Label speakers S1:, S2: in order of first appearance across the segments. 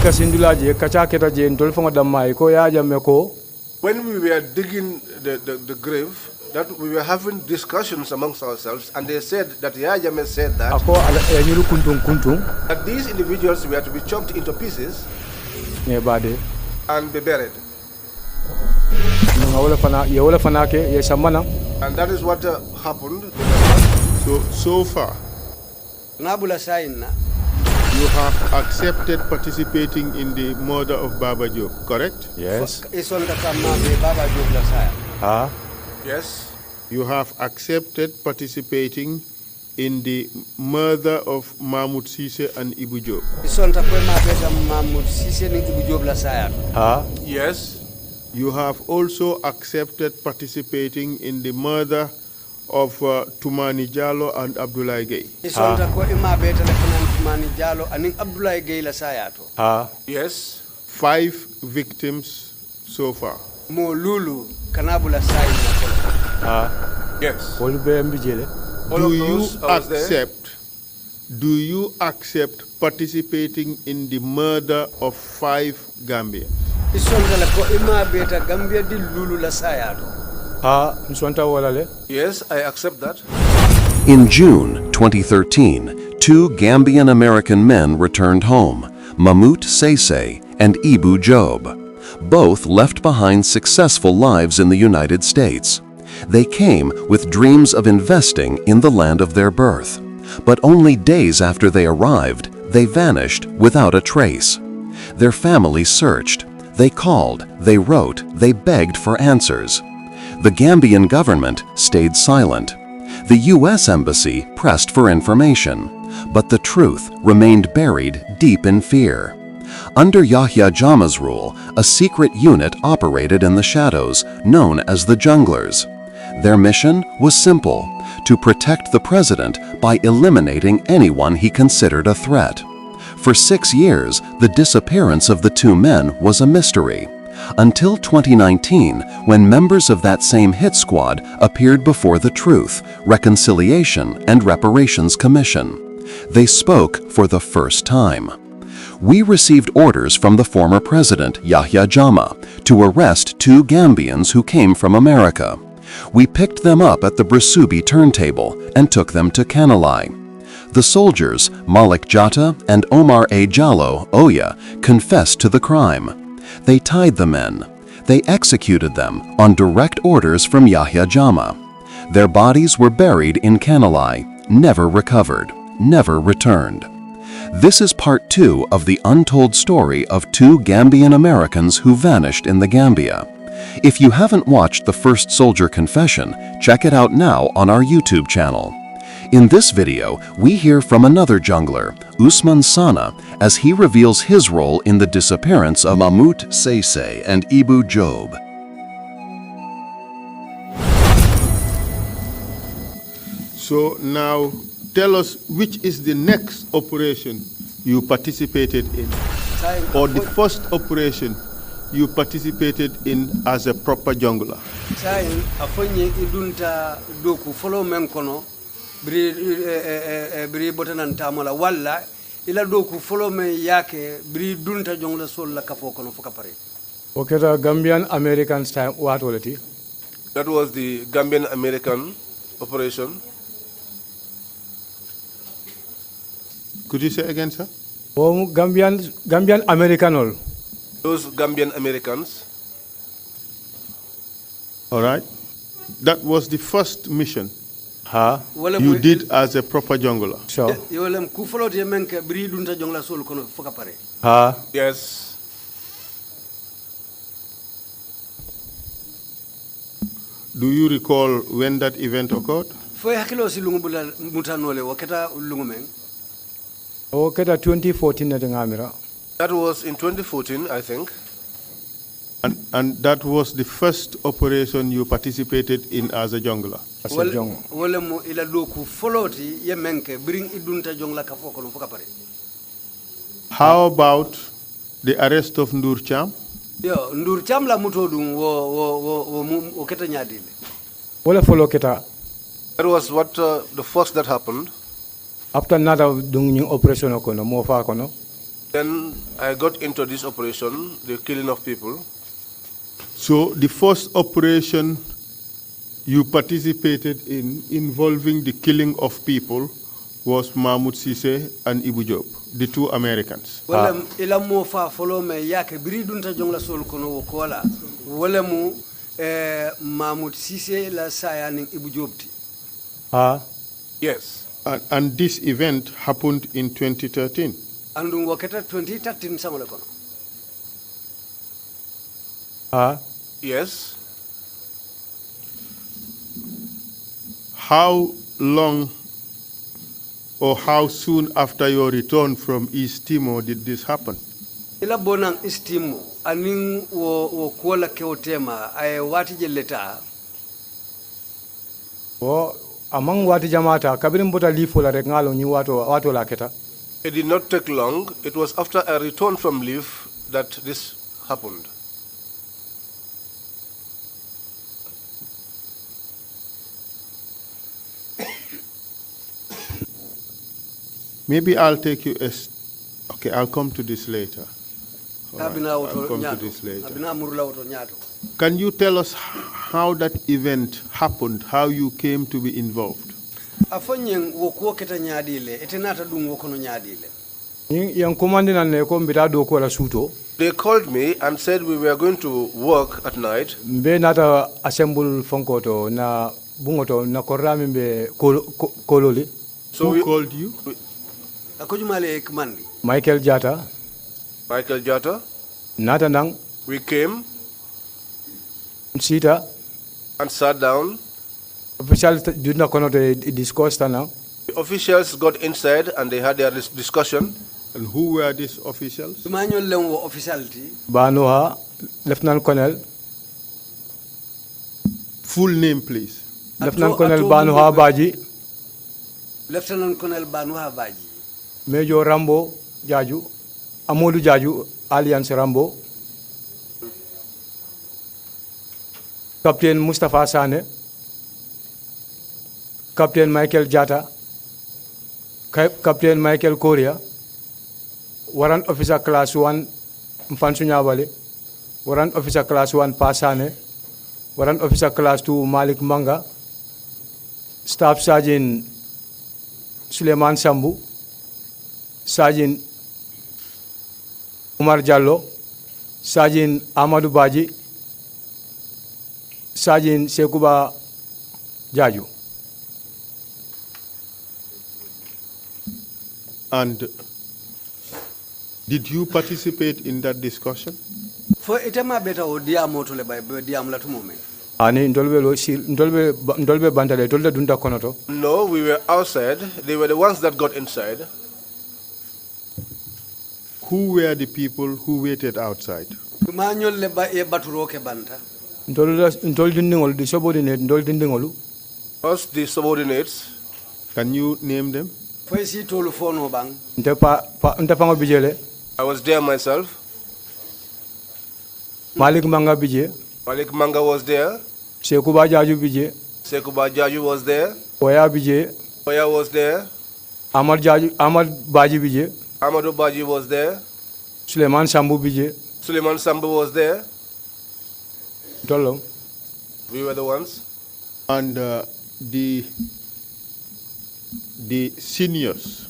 S1: kasindulaje kacha keta je ntol fonga damay ko ya Jammeh ko
S2: when we were digging the grave, that we were having discussions amongst ourselves, and they said that Yahya Jammeh said that these individuals were to be chopped into pieces and be buried. And that is what happened.
S3: So far, you have accepted participating in the murder of Baba Jobe, correct?
S1: Yes.
S2: Yes.
S3: You have accepted participating in the murder of Mamut, Ceesay and Ebou Jobe.
S2: Yes.
S3: You have also accepted participating in the murder of Toumani Jallow and Abdoulie Gaye.
S2: Yes.
S3: 5 victims so far.
S2: Yes.
S3: Do you accept participating in the murder of 5 Gambians?
S2: Yes, I accept that.
S4: In June 2013, 2 Gambian-American men returned home, Mamut Ceesay and Ebou Jobe. Both left behind successful lives in the United States. They came with dreams of investing in the land of their birth. But only days after they arrived, they vanished without a trace. Their families searched. They called, they wrote, they begged for answers. The Gambian government stayed silent. The U.S. Embassy pressed for information, but the truth remained buried deep in fear. Under Yahya Jammeh's rule, a secret unit operated in the shadows, known as the Junglers. Their mission was simple: to protect the president by eliminating anyone he considered a threat. For 6 years, the disappearance of the 2 men was a mystery, until 2019, when members of that same hit squad appeared before the Truth, Reconciliation, and Reparations Commission. They spoke for the first time. We received orders from the former president, Yahya Jammeh, to arrest 2 Gambians who came from America. We picked them up at the Brisubi turntable and took them to Kanalai. The soldiers, Malik Jatta and Omar A. Jallow, Oya, confessed to the crime. They tied the men. They executed them on direct orders from Yahya Jammeh. Their bodies were buried in Kanalai, never recovered, never returned. This is part 2 of the untold story of 2 Gambian-Americans who vanished in the Gambia. If you haven't watched the first soldier confession, check it out now on our YouTube channel. In this video, we hear from another jungler, Usman Sana, as he reveals his role in the disappearance of Mamut Ceesay and Ebou Jobe.
S3: So now, tell us which is the next operation you participated in, or the first operation you participated in as a proper jungler.
S5: Bri botanan tamola walla ila doku follow me yake bri dunta jongla sol la kafo kono foka pare.
S1: Okay, Gambian-Americans time what was it?
S2: That was the Gambian-American operation.
S3: Could you say again, sir?
S1: Oh, Gambian-American.
S2: Those Gambian-Americans.
S3: All right. That was the first mission
S1: you
S3: did as a proper jungler.
S1: Sure.
S2: Yes.
S3: Do you recall when that event occurred?
S1: Okay, 2014
S2: That was in 2014, I think.
S3: And that was the first operation you participated in as a jungler?
S1: As a jungler.
S3: How about the arrest of Ndur Cham?
S5: Ndur Cham la mutodum wo keta nyadile.
S1: Wala follow keta.
S2: That was what the first that happened.
S1: After another doing operation kono mo fa kono.
S2: Then I got into this operation, the killing of people.
S3: So the first operation you participated in involving the killing of people was Mamut Ceesay and Ebou Jobe, the two Americans.
S5: Wala ila mo fa follow me yake biri dunta jongla sol kono wokola. Wala mu Mamut Ceesay la saya ning Ebou Jobe.
S2: Yes.
S3: And this event happened in 2013.
S5: Andung wakata 2013 samole kono.
S2: Yes.
S3: How long or how soon after your return from East Timor did this happen?
S5: Ila bonang East Timor aning wo kuola keotema ay wati jeleta.
S1: Among wati jamata kabirim bota lifo la rek ngalo ni wato la keta.
S2: It did not take long. It was after I returned from leave that this happened.
S3: Maybe I'll take you as... Okay, I'll come to this later. Right, I'll come to this later. Can you tell us how that event happened, how you came to be involved?
S5: Afanyeng wokuo keta nyadile, etenata dung wokono nyadile.
S1: Yang commanding na neko mbita doko la suto.
S2: They called me and said we were going to work at night.
S1: Mbe nata assemble fonkoto na bungoto na korami mbe kololi.
S3: So who called you?
S1: Michael Jata.
S2: Michael Jata.
S1: Nata nang.
S2: We came.
S1: Sita.
S2: And sat down.
S1: Officials did not connect discuss now.
S2: The officials got inside and they had their discussion.
S3: And who were these officials?
S1: Banoha, Lieutenant Colonel.
S3: Full name, please.
S1: Lieutenant Colonel Banoha Baji.
S5: Lieutenant Colonel Banoha Baji.
S1: Major Rambo Jaju. Amadou Jaju, Alliance Rambo. Captain Mustafa Sane. Captain Michael Jata. Captain Michael Korea. Warrant Officer Class 1 Mfansu Nyabale. Warrant Officer Class 1 Pasane. Warrant Officer Class 2 Malik Manga. Staff Sergeant Suleiman Sambu. Sergeant Umar Jallo. Sergeant Amadou Baji. Sergeant Sekuba Jaju.
S3: And did you participate in that discussion?
S5: For etema beta o diamo to le bay diam la tumomen.
S1: Ani ndolbe bantale tolde dunta konoto.
S2: No, we were outside. They were the ones that got inside.
S3: Who were the people who waited outside?
S5: Manuel le ba e baturo ke banta.
S1: Ndol the subordinate ndol dindingolu.
S2: Us the subordinates.
S3: Can you name them?
S2: I was there myself.
S1: Malik Manga Bije.
S2: Malik Manga was there.
S1: Sekuba Jaju Bije.
S2: Sekuba Jaju was there.
S1: Oya Bije.
S2: Oya was there.
S1: Amad Baji Bije.
S2: Amadou Baji was there.
S1: Suleiman Sambu Bije.
S2: Suleiman Sambu was there.
S1: Dolong.
S2: We were the ones.
S3: And the seniors,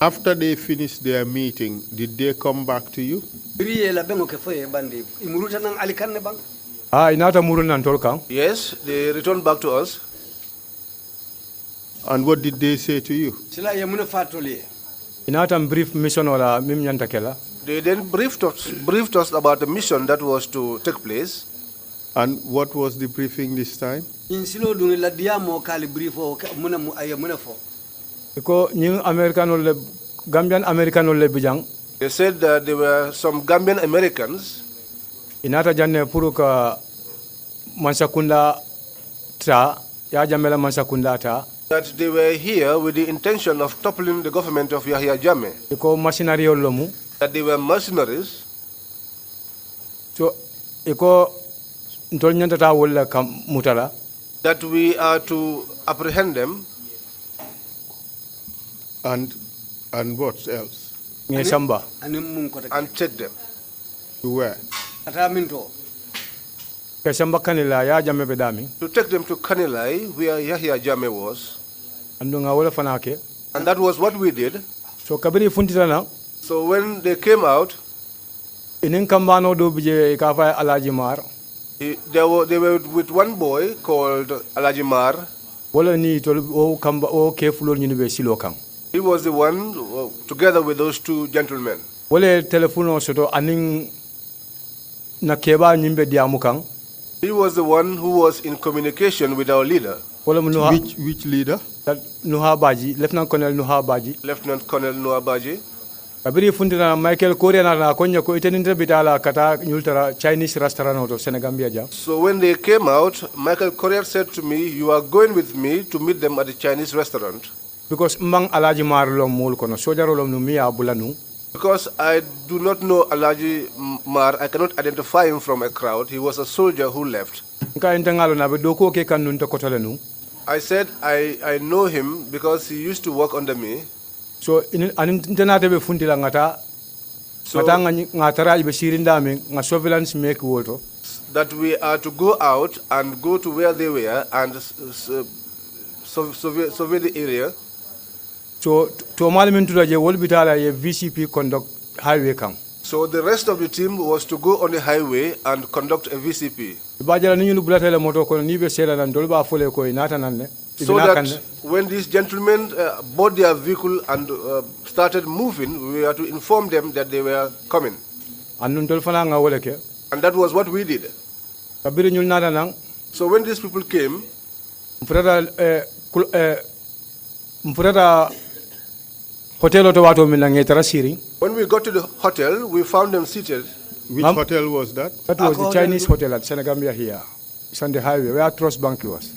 S3: after they finished their meeting, did they come back to you?
S2: Yes, they returned back to us.
S3: And what did they say to you?
S2: They then briefed us about the mission that was to take place.
S3: And what was the briefing this time?
S1: They said
S2: that there were some Gambian-Americans. That they were here with the intention of toppling the government of Yahya Jammeh. That they were mercenaries.
S1: So,
S2: that we are to apprehend them.
S3: And And what else?
S1: Nge samba.
S2: And take them.
S3: To where?
S5: Ata minto.
S1: Ke samba kanila ya Jammeh bedami.
S2: To take them to Kanilai, where Yahya Jammeh was.
S1: Andunga wala fanake.
S2: And that was what we did.
S1: So kabiri funtita na.
S2: So when they came out,
S1: Inin kambano do bije ikafa Alaji Mar.
S2: they were with one boy called Alaji Mar.
S1: Wala ni tol o kamba o kefulo ni be silo kan.
S2: He was the one, together with those two gentlemen.
S1: Wala telefono soto aning na keba nyimbe diamu kan.
S2: He was the one who was in communication with our leader.
S1: Wala nuha.
S3: Which leader?
S1: That Nuha Baji, Lieutenant Colonel Nuha Baji.
S2: Lieutenant Colonel Noah Baji.
S1: Kabiri fundina Michael Korea na konya ko iteninte bitala kata nyultara Chinese restaurant auto Senegambia ja.
S2: So when they came out, Michael Courier said to me, "You are going with me to meet them at the Chinese restaurant."
S1: Because mbang Alaji Mar lom mul kono sojaro lom no miya bulanu.
S2: Because I do not know Alaji Mar, I cannot identify him from a crowd. He was a soldier who left.
S1: Nka intangalo na be doko ke kanun to kotolenu.
S2: I said I know him because he used to work under me.
S1: So internate be fundila ngata
S2: So
S1: ngatara ibe sirindame nga surveillance make woto.
S2: that we are to go out and go to where they were and survey the area.
S1: So to mal min tula je wol bitala ye VCP conduct highway kan.
S2: So the rest of the team was to go on the highway and conduct a VCP.
S1: Bajala ni ñu bulatele moto ko ni be sela nan dolba fole ko nata nan ne.
S2: So that when these gentlemen bought their vehicle and started moving, we had to inform them that they were coming.
S1: Annun tol fana nga wole ke.
S2: And that was what we did.
S1: Kabiri ñul nata nan.
S2: So when these people came,
S1: mfurata hotel to wato min ngetara siri.
S2: when we got to the hotel, we found them seated.
S3: Which hotel was that?
S1: That was the Chinese hotel at Senegambia here. It's on the highway where Trust Bank was.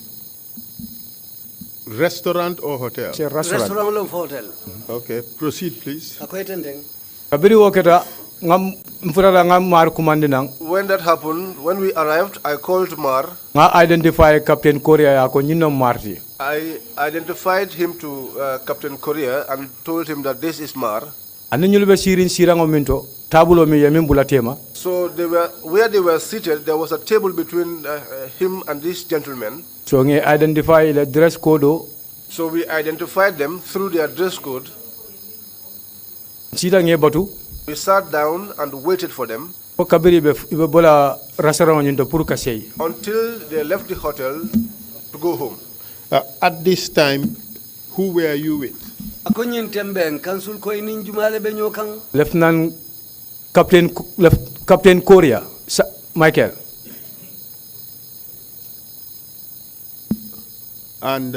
S3: Restaurant or hotel?
S1: It's a restaurant.
S5: Restaurant hotel.
S3: Okay, proceed please.
S1: Kabiri woketa ngam mfurata ngam mar kumandi nang.
S2: When that happened, when we arrived, I called Mar.
S1: Nga identify Captain Korea ya ko nyino marti.
S2: I identified him to Captain Korea and told him that this is Mar.
S1: Ani ñul be sirin sirango minto tabulo mi yemin bulatema.
S2: So they were where they were seated. There was a table between him and this gentleman.
S1: So nge identify the dress code.
S2: So we identified them through their dress code.
S1: Sita nge batu.
S2: We sat down and waited for them
S1: Ko kabiri be bola restaurant ñinto pour kasey.
S2: until they left the hotel to go home.
S3: At this time, who were you with?
S1: Lieutenant Captain Korea, Michael.
S3: And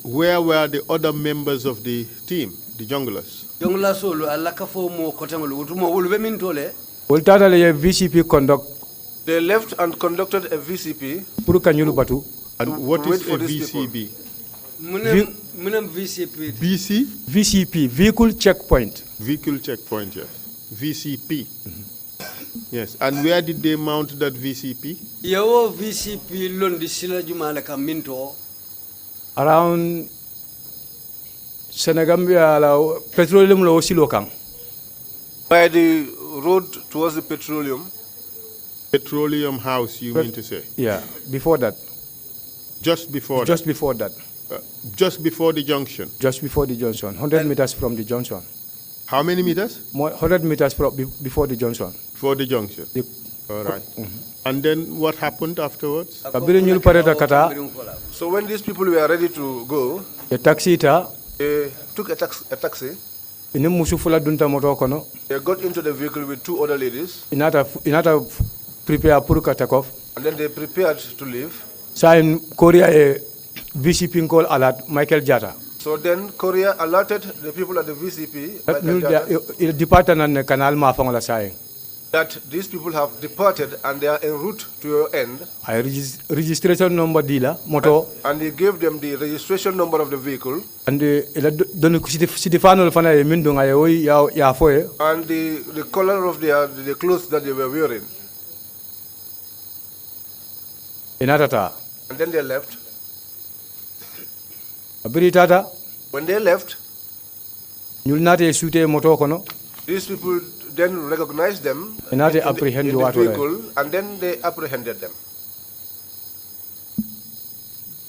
S3: where were the other members of the team, the junglers?
S1: VCP conduct.
S2: They left and conducted a VCP.
S3: And what is a VCP?
S5: VCP.
S1: VCP, vehicle checkpoint.
S3: Vehicle checkpoint, yes. VCP. Yes. And where did they mount that VCP?
S5: Yawo VCP londi sila jumala kaminto.
S1: Around Senegambia la petroleum lo silo kang.
S2: By the road towards the petroleum.
S3: Petroleum house, you mean to say?
S1: Yeah, before that.
S3: Just before
S1: Just before that.
S3: Just before the junction?
S1: Just before the junction, 100 meters from the junction.
S3: How many meters?
S1: 100 meters before the junction.
S3: Before the junction? All right. And then what happened afterwards?
S2: So when these people were ready to go,
S1: the taxi
S2: they took a taxi. They got into the vehicle with two other ladies.
S1: Inata prepare pour take off.
S2: And then they prepared to leave.
S1: So in Korea, VCP call alert Michael Jata.
S2: So then Korea alerted the people at the VCP that these people have departed and they are en route to your end.
S1: Registration number dealer, moto.
S2: And he gave them the registration number of the vehicle.
S1: And the
S2: color of the clothes that they were wearing. And then they left. When they left,
S1: ñul naate suute moto kono
S2: These people then recognized them in
S1: naate
S2: the
S1: apprehend wato
S2: vehicle, and then they apprehended them.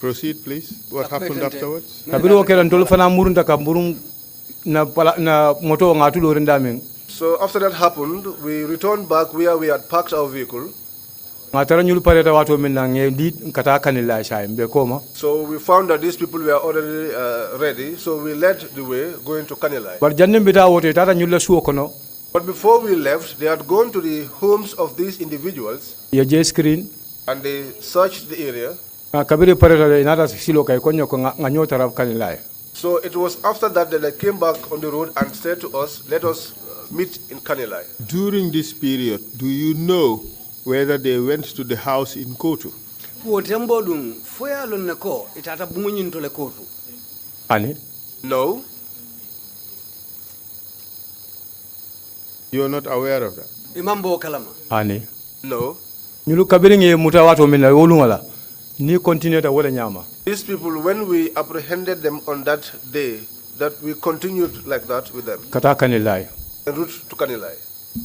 S3: Proceed, please. What happened afterwards?
S1: kabiri o kela ntol fana murunta ka murum na moto ngatulo rendamen.
S2: So after that happened, we returned back where we had parked our vehicle.
S1: Ngatara ñul pareta wato min na ngi kata kanila shay mbe koma.
S2: So we found that these people were already ready, so we led the way going to Kanilai.
S1: Bar janne bita wote tata ñulla suo kono.
S2: But before we left, they had gone to the homes of these individuals
S1: Ye je screen
S2: and they searched the area.
S1: kabiri pareta inata silo kay konyo ko nganyo taraf kanila.
S2: So it was after that that they came back on the road and said to us, let us meet in Kanilai.
S3: During this period, do you know whether they went to the house in Kotu?
S5: Wotembo dum foya lon ko itata bumunyin to le kotu.
S1: Ani
S2: No,
S3: You're not aware of that?
S5: Imambo kalama.
S1: ani
S2: no.
S1: ñulu kabiri ngi muta wato min na wolungala ni continue ta wala nyama.
S2: These people, when we apprehended them on that day, that we continued like that with them
S1: Kata kanila.
S2: en route to Kanilai.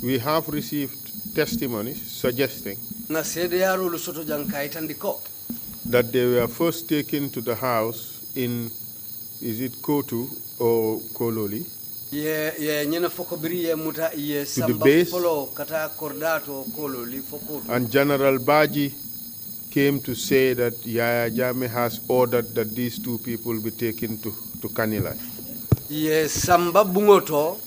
S3: We have received testimonies suggesting
S5: Na sede yaro lu soto jang kaitandi ko.
S3: that they were first taken to the house in, is it Kotu or Kololi?
S5: Ye nyena foko biri ye muta ye samba
S3: base.
S5: polo kata kordato kolo li foko.
S3: And General Baji came to say that Yahya Jammeh has ordered that these two people be taken to Kanilai.
S5: Ye samba bungoto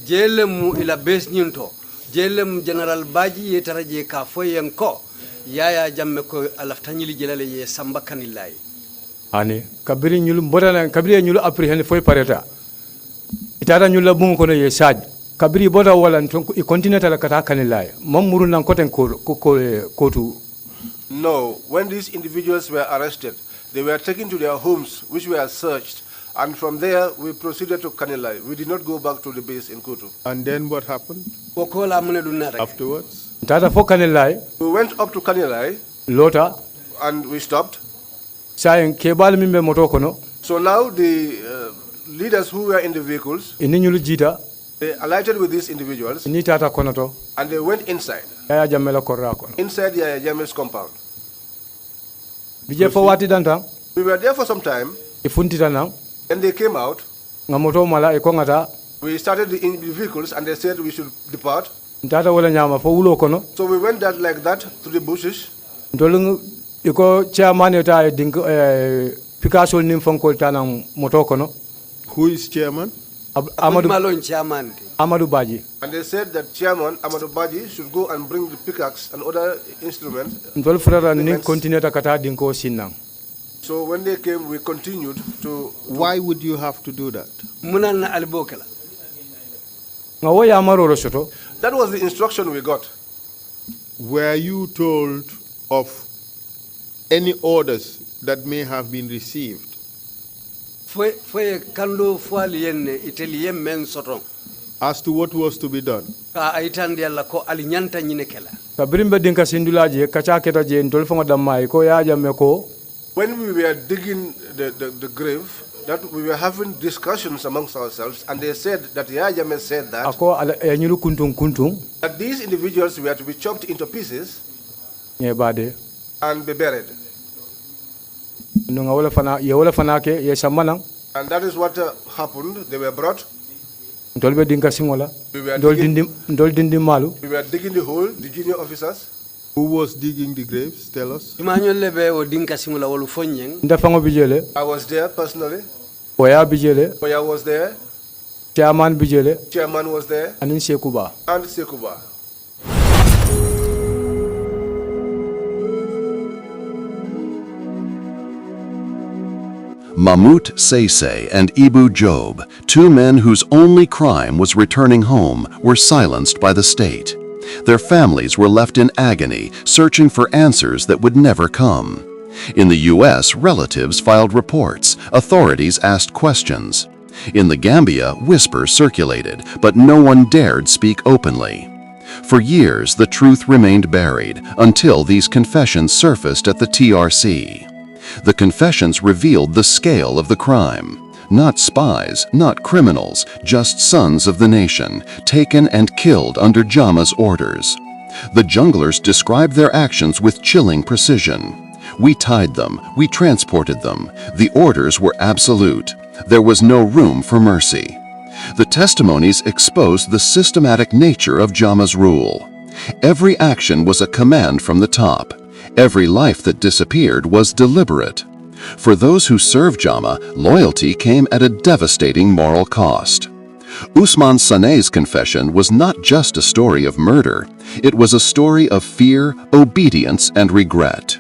S5: jelemu ila base nyinto. Jelem General Baji ye taraje ka foyen ko. Yahya Jammeh ko alaftanyili jelale ye samba kanilai.
S1: Ani kabiri ñulu mbotana kabiri ñulu apprehend foy pareta. Itara ñulla bungo kono ye saj. Kabiri bota wala ntonko I continue tala kata kanila. Mom muru nan koten kotu.
S2: No, when these individuals were arrested, they were taken to their homes, which were searched, and from there we proceeded to Kanilai. We did not go back to the base in Kutu.
S3: And then what happened
S5: Kokola mune dunara.
S3: afterwards?
S1: Tata fo kanila
S2: We went up to Kanilai
S1: lota
S2: and we stopped.
S1: sayen kebal mimbe moto kono.
S2: So now the leaders who were in the vehicles,
S1: Ini ñulu jita
S2: they alighted with these individuals
S1: ini tata kono to.
S2: and they went inside,
S1: Yahya Jammeh la korra kono.
S2: inside Yahya Jammeh's compound.
S1: Bije fo wati danta
S2: We were there for some time,
S1: ifuntita nang
S2: then they came out.
S1: nga moto mala e ko ngata
S2: We started in the vehicles and they said we should depart.
S1: tata wala nyama fo wulo kono.
S2: So we went that like that to the bushes.
S1: Ndolung iko chairman eta e ding Picasso nim fonkol tanang moto kono.
S3: Who is chairman?
S5: Malon chairman.
S1: Amadou Badji.
S2: And they said that Chairman Amadou Baji should go and bring the pickaxe and other instruments.
S1: Ndol frera ni continue ta kata dinko sinang.
S2: So when they came, we continued to.
S3: Why would you have to do that?
S5: Munan na albokala.
S1: Nga wo ya maroro soto.
S2: That was the instruction we got.
S3: Were you told of any orders that may have been received?
S5: Foye kando fuali yenne italien men soton.
S3: As to what was to be done?
S5: Ka aitandi alla ko alinyanta nyine kela.
S1: Kabrimbe dinka sindulaje kacha keta je ndol fonga damai ko ya Jammeh ko.
S2: When we were digging the grave, that we were having discussions amongst ourselves, and they said that Yahya Jammeh said that
S1: Ako nyulu kuntung
S2: that these individuals were to be chopped into pieces
S1: nye bade.
S2: and be buried.
S1: Nunga wala fana ye wala fana ke ye samanang.
S2: And that is what happened. They were brought.
S1: Ndolbe dinka singola.
S2: We were
S1: Ndol dindim malu.
S2: We were digging the hole, the junior officers.
S3: Who was digging the graves? Tell us.
S5: Imanyo lebe o dinka simula wolu fonyeng.
S1: Ndafango bijele.
S2: I was there personally.
S1: Oya bijele.
S2: Oya was there.
S1: Chairman bijele.
S2: Chairman was there.
S1: Anin Sekuba.
S2: And Sekuba.
S4: Mamut Ceesay and Ebou Jobe, two men whose only crime was returning home, were silenced by the state. Their families were left in agony, searching for answers that would never come. In the U.S., relatives filed reports, authorities asked questions. In the Gambia, whispers circulated, but no one dared speak openly. For years, the truth remained buried, until these confessions surfaced at the TRRC. The confessions revealed the scale of the crime. Not spies, not criminals, just sons of the nation, taken and killed under Jammeh's orders. The junglers described their actions with chilling precision. We tied them, we transported them. The orders were absolute. There was no room for mercy. The testimonies exposed the systematic nature of Jammeh's rule. Every action was a command from the top. Every life that disappeared was deliberate. For those who served Jammeh, loyalty came at a devastating moral cost. Usman Saneh's confession was not just a story of murder. It was a story of fear, obedience, and regret.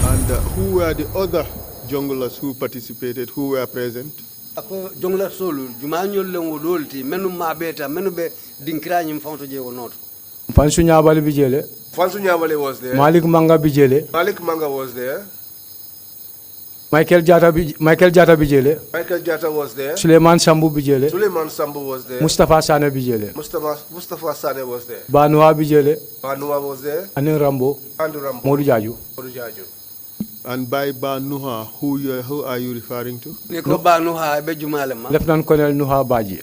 S3: And who were the other junglers who participated, who were present?
S5: Ako jongla solu jumañol le ngololti menu mabeta menu be dinkirañi mfanto je wonoto.
S1: Fansu Nyabali bijele.
S2: Fansu Nyabali was there.
S1: Malik Manga bijele.
S2: Malik Manga was there.
S1: Michael Jata bijele.
S2: Michael Jata was there.
S1: Suleiman Sambu bijele.
S2: Suleiman Sambu was there.
S1: Mustafa Sane bijele.
S2: Mustafa Sane was there.
S1: Banua bijele.
S2: Banua was there.
S1: Anin Rambo.
S2: Andu Rambo.
S1: Modu Jaju.
S2: Modu Jaju.
S3: And by Nuha, who are you referring to?
S5: Niko Nuha be jumalema.
S1: Lieutenant Colonel Nuha Baji.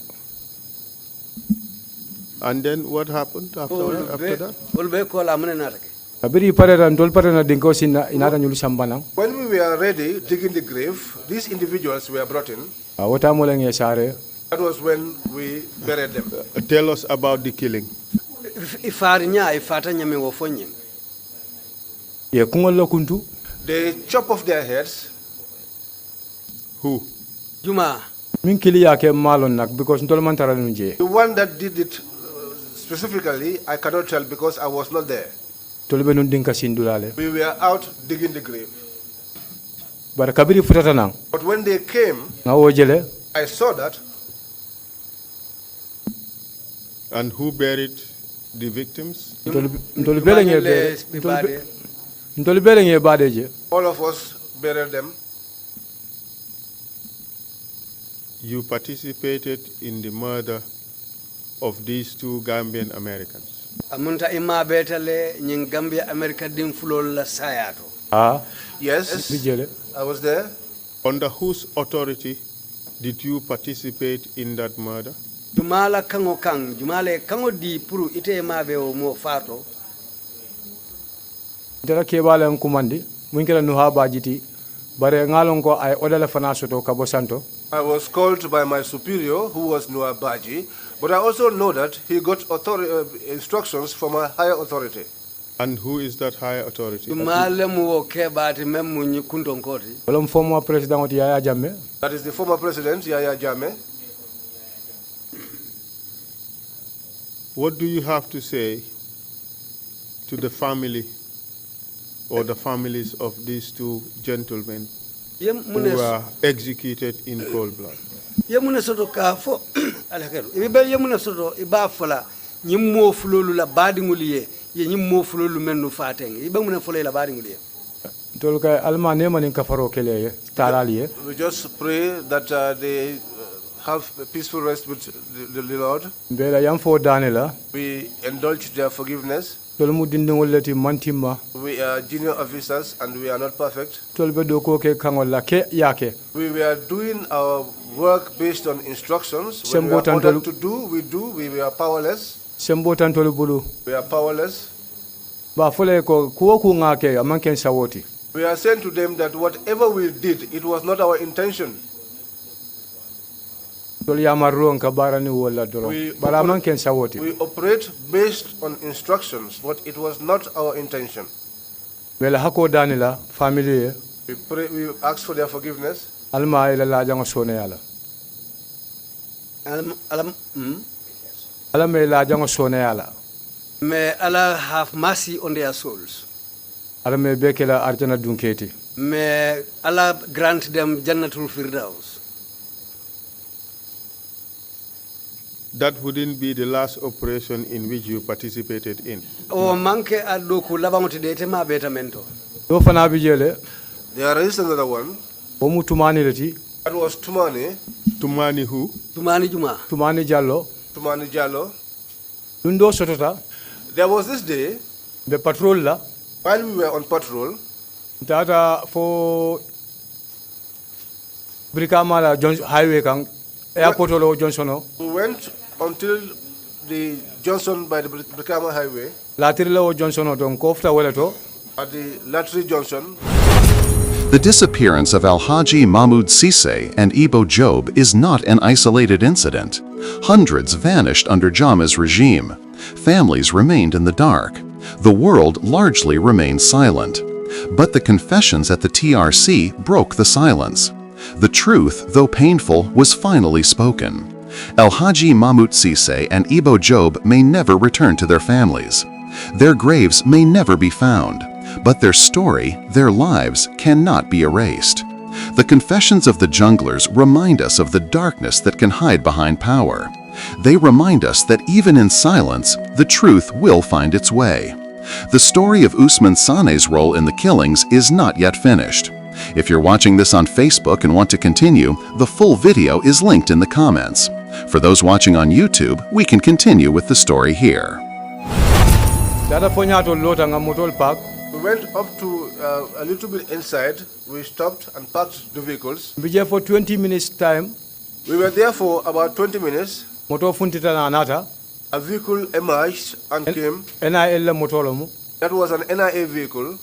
S3: And then what happened after that?
S5: Ulbe ko la mune natake.
S1: Abiri parera ndol parera dinko sina inata nyulu sambana.
S2: When we were ready digging the grave, these individuals were brought in.
S1: Wota molenge sare.
S2: That was when we buried them.
S3: Tell us about the killing.
S5: Ifari nya ifata nyame wo fonyem.
S1: Ye kungolo kuntu.
S2: They chop off their heads.
S3: Who?
S5: Juma.
S1: Min kili yake malon nak because ndol man tara nuje.
S2: The one that did it specifically, I cannot tell because I was not there.
S1: Tolbe nun dinka sindulale.
S2: We were out digging the grave.
S1: Bara kabiri futata nang.
S2: But when they came, I saw that.
S3: And who buried the victims?
S2: All of us buried them.
S3: You participated in the murder of these two Gambian-Americans.
S5: Amunta ima betale nying Gambia-America dim fulol la sayato.
S2: Yes, I was there.
S3: Under whose authority did you participate in that murder?
S5: Jumala kango kang, jumale kango di puru ite mabe o mo fato.
S1: Dara kebale nkumandi, mwinkela nuha bajiti, bare ngalon ko ay odala fanasoto kabo santo.
S2: I was called by my superior, who was Noah Baji, but I also know that he got instructions from a higher authority.
S3: And who is that higher authority?
S1: Former President Yahya Jammeh.
S2: That is the former president, Yahya Jammeh.
S3: What do you have to say to the family or the families of these two gentlemen who were executed in cold blood?
S5: Yemuna soto ka fo alakero ibe yemuna soto iba fola nyimmo fulolu la badi nguliye ye nyimmo fulolu mennu fateng ibe muna fola la badi nguliye
S1: tolka almane manin kafaro kele talaliye.
S2: We just pray that they have a peaceful rest with the Lord.
S1: Bela yam fo danela.
S2: We indulge their forgiveness.
S1: We
S2: are junior officers and we are not perfect.
S1: We were
S2: doing our work based on instructions. When we are ordered to do, we do. We are powerless. We are powerless. We are saying to them that whatever we did, it was not our intention. We operate based on instructions, but it was not our intention. We ask for their forgiveness. May Allah have mercy on their souls. May Allah grant them Jannatul Firdaus.
S3: That wouldn't be the last operation in which you participated in.
S2: There is another one. That was Tumani.
S3: Tumani who?
S5: Tumani Juma.
S1: Tumani Jallo.
S2: Tumani Jallo.
S1: Lundo sotota.
S2: There was this day,
S1: Be patrol la.
S2: while we were on patrol,
S1: Tata for Brikamala Highway Kang Airport Olo Johnson.
S2: we went until the Johnson by the Brikama Highway,
S1: Latirilo Johnson Don Kofta Weleto.
S2: at the Latry Junction.
S4: The disappearance of Alhaji Mahmoud Ceesay and Ebou Jobe is not an isolated incident. Hundreds vanished under Jammeh's regime. Families remained in the dark. The world largely remained silent. But the confessions at the TRRC broke the silence. The truth, though painful, was finally spoken. Alhaji Mahmoud Ceesay and Ebou Jobe may never return to their families. Their graves may never be found. But their story, their lives, cannot be erased. The confessions of the junglers remind us of the darkness that can hide behind power. They remind us that even in silence, the truth will find its way. The story of Usman Sane's role in the killings is not yet finished. If you're watching this on Facebook and want to continue, the full video is linked in the comments. For those watching on YouTube, we can continue with the story here.
S1: Dada Ponyato Lota Ngamotol Park.
S2: We went up to a little bit inside. We stopped and parked the vehicles.
S1: Be there for 20 minutes time.
S2: We were there for about 20 minutes.
S1: Moto funtita na anata.
S2: A vehicle emerged and came.
S1: NIL motolomu.
S2: That was an NIA vehicle.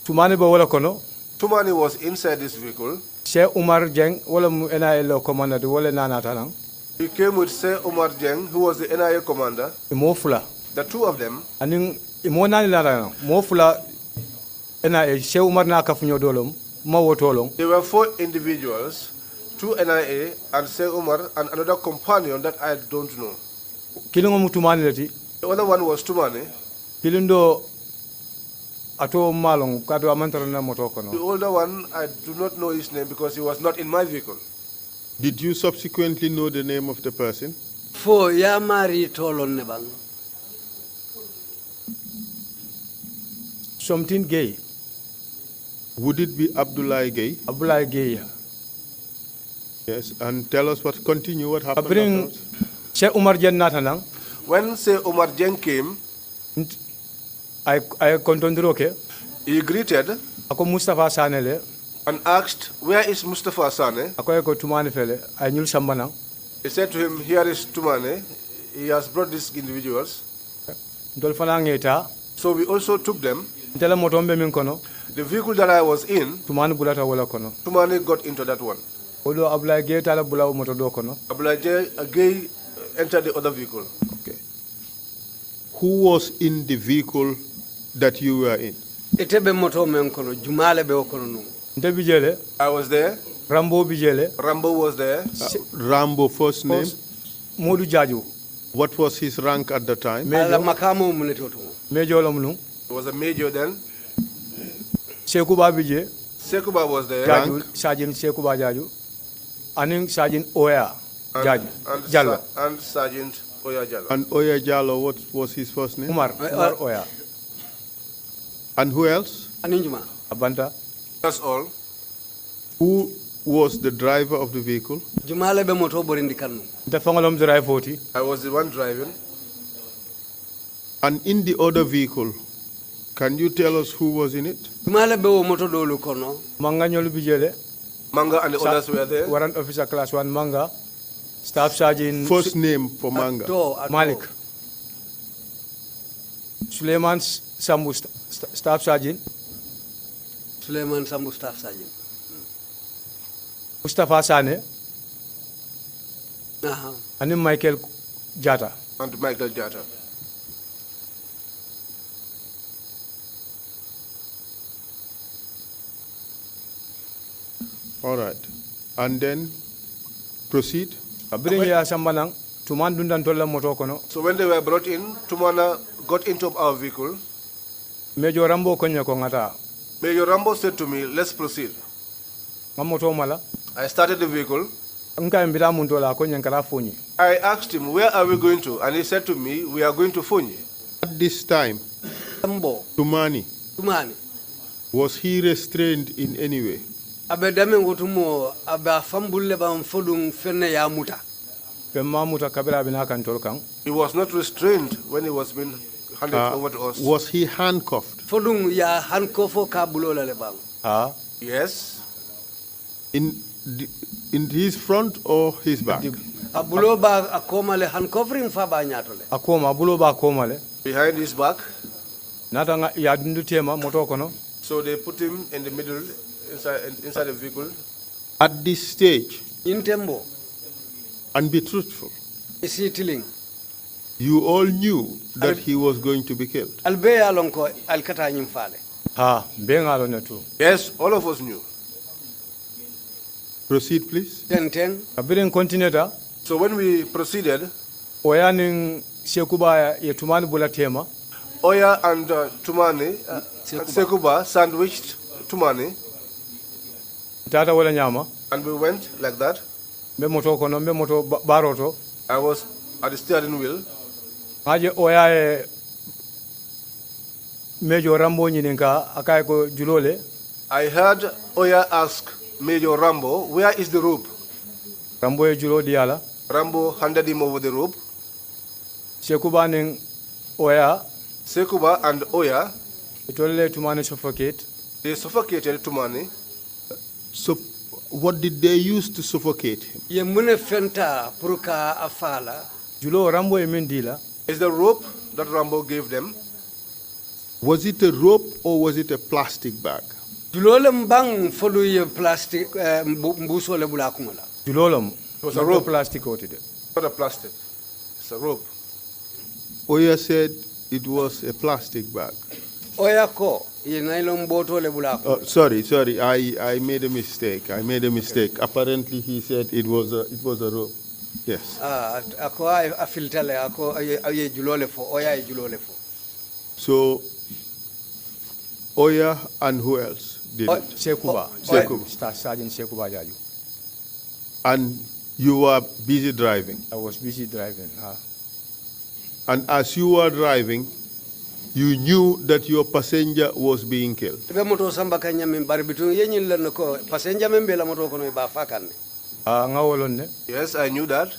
S1: Tumani ba wala kono.
S2: Tumani was inside this vehicle.
S1: Sheikh Umar Jeng wala mu NIL commander di wala nanata nang.
S2: He came with Sir Omar Jeng, who was the NIA commander.
S1: Mo fula.
S2: The two of them.
S1: Aning imo nani la nang. Mo fula NIL Sheikh Umar na kafunyo dolom. Ma wotolong.
S2: There were 4 individuals, 2 NIA and Sir Omar and another companion that I don't know.
S1: Kilingo mu tumani leti.
S2: The other one was Tumani.
S1: Kilindo ato malong kado amantara na moto kono.
S2: The older one, I do not know his name because he was not in my vehicle.
S3: Did you subsequently know the name of the person?
S5: Fo ya mari tolon ne bang.
S1: Something gay.
S3: Would it be Abdoulie Gaye?
S1: Abdoulie Gaye.
S3: Yes, and tell us what happened
S1: Bring
S3: afterwards.
S1: Sheikh Umar Jeng natanang.
S2: When Sir Omar Jeng came,
S1: I contondroke.
S2: he greeted
S1: Ako Mustafa Sanele.
S2: and asked, "Where is Mustafa Sane?"
S1: Ako eko tumani fele. I knew sambana.
S2: He said to him, "Here is Tumane. He has brought these individuals."
S1: Dolfana ngeta.
S2: So we also took them.
S1: Ntela motombe min kono.
S2: The vehicle that I was in,
S1: Tumani bulata wala kono.
S2: Tumane got into that one.
S1: Odo Abdoulie Gaye tala bulaw moto do kono.
S2: Abdoulie Gaye entered the other vehicle.
S3: Okay. Who was in the vehicle that you were in?
S5: Itebe moto men kono jumale be kono nu.
S1: Nte bijele.
S2: I was there.
S1: Rambo bijele.
S2: Rambo was there.
S3: Rambo first name?
S1: Modu Jaju.
S3: What was his rank at the time?
S5: Ala makamu munetoto.
S1: Major lomnu.
S2: He was a major then.
S1: Sekuba bije.
S2: Sekuba was there.
S1: Jaju. Sergeant Sekuba Jaju. Aning Sergeant Oya Jaju. Jallo.
S2: And Sergeant Oya Jallo.
S3: And Oya Jallo, what was his first name?
S1: Umar Oya.
S3: And who else?
S5: Aninjuma.
S1: Abanta.
S2: That's all.
S3: Who was the driver of the vehicle?
S5: Jumale be moto borindi kanu.
S1: Nte fangolom drive 40.
S2: I was the one driving.
S3: And in the other vehicle, can you tell us who was in it?
S5: Jumale be o moto dolu kono.
S1: Manga nyolu bijele.
S2: Manga and the others were there.
S1: Warrant officer class 1 Manga. Staff Sergeant
S3: First name for Manga.
S1: Malik. Suleiman Sambu Staff Sergeant.
S5: Suleiman Sambu Staff Sergeant.
S1: Mustafa Sane. And Michael Jata.
S2: And Michael Jata.
S3: All right. And then proceed.
S2: So when they were brought in, Tumana got into our vehicle.
S1: Major
S2: Rambo said to me, "Let's proceed." I started the vehicle. I asked him, "Where are we going to?" And he said to me, "We are going to Fonyi."
S3: At this time, Tumani, was he restrained in any way?
S5: abe dame ngotumo aba fambulle bam fodum fenne ya muta.
S1: Mamuta kabira bina kantol kang.
S2: He was not restrained when he was being handed over to us.
S3: Was he handcuffed?
S5: Fodum ya handcuffo kabulo la le bang.
S2: Yes.
S3: In his front or his back?
S5: Abulo ba akoma le handcuffing fa ba nyatole.
S1: Akoma abulo ba akoma le.
S2: Behind his back.
S1: Nata ya dundu tema moto kono.
S2: So they put him in the middle, inside the vehicle.
S3: At this stage,
S5: In tembo.
S3: and be truthful,
S5: Isi tiling.
S3: you all knew that he was going to be killed.
S5: Albe ya lonko alkata nyimfale.
S1: Bengalo ne tu.
S2: Yes, all of us knew.
S3: Proceed, please.
S5: Ten.
S1: Kabirin continue.
S2: So when we proceeded,
S1: Oyaning Sekuba ye tumani bula tema.
S2: Oya and Tumani, Sekuba sandwiched Tumani,
S1: Tata wala nyama.
S2: and we went like that.
S1: Be moto kono be moto baroto.
S2: I was at the steering wheel.
S1: Aje oya Major Rambo nyininka akai ko julole.
S2: I heard Oya ask Major Rambo, where is the rope?
S1: Rambo e julo diala.
S2: Rambo handed him over the rope.
S1: Sekuba ning oya
S2: Sekuba and Oya,
S1: itole tumani suffocate.
S2: they suffocated Tumani.
S3: So, what did they use to suffocate him?
S5: Ye mune fenta puruka afala.
S1: Julo Rambo e mindila.
S2: Is the rope that Rambo gave them?
S3: Was it a rope or was it a plastic bag?
S5: Julole mbang fodu ye plastic mbuso le bula kumala.
S1: Julolom.
S2: It was a rope.
S1: Plastic otide.
S2: Not a plastic. It's a rope.
S3: Oya said it was a plastic bag.
S5: Oya ko ye nylon boto le bula kumala.
S3: Oh, sorry, I made a mistake. Apparently, he said it was a rope. Yes.
S5: Ako a filtale ako aye julole fo oya ye julole fo.
S3: So, Oya and who else did it?
S1: Sekuba.
S3: Sekuba.
S1: Sergeant Sekuba Jaju.
S3: And you were busy driving.
S1: I was busy driving.
S3: And as you were driving, you knew that your passenger was being killed.
S5: Be moto samba kanya min barbitu ye nyil lan ko passenger men be la moto kono ba fakan.
S1: Ngawolon ne.
S2: Yes, I knew that.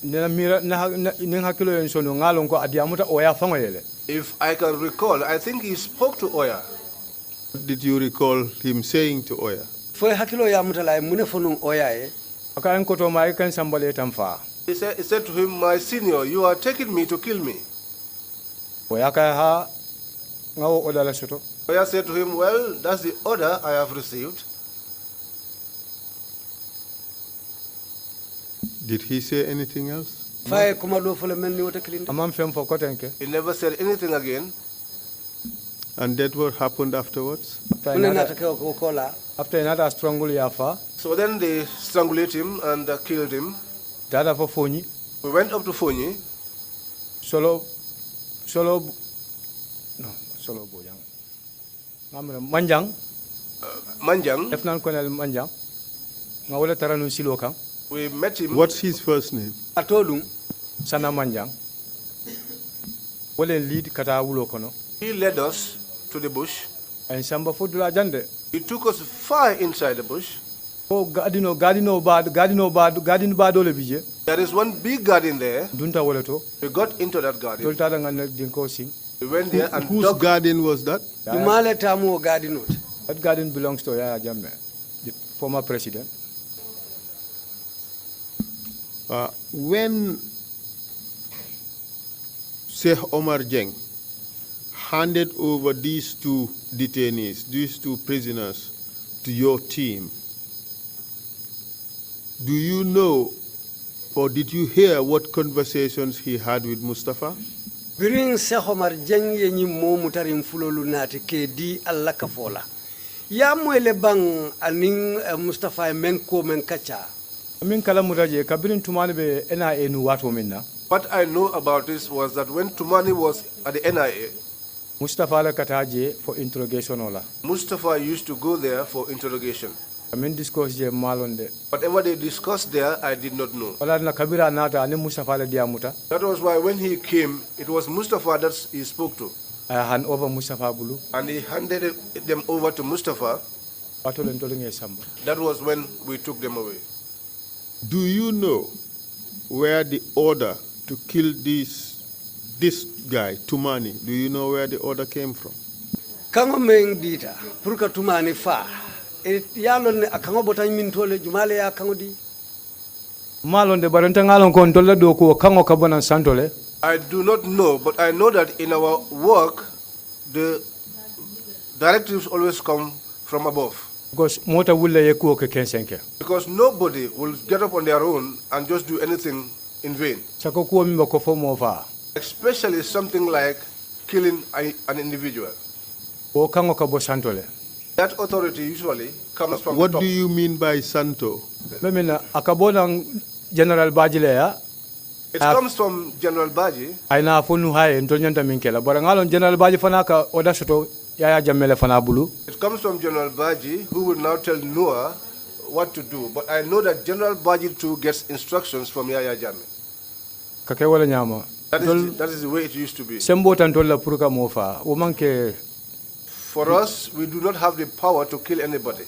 S1: Nena mira ning hakilo yen sono ngalon ko adiamuta oya fangoyele.
S2: If I can recall, I think he spoke to Oya.
S3: What did you recall him saying to Oya?
S5: Fo hakilo ya mutala mune fonun oya e.
S1: Aka en koto mai kan sambale tamfa.
S2: He said to him, my senior, you are taking me to kill me.
S1: Oya ka ha ngawo odala soto.
S2: Oya said to him, well, that's the order I have received.
S3: Did he say anything else?
S5: Faye kuma do fo le melni wota kilinde.
S1: Amam fem fo kotenke.
S2: He never said anything again.
S3: And that what happened afterwards?
S5: Mune nata ko kola.
S1: After another strangle yafa.
S2: So then they strangulated him and killed him.
S1: Dada for Fonyi.
S2: We went up to Fonyi.
S1: Solo Bojang. Manjang.
S2: Manjang.
S1: Lieutenant Colonel Manjang. Ngawole taranu silo kan.
S2: We met him.
S3: What's his first name?
S5: Atodum.
S1: Sana Manjang. Wole lead kata wulo kono.
S2: He led us to the bush.
S1: And samba fudula jande.
S2: He took us far inside the bush.
S1: Oh, garden bad ole bije.
S2: There is one big garden there.
S1: Dunta wole to.
S2: We got into that garden.
S1: Tolta ngana dinko sing.
S2: We went there and
S3: Whose
S2: dug.
S3: garden was that?
S5: Imale tamu garden not.
S1: That garden belongs to Yahya Jammeh, the former president.
S3: When Sheikh Omar Jeng handed over these two detainees, these two prisoners, to your team, do you know or did you hear what conversations he had with Mustafa?
S5: Birin Sheikh Omar Jeng ye nyi mo mutarim fulolu nati ke di Allah ka fola. Ya moyle bang aning Mustafa men ko men kacha.
S1: Min kala muraje kabirin tumani be NIA nu wato minna.
S2: What I know about this was that when Tumani was at the NIA,
S1: Mustafa la kataje for interrogation ola.
S2: Mustafa used to go there for interrogation.
S1: Amin discourse je malonde.
S2: Whatever they discussed there, I did not know.
S1: Wala na kabira nata ani Mustafa la diamuta.
S2: That was why when he came, it was Mustafa that he spoke to.
S1: I hand over Mustafa bulu.
S2: And he handed them over to Mustafa. That was when we took them away.
S3: Do you know where the order to kill this guy, Tumani, do you know where the order came from?
S5: Kango meng dita, purka Tumani fa. Yalon ne akango botan min tole jumale ya kango di.
S1: Malon de barantangalon kon tolla do ko kango kabona santole.
S2: I do not know, but I know that in our work, the directives always come from above.
S1: Because mota wulle yekuo ke kensenke.
S2: Because nobody will get up on their own and just do anything in vain.
S1: Sako ko mi ko fo mo fa.
S2: Especially something like killing an individual.
S1: O kango kabo santole.
S2: That authority usually comes from
S3: What
S2: the top.
S3: do you mean by Santo?
S1: Memina akabona General Bajile ya.
S2: It comes from General Baji.
S1: Aina fonu haye ntonyanta minkela. Barangalon General Baji fana ka oda soto Yahya Jammeh fana bulu.
S2: It comes from General Baji, who will now tell Noah what to do. But I know that General Baji too gets instructions from Yahya Jammeh.
S1: Kake wala nyama.
S2: That is the way it used to be.
S1: Sembo tantola puruka mofa. O manke
S2: For us, we do not have the power to kill anybody.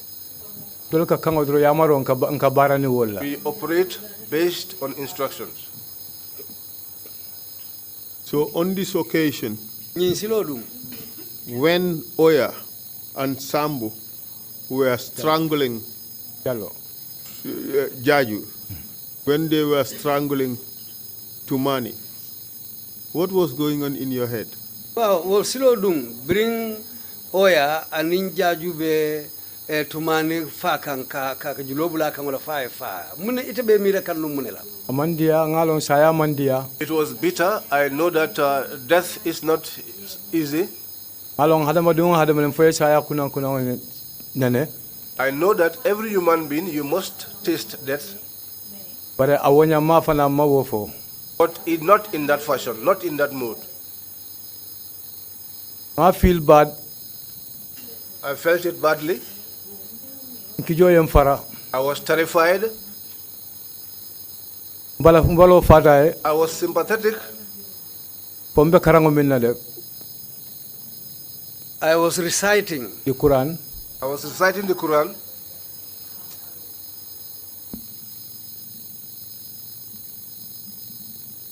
S1: dolka kango dro yamaro nka barani wolla.
S2: We operate based on instructions.
S3: So on this occasion,
S5: Nyinsilo
S3: when Oya and Sambu were strangling
S1: Yalo.
S3: Jaju, when they were strangling Tumani, what was going on in your head?
S5: Well, silo bring Oya and ninja jube Tumani fa ka julobula kan wala fa. Mune itebe mira kan munela.
S1: Amandia ngalon saya mandia.
S2: It was bitter. I know that death is not easy.
S1: Along hadama dungo hadama mfoye saya kuna nene.
S2: I know that every human being, you must taste death.
S1: But awonya mafana mawofo.
S2: But not in that fashion, not in that mood.
S1: I feel bad.
S2: I felt it badly.
S1: Kijo yemfara.
S2: I was terrified.
S1: Mbalo fata
S2: I was sympathetic.
S1: Pombe karango minna de.
S5: I was reciting
S1: The Quran.
S2: I was reciting the Quran.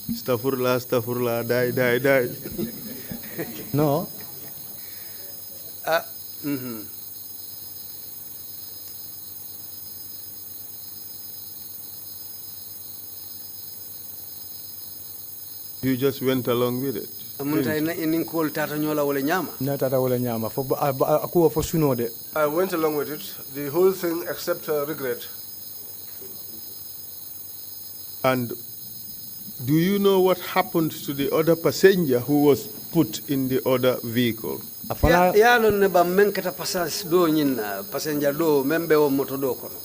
S3: Astaghfirullah, die.
S1: No.
S3: You just went along with it.
S1: Nata wala nyama. Fo akuwa fo sunode.
S2: I went along with it, the whole thing except regret.
S3: And do you know what happened to the other passenger who was put in the other vehicle?
S5: Ya lon ne ba menkata passage do nyina passenger do membe o moto do kono.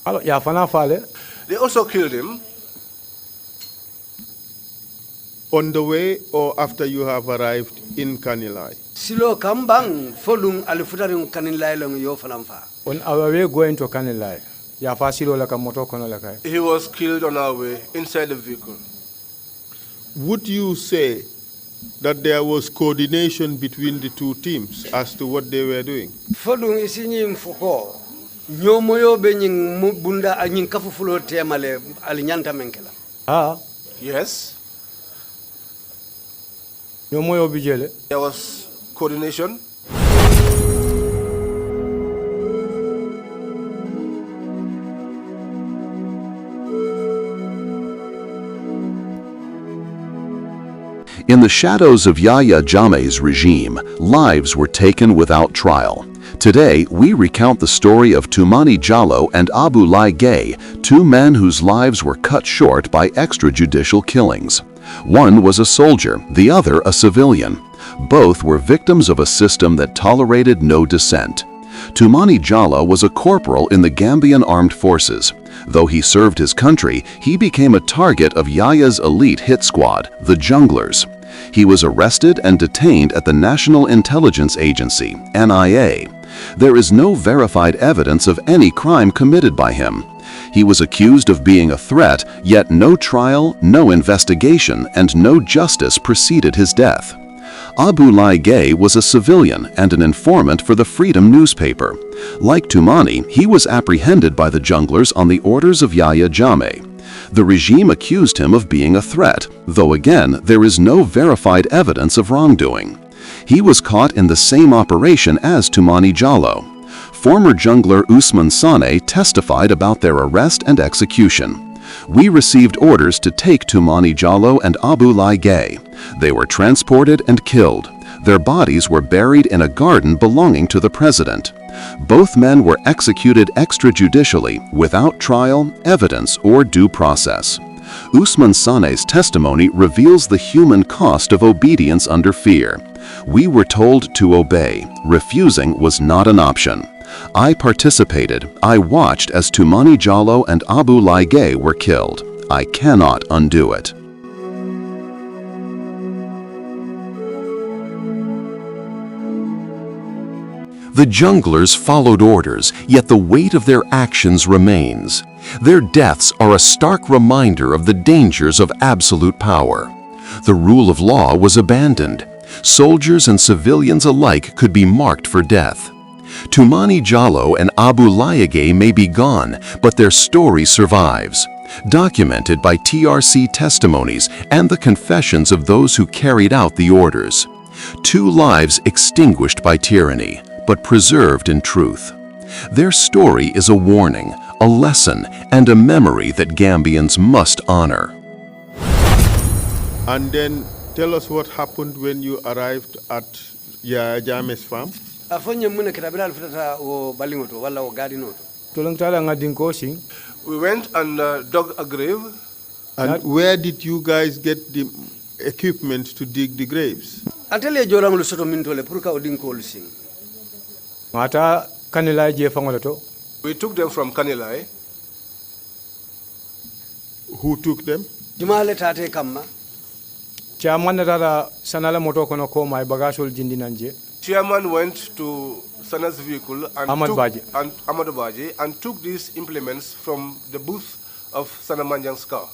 S1: Alo ya fana fale.
S2: They also killed him.
S3: On the way or after you have arrived in Kanilai?
S5: Silo kambang folung alifutaring Kanilai long yo fanamfa.
S1: On our way going to Kanilai. Ya fasilo la kamoto kono la kai.
S2: He was killed on our way inside the vehicle.
S3: Would you say that there was coordination between the two teams as to what they were doing?
S5: Folung isinyi mfuko. Nyomoyo be nying bunda nying kafufulo temale alinyanta menkela.
S2: Yes.
S1: Nyomoyo bijele.
S2: There was coordination.
S4: In the shadows of Yahya Jammeh's regime, lives were taken without trial. Today, we recount the story of Tumani Jallow and Abdoulie Gaye, two men whose lives were cut short by extrajudicial killings. One was a soldier, the other a civilian. Both were victims of a system that tolerated no dissent. Tumani Jallow was a corporal in the Gambian Armed Forces. Though he served his country, he became a target of Yahya's elite hit squad, the Junglers. He was arrested and detained at the National Intelligence Agency, NIA. There is no verified evidence of any crime committed by him. He was accused of being a threat, yet no trial, no investigation, and no justice preceded his death. Abdoulie Gaye was a civilian and an informant for the Freedom newspaper. Like Toumani, he was apprehended by the junglers on the orders of Yahya Jammeh. The regime accused him of being a threat, though again there is no verified evidence of wrongdoing. He was caught in the same operation as Toumani Jallow. Former jungler Ousmane Sane testified about their arrest and execution. We received orders to take Toumani Jallow and Abdoulie Gaye. They were transported and killed. Their bodies were buried in a garden belonging to the president. Both men were executed extrajudicially without trial, evidence, or due process. Ousmane Sane's testimony reveals the human cost of obedience under fear. We were told to obey. Refusing was not an option. I participated. I watched as Toumani Jallow and Abdoulie Gaye were killed. I cannot undo it. The junglers followed orders, yet the weight of their actions remains. Their deaths are a stark reminder of the dangers of absolute power. The rule of law was abandoned. Soldiers and civilians alike could be marked for death. Toumani Jallow and Abdoulie Gaye may be gone, but their story survives, documented by TRRC testimonies and the confessions of those who carried out the orders. 2 lives extinguished by tyranny, but preserved in truth. Their story is a warning, a lesson, and a memory that Gambians must honor.
S3: And then tell us what happened when you arrived at Yahya Jammeh's farm.
S2: We went and dug a grave.
S3: And where did you guys get the equipment to dig the graves?
S2: We took them from Kanilai.
S3: Who took them?
S2: Chairman went to Sana's vehicle and Amadou Badji and took these implements from the booth of Sana Manjang's car.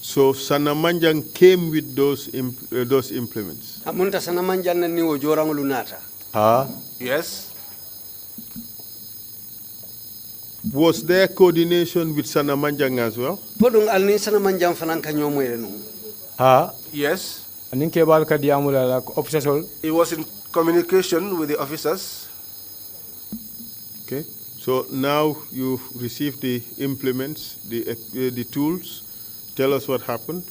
S3: So Sana Manjang came with those implements.
S2: Yes.
S3: Was there coordination with Sana Manjang as well?
S2: Yes. He was in communication with the officers.
S3: Okay. So now you've received the implements, the tools. Tell us what happened.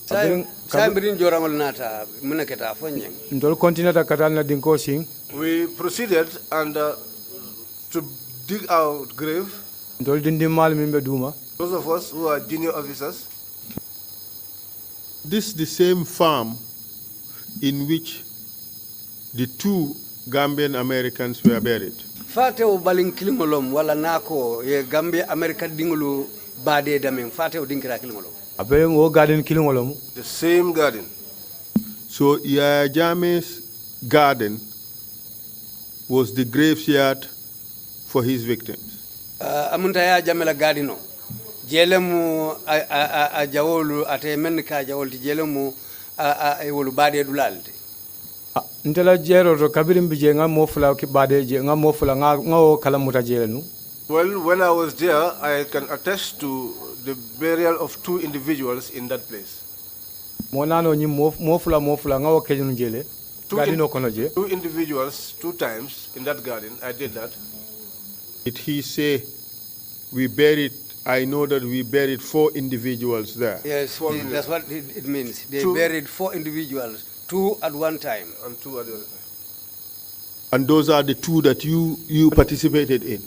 S2: We proceeded and to dig our grave. Those of us who are junior officers.
S3: This is the same farm in which the 2 Gambian-Americans were buried.
S2: The same garden.
S3: So Yahya Jammeh's garden was the graveyard for his victims.
S5: Jelemu a jawolu ate men ka jawolti jelemu a wolu bade dulalde
S1: ntela jero to kabirim bije nga mofula ki bade je nga mofula nga o kala muta jelenu.
S2: Well, when I was there, I can attest to the burial of 2 individuals in that place.
S1: Monano ni mofula nga o kejunu jele garden kono je
S2: 2 individuals 2 times in that garden. I did that.
S3: Did he say I know that we buried 4 individuals there?
S5: Yes, that's what it means. They buried 4 individuals, 2 at one time.
S2: And 2 at the other time.
S3: And those are the 2 that you participated in?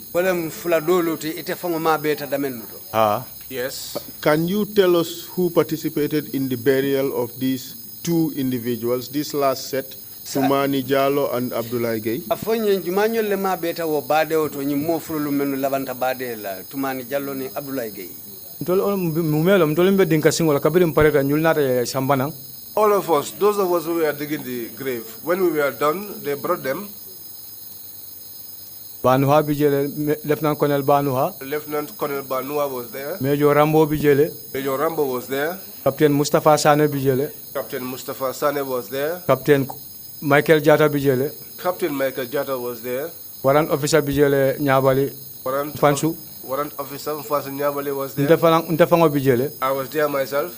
S2: Yes.
S3: Can you tell us who participated in the burial of these 2 individuals, this last set? Toumani Jallow and Abdoulie Gaye.
S5: Afonye jumanyo le ma beta wo bade oto nyi mofulu menu lavanta bade la Toumani Jallow ni Abdoulie Gaye.
S2: All of us, those of us who were digging the grave, when we were done, they brought them.
S1: Banuha bijele, Lieutenant Colonel Banuha.
S2: Lieutenant Colonel Banua was there.
S1: Major Rambo bijele.
S2: Major Rambo was there.
S1: Captain Mustafa Sane bijele.
S2: Captain Mustafa Sane was there.
S1: Captain Michael Jata bijele.
S2: Captain Michael Jata was there.
S1: Warrant Officer bijele Nyabali. Fansu.
S2: Warrant Officer Fansu Nyabali was there.
S1: Ntefango bijele.
S2: I was there myself.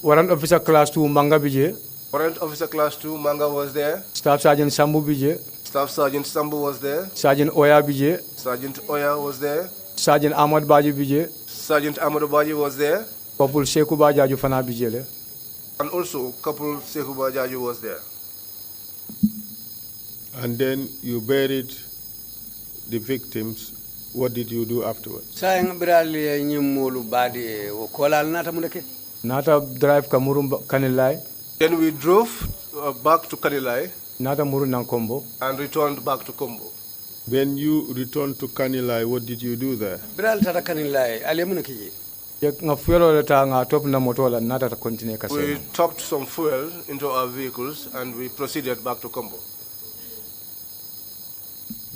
S1: Warrant Officer Class 2 Manga bije.
S2: Warrant Officer Class 2 Manga was there.
S1: Staff Sergeant Sambu bije.
S2: Staff Sergeant Sambu was there.
S1: Sergeant Oya bije.
S2: Sergeant Oya was there.
S1: Sergeant Ahmad Baji bije.
S2: Sergeant Amadou Baji was there.
S1: Couple Sekou Bajaju fana bijele.
S2: And also couple Sekou Bajaju was there.
S3: And then you buried the victims. What did you do afterwards?
S5: Sayang birali nyimolu badi o kolal nata muneke.
S1: Nata drive Kamuru Kanilai.
S2: Then we drove back to Kanilai.
S1: Nata Muru Nankombo.
S2: And returned back to Kombo.
S3: When you returned to Kanilai, what did you do there?
S5: Biral tata Kanilai ali muneke.
S2: We topped some fuel into our vehicles and we proceeded back to Kombo.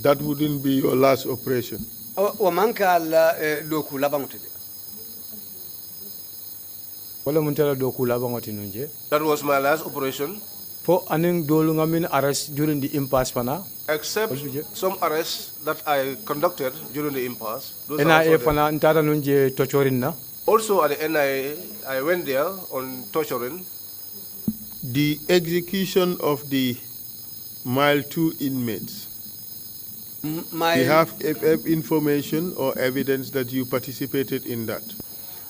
S3: That wouldn't be your last operation.
S5: Wamanka ala doku labangotide.
S2: That was my last operation.
S1: For aning dolungamin arrest during the impasse fana.
S2: Except some arrests that I conducted during the impasse.
S1: NIA fana ntara nunje torturing na.
S2: Also at the NIA, I went there on torturing.
S3: The execution of the Mile 2 inmates. Do you have information or evidence that you participated in that?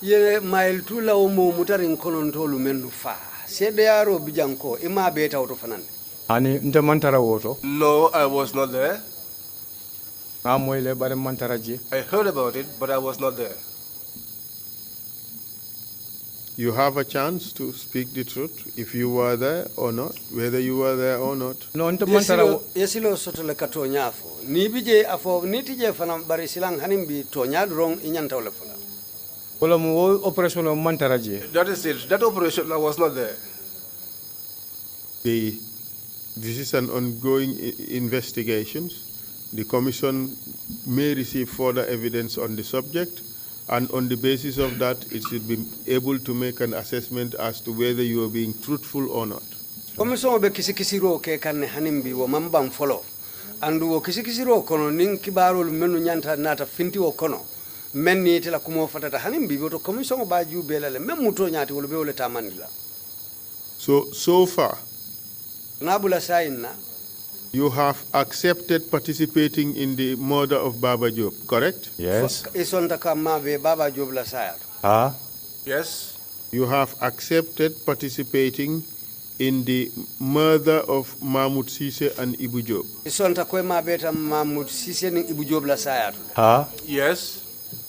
S5: Ye Mile 2 la umu mutarin konontolu menufa. Sedeyaro bijanko ima beta auto fanane.
S1: Ani ntemantara woto.
S2: No, I was not there.
S1: Amoyle bare mantaraji.
S2: I heard about it, but I was not there.
S3: You have a chance to speak the truth if you were there or not, whether you were there or not.
S1: No, ntemantara.
S5: Yesilo soto le katonyafo. Ni bije afo nitije fana bari silang hanimbi tonya rong inyantawle fana.
S1: Operation of Mantaraji.
S2: That is it. That operation, I was not there.
S3: This is an ongoing investigation. The commission may receive further evidence on the subject, and on the basis of that, it should be able to make an assessment as to whether you are being truthful or not.
S5: Commission be kisikisiro ke kanne hanimbi wo mambam follow. Andu wo kisikisiro kono nin kibarol menu nyanta nata finti wo kono. Men ni tela kumo fatata hanimbi woto commission ba jubelale mem muto nyati wolo be wole tamanila.
S3: So far,
S5: nabula sayna
S3: you have accepted participating in the murder of Baba Jobe, correct?
S1: Yes.
S5: Isonta kama be Baba Jobe la sayato.
S1: Ah.
S2: Yes.
S3: You have accepted participating in the murder of Mamut Ceesay and Ebou Jobe.
S5: Isonta kwema beta Mamut Ceesay ni Ebou Jobe la sayato.
S1: Ah.
S2: Yes.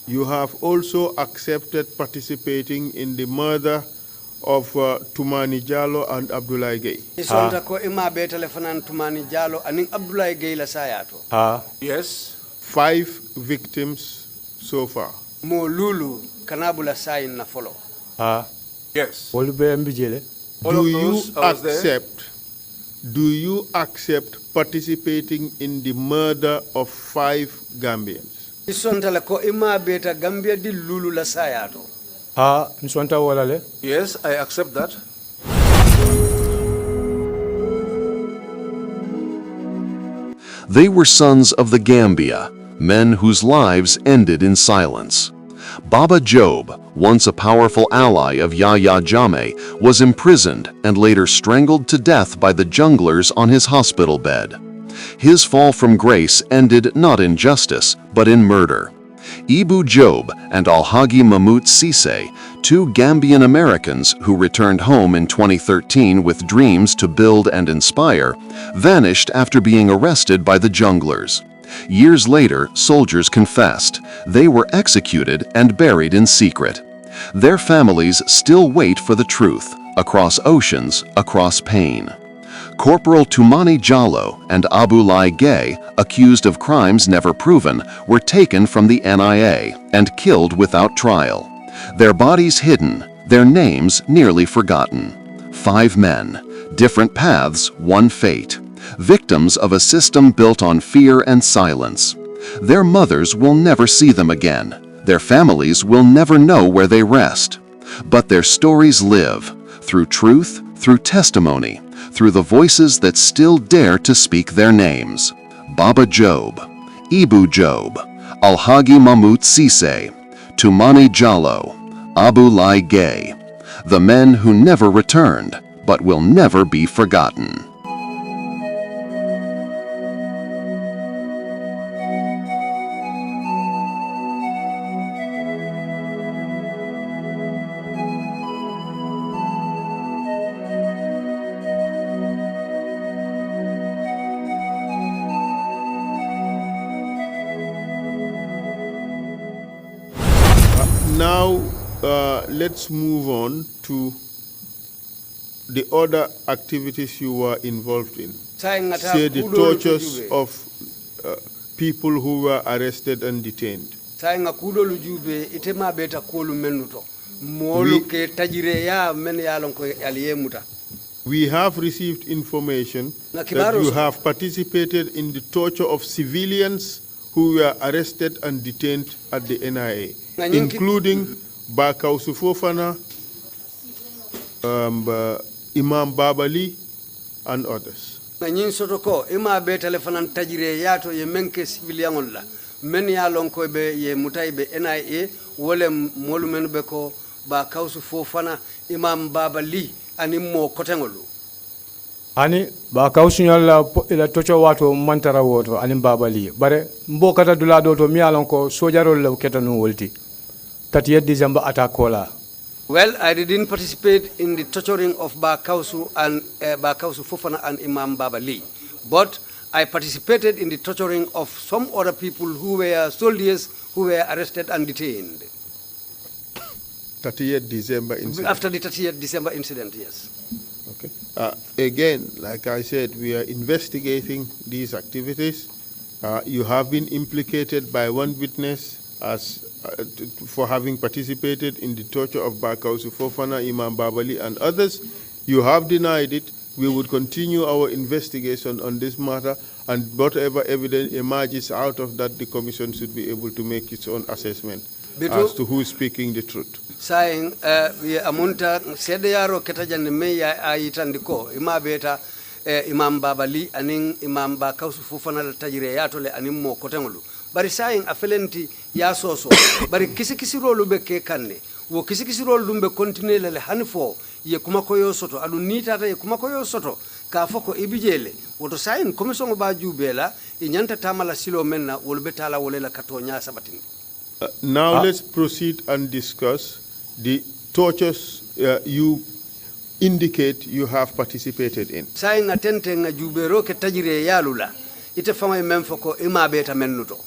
S3: You have also accepted participating in the murder of Toumani Jallow and Abdoulie Gaye.
S5: Isonta ko ima beta le fanan Toumani Jallow aning Abdoulie Gaye la sayato.
S3: Ah.
S2: Yes.
S3: 5 victims so far.
S5: Mo lulu kanabula sayin na follow.
S1: Ah.
S2: Yes.
S3: Do you accept participating in the murder of 5 Gambians?
S5: Isonta la ko ima beta Gambia di lulu la sayato.
S1: Ah, nsonta walale.
S2: Yes, I accept that.
S4: They were sons of the Gambia, men whose lives ended in silence. Baba Jobe, once a powerful ally of Yahya Jammeh, was imprisoned and later strangled to death by the junglers on his hospital bed. His fall from grace ended not in justice, but in murder. Ebou Jobe and Alhaji Mamut Ceesay, 2 Gambian-Americans who returned home in 2013 with dreams to build and inspire, vanished after being arrested by the junglers. Years later, soldiers confessed. They were executed and buried in secret. Their families still wait for the truth, across oceans, across pain. Corporal Toumani Jallow and Abdoulie Gaye, accused of crimes never proven, were taken from the NIA and killed without trial. Their bodies hidden, their names nearly forgotten. 5 men, different paths, one fate. victims of a system built on fear and silence. Their mothers will never see them again. Their families will never know where they rest. But their stories live, through truth, through testimony, through the voices that still dare to speak their names. Baba Jobe, Ebou Jobe, Alhaji Mamut Ceesay, Tumani Jallo, Abdoulie Gaye, the men who never returned, but will never be forgotten.
S3: Now, let's move on to the other activities you were involved in. Say the tortures of people who were arrested and detained. We have received information that you have participated in the torture of civilians who were arrested and detained at the NIA, including Bakausu Fofana, Imam Babali, and others.
S5: Men ya lonko be ye mutaibe NIA wole molu men be ko ba kausu Fofana Imam Babali ani mo kotengolu
S1: ani ba kausu nyalla ila tocho wato mantara woto ani Babali bare mbokata dula do to mi alonko sojarol la ketanu wolti 30 December atakola.
S5: Well, I didn't participate in the torturing of Bakausu Fofana and Imam Babali, but I participated in the torturing of some other people who were soldiers who were arrested and detained.
S3: 30th December incident.
S5: After the 30th December incident, yes.
S3: Okay. Again, like I said, we are investigating these activities. You have been implicated by one witness as for having participated in the torture of Bakausu Fofana, Imam Babali, and others. You have denied it. We would continue our investigation on this matter, and whatever evidence emerges out of that, the Commission should be able to make its own assessment as to who is speaking the truth.
S5: Saying, we amunta sedeyaro ketajan meya ayitandiko imabeta Imam Babali aning Imam Bakausu Fofana tajire yatole animo kotengolu. Bari saying afelenti ya soso. Bari kisi rolu be ke kanne. Wo kisi rolu dumbe continue lele hanfo ye kumakoyo soto adu nitata ye kumakoyo soto ka foko ibijele woto saying commission ba jubela inyanta tamala silo menna wolbetala wolela katonya sabatin.
S3: Now let's proceed and discuss the tortures you indicate you have participated in.
S5: Saying atente nga jubero ke tajire yalula ite fama memfoko imabeta mennuto.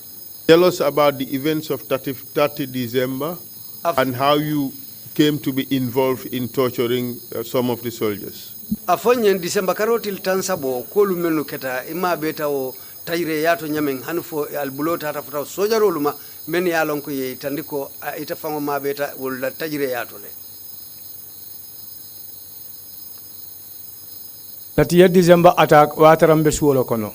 S3: Tell us about the events of 30 December and how you came to be involved in torturing some of the soldiers.
S5: Afonyen December karotil tansabo kolu menu keta imabeta o tajire yato nyameng hanfo albulota tafuta sojaroluma men ya lonko ye tandiko ita fama mabeta wala tajire yato le.
S1: 30th December attack watarambe suolo kono.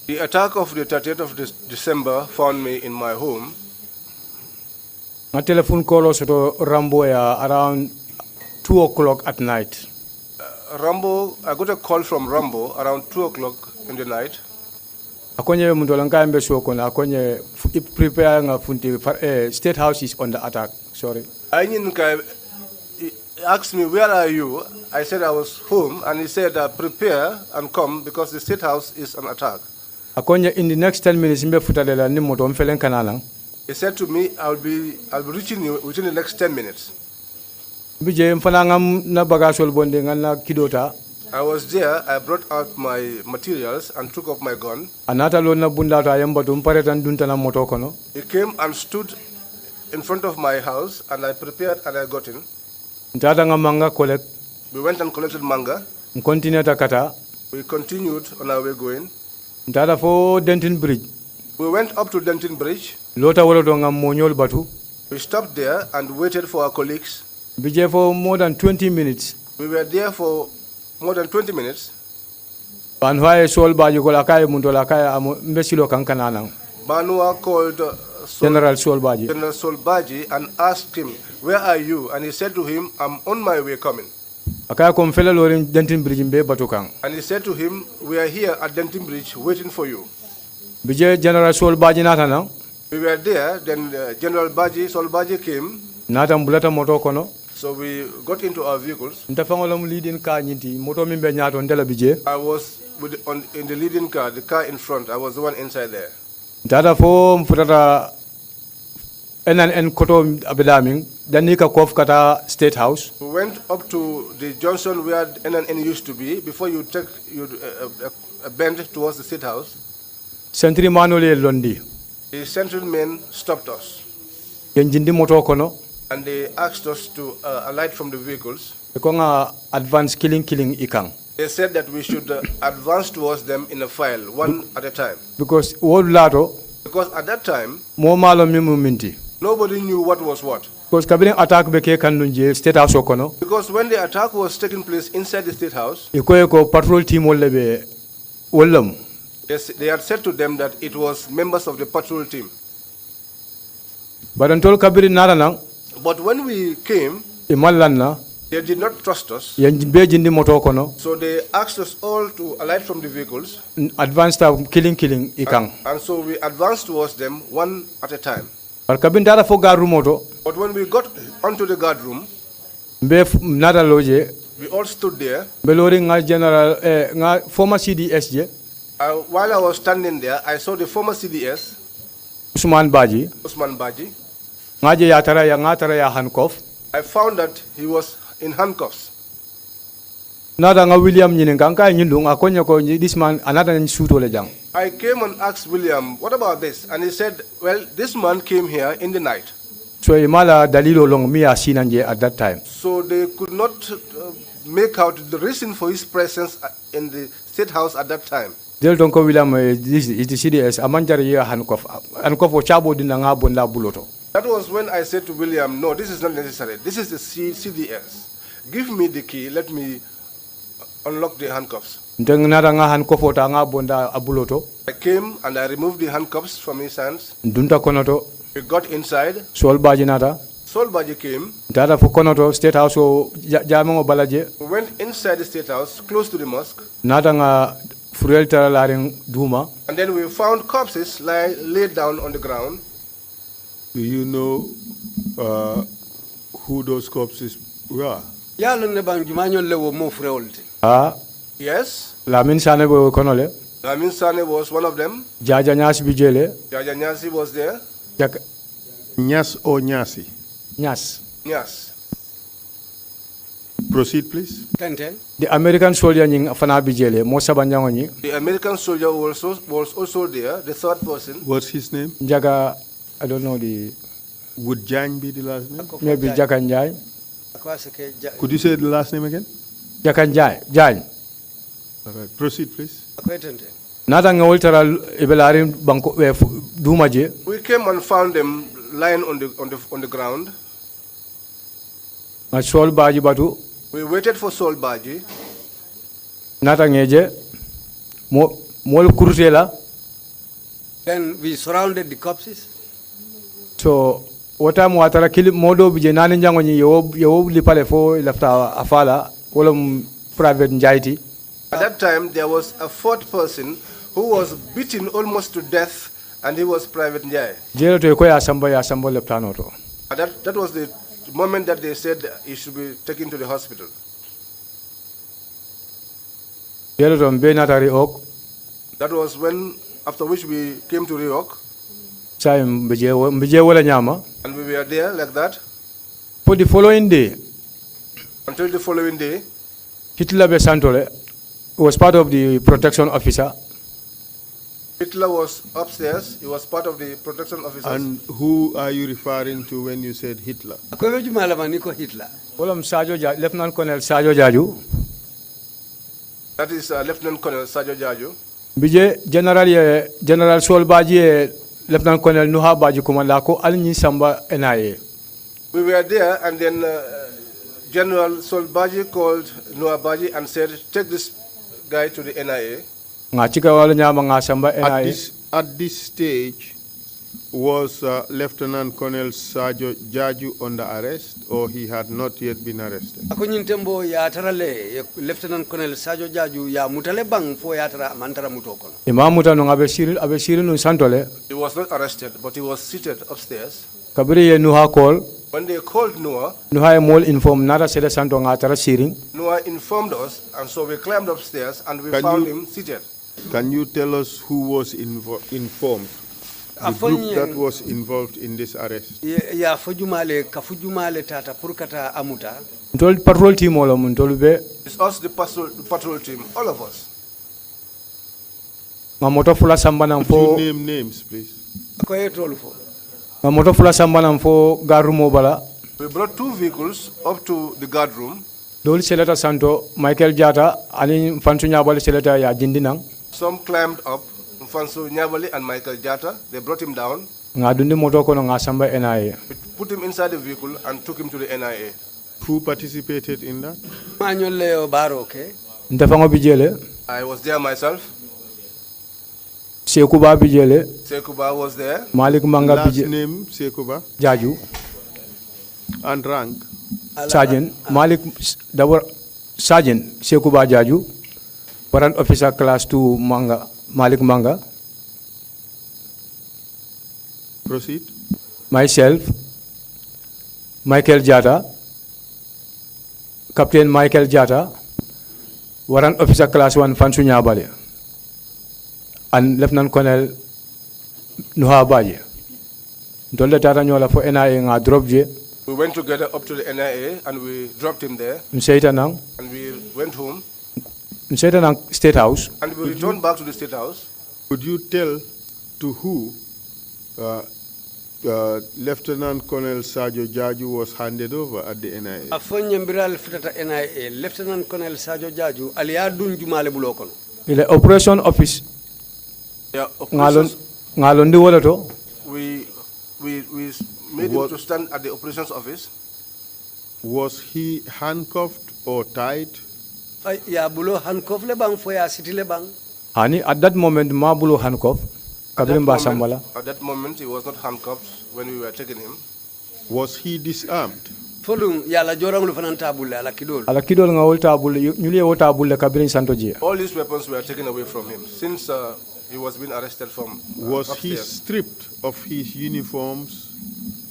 S2: The attack of the 30th of December found me in my home.
S1: My telephone call to Rambo around 2 o'clock at night.
S2: I got a call from Rambo around 2 o'clock in the night.
S1: Akonye mundolanga mbe suokona akonye prepare nga funti State House is under attack. Sorry.
S2: He asked me, where are you? I said I was home, and he said, prepare and come because the State House is on attack.
S1: Akonye in the next 10 minutes mbe futalela ni moto mfelen kanala.
S2: He said to me, I'll be reaching you within the next 10 minutes.
S1: Bije mfanangam na bagasol bonde ngana kidota.
S2: I was there, I brought out my materials and took up my gun.
S1: Anata lo na bundata yamba tumparetan dunta na moto kono.
S2: He came and stood in front of my house, and I prepared and I got in.
S1: Ntata nga manga collect.
S2: We went and collected manga.
S1: Continue takata.
S2: We continued on our way going.
S1: Ntata fo Denton Bridge.
S2: We went up to Denton Bridge.
S1: Lota wolo to nga monyol batu.
S2: We stopped there and waited for our colleagues.
S1: Bije for more than 20 minutes.
S2: We were there for more than 20 minutes.
S1: Anwaye Sol Baji ko lakay mundo lakay amo mbesilo kankana nang.
S2: Banua called
S1: General Sol Baji.
S2: General Solbaji and asked him, "Where are you?" And he said to him, "I'm on my way coming."
S1: Akaya ko mfela lorin Denton Bridge mbe batukang.
S2: And he said to him, "We are here at Denton Bridge waiting for you."
S1: Bije General Sol Baji nata nang.
S2: We were there, then General Solbaji came.
S1: Nata mbulata moto kono.
S2: So we got into our vehicles.
S1: Ntafangolom leading car nyinti moto mimbe nyato ndela bije.
S2: I was in the leading car, the car in front. I was the one inside there.
S1: Data fo mfutata en koto abedaming danika kof kata State House.
S2: We went up to the junction where NNN used to be before you take a bend towards the State House.
S1: Sentry manole londi.
S2: The central men stopped us
S1: Yenjindi moto kono.
S2: and they asked us to alight from the vehicles.
S1: Ekonga advance killing ikang.
S2: They said that we should advance towards them in a file, one at a time.
S1: Because world lato
S2: Because at that time,
S1: mo malo mimu minti.
S2: nobody knew what was what.
S1: Because kabine attack beke kanunje State House okono.
S2: Because when the attack was taking place inside the State House,
S1: Eko patrol team wollebe wollam.
S2: they had said to them that it was members of the patrol team.
S1: Badantol kabiri nara nang
S2: But when we came,
S1: imallanna
S2: they did not trust us.
S1: yenbe jindi moto kono.
S2: So they asked us all to alight from the vehicles.
S1: Advance ta killing ikang.
S2: And so we advanced towards them one at a time.
S1: Par kabin dara fo garu moto
S2: But when we got onto the guard room,
S1: mbe nara loje
S2: we all stood there.
S1: belori nga general nga former CDS je
S2: While I was standing there, I saw the former CDS,
S1: Usman Baji
S2: Usman Baji.
S1: ngaje ngatara ya handcuff.
S2: I found that he was in handcuffs.
S1: Nada nga William nyine kanka nyindung akonya ko this man another suit ole jang.
S2: I came and asked William, "What about this?" And he said, "Well, this man came here in the night."
S1: So imala dalilo long mi asinanje at that time.
S2: So they could not make out the reason for his presence in the State House at that time.
S1: Del don ko William this is the CDS amanjare ya handcuff o chabo dina nga bonda buloto.
S2: That was when I said to William, "No, this is not necessary. This is the CDS. Give me the key. Let me unlock the handcuffs."
S1: Ndeng nada nga handcuff o ta nga bonda abuloto.
S2: I came and I removed the handcuffs from his hands.
S1: Dunta konoto
S2: We got inside.
S1: Sol Baji nada.
S2: Solbaji came.
S1: Dada fo konoto State House o jamo balaje.
S2: We went inside the State House, close to the mosque.
S1: Nada nga Furel Taralaring Duma.
S2: And then we found corpses laid down on the ground.
S3: Do you know who those corpses were?
S5: Yalo ne banjumanyo lewo mo freolti.
S1: Ah,
S2: Yes,
S1: Lamin Sane bo konole.
S2: Amin Sane was one of them.
S1: Jaja Nyas bijele.
S2: Yahya Nyasi was there.
S1: Jak
S3: Nyas or Nyasi?
S1: Nyas.
S2: Yes.
S3: Proceed, please.
S5: Tenten.
S1: The American soldier nying fana bijele mo sabanjango nyi.
S2: The American soldier was also there, the third person.
S3: What's his name?
S1: Jaga I don't know the
S3: Would Jang be the last name?
S1: maybe Jakanjai.
S3: Could you say the last name again?
S1: Jakanjai. Jai.
S3: All right, proceed, please.
S1: Nada nga ultara ibelarin banko Duma je.
S2: We came and found them lying on the ground.
S1: Ma Sol Baji batu.
S2: We waited for Solbaji.
S1: Nata ngeje. Mol kurutela.
S5: Then we surrounded the corpses.
S1: So wata mwatara kili modo bije nani njango nyi yo lipale fo lafta afala wala private njaiti.
S2: At that time, there was a fourth person who was beaten almost to death, and he was Private Njai.
S1: Jelo to ko ya sambo leptano to.
S2: That was the moment that they said he should be taken to the hospital.
S1: Jelo to mbe natari ok.
S2: That was when, after which we came to Ryok,
S1: Sai mbije wala nyama.
S2: and we were there like that
S1: For the following day,
S2: until the following day.
S1: Hitler be Santole was part of the protection officer.
S2: Hitler was upstairs. He was part of the protection officers.
S3: And who are you referring to when you said Hitler?
S5: Akowe jumala niko Hitler.
S1: Olam Lieutenant Colonel Sajo Jaju.
S2: That is Lieutenant Colonel Sajo Jaju.
S1: Bije General Sol Baji Lieutenant Colonel Nuha Baji Kumanda ko alni samba NIA.
S2: We were there, and then General Solbaji called Noah Baji and said, "Take this Gaye to the NIA.
S1: Nga chika wala nyama nga samba NIA.
S3: At this stage, was Lieutenant Colonel Sajo Jaju under arrest, or he had not yet been arrested?
S5: Ako nyintembo ya tarale Lieutenant Colonel Sajo Jaju ya mutale bang fo ya tara mantara mutokono.
S1: Imamuta no abe shiri no santole.
S2: He was not arrested, but he was seated upstairs.
S1: Kabiri ye nuha call.
S2: When they called Noah,
S1: Nuha ye mol inform nada seda santo nga tara shiring.
S2: Noah informed us, and so we climbed upstairs and we found him seated.
S3: Can you tell us who was informed? The group that was involved in this arrest?
S5: Ya fujumale kafujumale tata purkata amuta.
S1: Ntol patrol team wala mun be.
S2: It's us, the patrol team, all of us.
S1: Nga moto fula samba nam fo.
S3: Could you name names, please?
S5: Ako ye tolu fo.
S1: Nga moto fula samba nam fo garu mobala.
S2: We brought 2 vehicles up to the guard room.
S1: Dol seleta santo Michael Jata ani fansu nyabale seleta ya jindinang.
S2: Some climbed up, Mfanso Nyabali and Michael Jata. They brought him down.
S1: Nga dundi moto kono nga samba NIA.
S2: We put him inside the vehicle and took him to the NIA.
S3: Who participated in that?
S5: Manyole baro okay.
S1: Ndefango bijele.
S2: I was there myself.
S1: Sekuba bijele.
S2: Sekuba was there.
S1: Malik Manga
S3: Last
S1: bijele.
S3: name, Sekuba.
S1: Jaju.
S3: And rank?
S1: Sergeant. Malik Dawar Sergeant Sekuba Jaju. Warrant officer class 2 Manga. Malik Manga.
S3: Proceed.
S1: Myself, Michael Jata, Captain Michael Jata, Warrant Officer Class 1 Fansu Nyabale, and Lieutenant Colonel Nuha Baje. Dole tata nyola for NIA nga drop je.
S2: We went together up to the NIA and we dropped him there.
S1: Mseita nang.
S2: And we went home.
S1: Mseita nang State House.
S2: And we returned back to the State House.
S3: Could you tell to who Lieutenant Colonel Sajo Jaju was handed over at the NIA?
S5: Afonye mbiral fitata NIA Lieutenant Colonel Sajo Jaju aliya dun jumale bulokono.
S1: Ile operation office.
S2: Yeah, operations.
S1: Ngalondi wala to.
S2: We made him to stand at the operations office.
S3: Was he handcuffed or tied?
S5: Ya bulo handcuff le bang fo ya city le bang.
S1: Ani at that moment ma bulo handcuff.
S2: At that moment, he was not handcuffed when we were taking him.
S3: Was he disarmed?
S5: Folum yala jorangulu fanan tabulle ala kidol.
S1: Ala kidol nga wol tabulle nyuli wo tabulle kabirin santo je.
S2: All these weapons were taken away from him since he was being arrested from
S3: Was
S2: upstairs.
S3: he stripped of his uniforms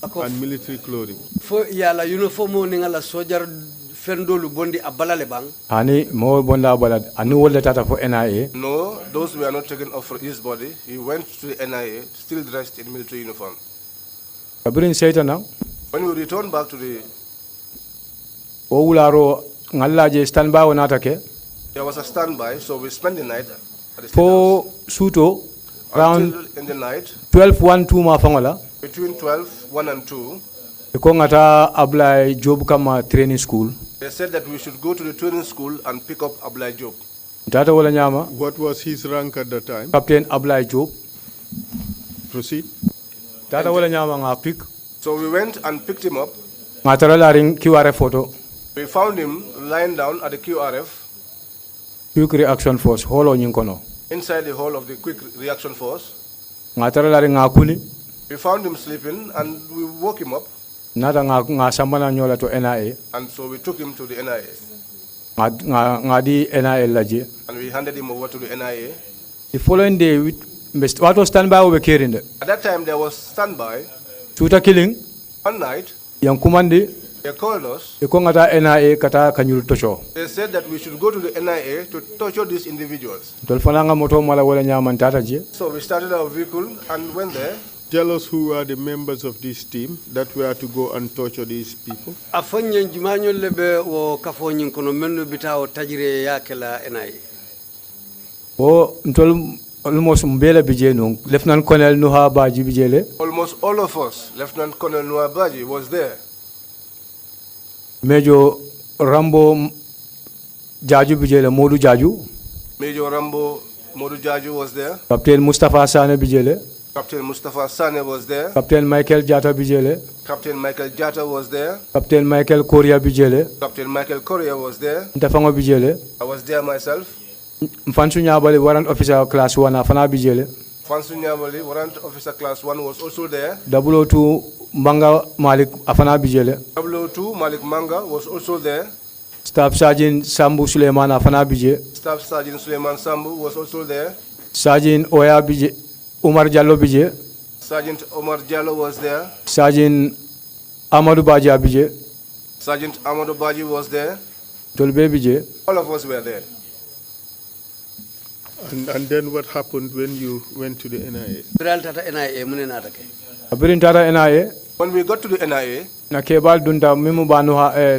S3: and military clothing?
S5: Fo yala uniformo ni ngala sojar fendolu bondi abalale bang.
S1: Ani mo bonda balad anu wolle tata for NIA.
S2: No, those were not taken off his body. He went to the NIA still dressed in military uniform.
S1: Kabirin seita na.
S2: When we returned back to the
S1: O wularo ngalaje standby wonata ke.
S2: there was a standby, so we spent the night at the State
S1: For
S2: House.
S1: suto around
S2: Until in the night
S1: 12:12 ma fangola.
S2: between 12:01 and 2.
S1: Ko ngata Abdoulie Jobe kama training school.
S2: They said that we should go to the training school and pick up Abdoulie Jobe.
S1: Tata wala nyama.
S3: What was his rank at the time?
S1: Captain Abdoulie Jobe.
S3: Proceed.
S1: Tata wala nyama nga pick.
S2: So we went and picked him up.
S1: Ngatara la ring QRF photo.
S2: We found him lying down at the QRF
S1: Quick Reaction Force holo nyinkono.
S2: inside the hall of the Quick Reaction Force.
S1: Ngatara la ring ngakuni.
S2: We found him sleeping and we woke him up,
S1: Nata nga sambana nyola to NIA.
S2: and so we took him to the NIA
S1: Ngadi NIA laje.
S2: and we handed him over to the NIA.
S1: The following day what was standby over carrying.
S2: At that time there was standby.
S1: Tuta killing
S2: One night
S1: yang kumandi
S2: they called us.
S1: iko ngata NIA kata kanyul tocho.
S2: They said that we should go to the NIA to torture these individuals.
S1: Dolfananga moto mala wala nyaman tata je.
S2: So we started our vehicle and went there.
S3: Tell us who are the members of this team that were to go and torture these people.
S5: Afonye jumanyo lebe wo kafonyin kono menno bitawo tajire yake la NIA.
S1: O ntol almost mbele bije no Lieutenant Colonel Nuha Baji bijele.
S2: Almost all of us, Lieutenant Colonel Nuabaji was there.
S1: Major Rambo Jaju bijele Modu Jaju.
S2: Major Rambo Modu Jaju was there.
S1: Captain Mustafa Sane bijele.
S2: Captain Mustafa Sane was there.
S1: Captain Michael Jata bijele.
S2: Captain Michael Jata was there.
S1: Captain Michael Korea bijele.
S2: Captain Michael Correa was there.
S1: Ntafango bijele.
S2: I was there myself.
S1: Mfansu Nyabali, warrant officer class 1, afana bijele.
S2: Fansu Nyabali, warrant officer class 1 was also there.
S1: 002 Manga Malik, afana bijele.
S2: 002 Malik Manga was also there.
S1: Staff Sergeant Sambu Suleiman, afana bije.
S2: Staff Sergeant Suleiman Sambu was also there.
S1: Sergeant Oya bije, Umar Jallo bije.
S2: Sergeant Omar Jallo was there.
S1: Sergeant Amadou Baji bije.
S2: Sergeant Amadou Baji was there.
S1: Tolbe bije.
S2: All of us were there.
S3: And then what happened when you went to the NIA?
S1: Abirin tata NIA.
S2: When we got to the NIA,
S1: Na kebal dunda mimu ba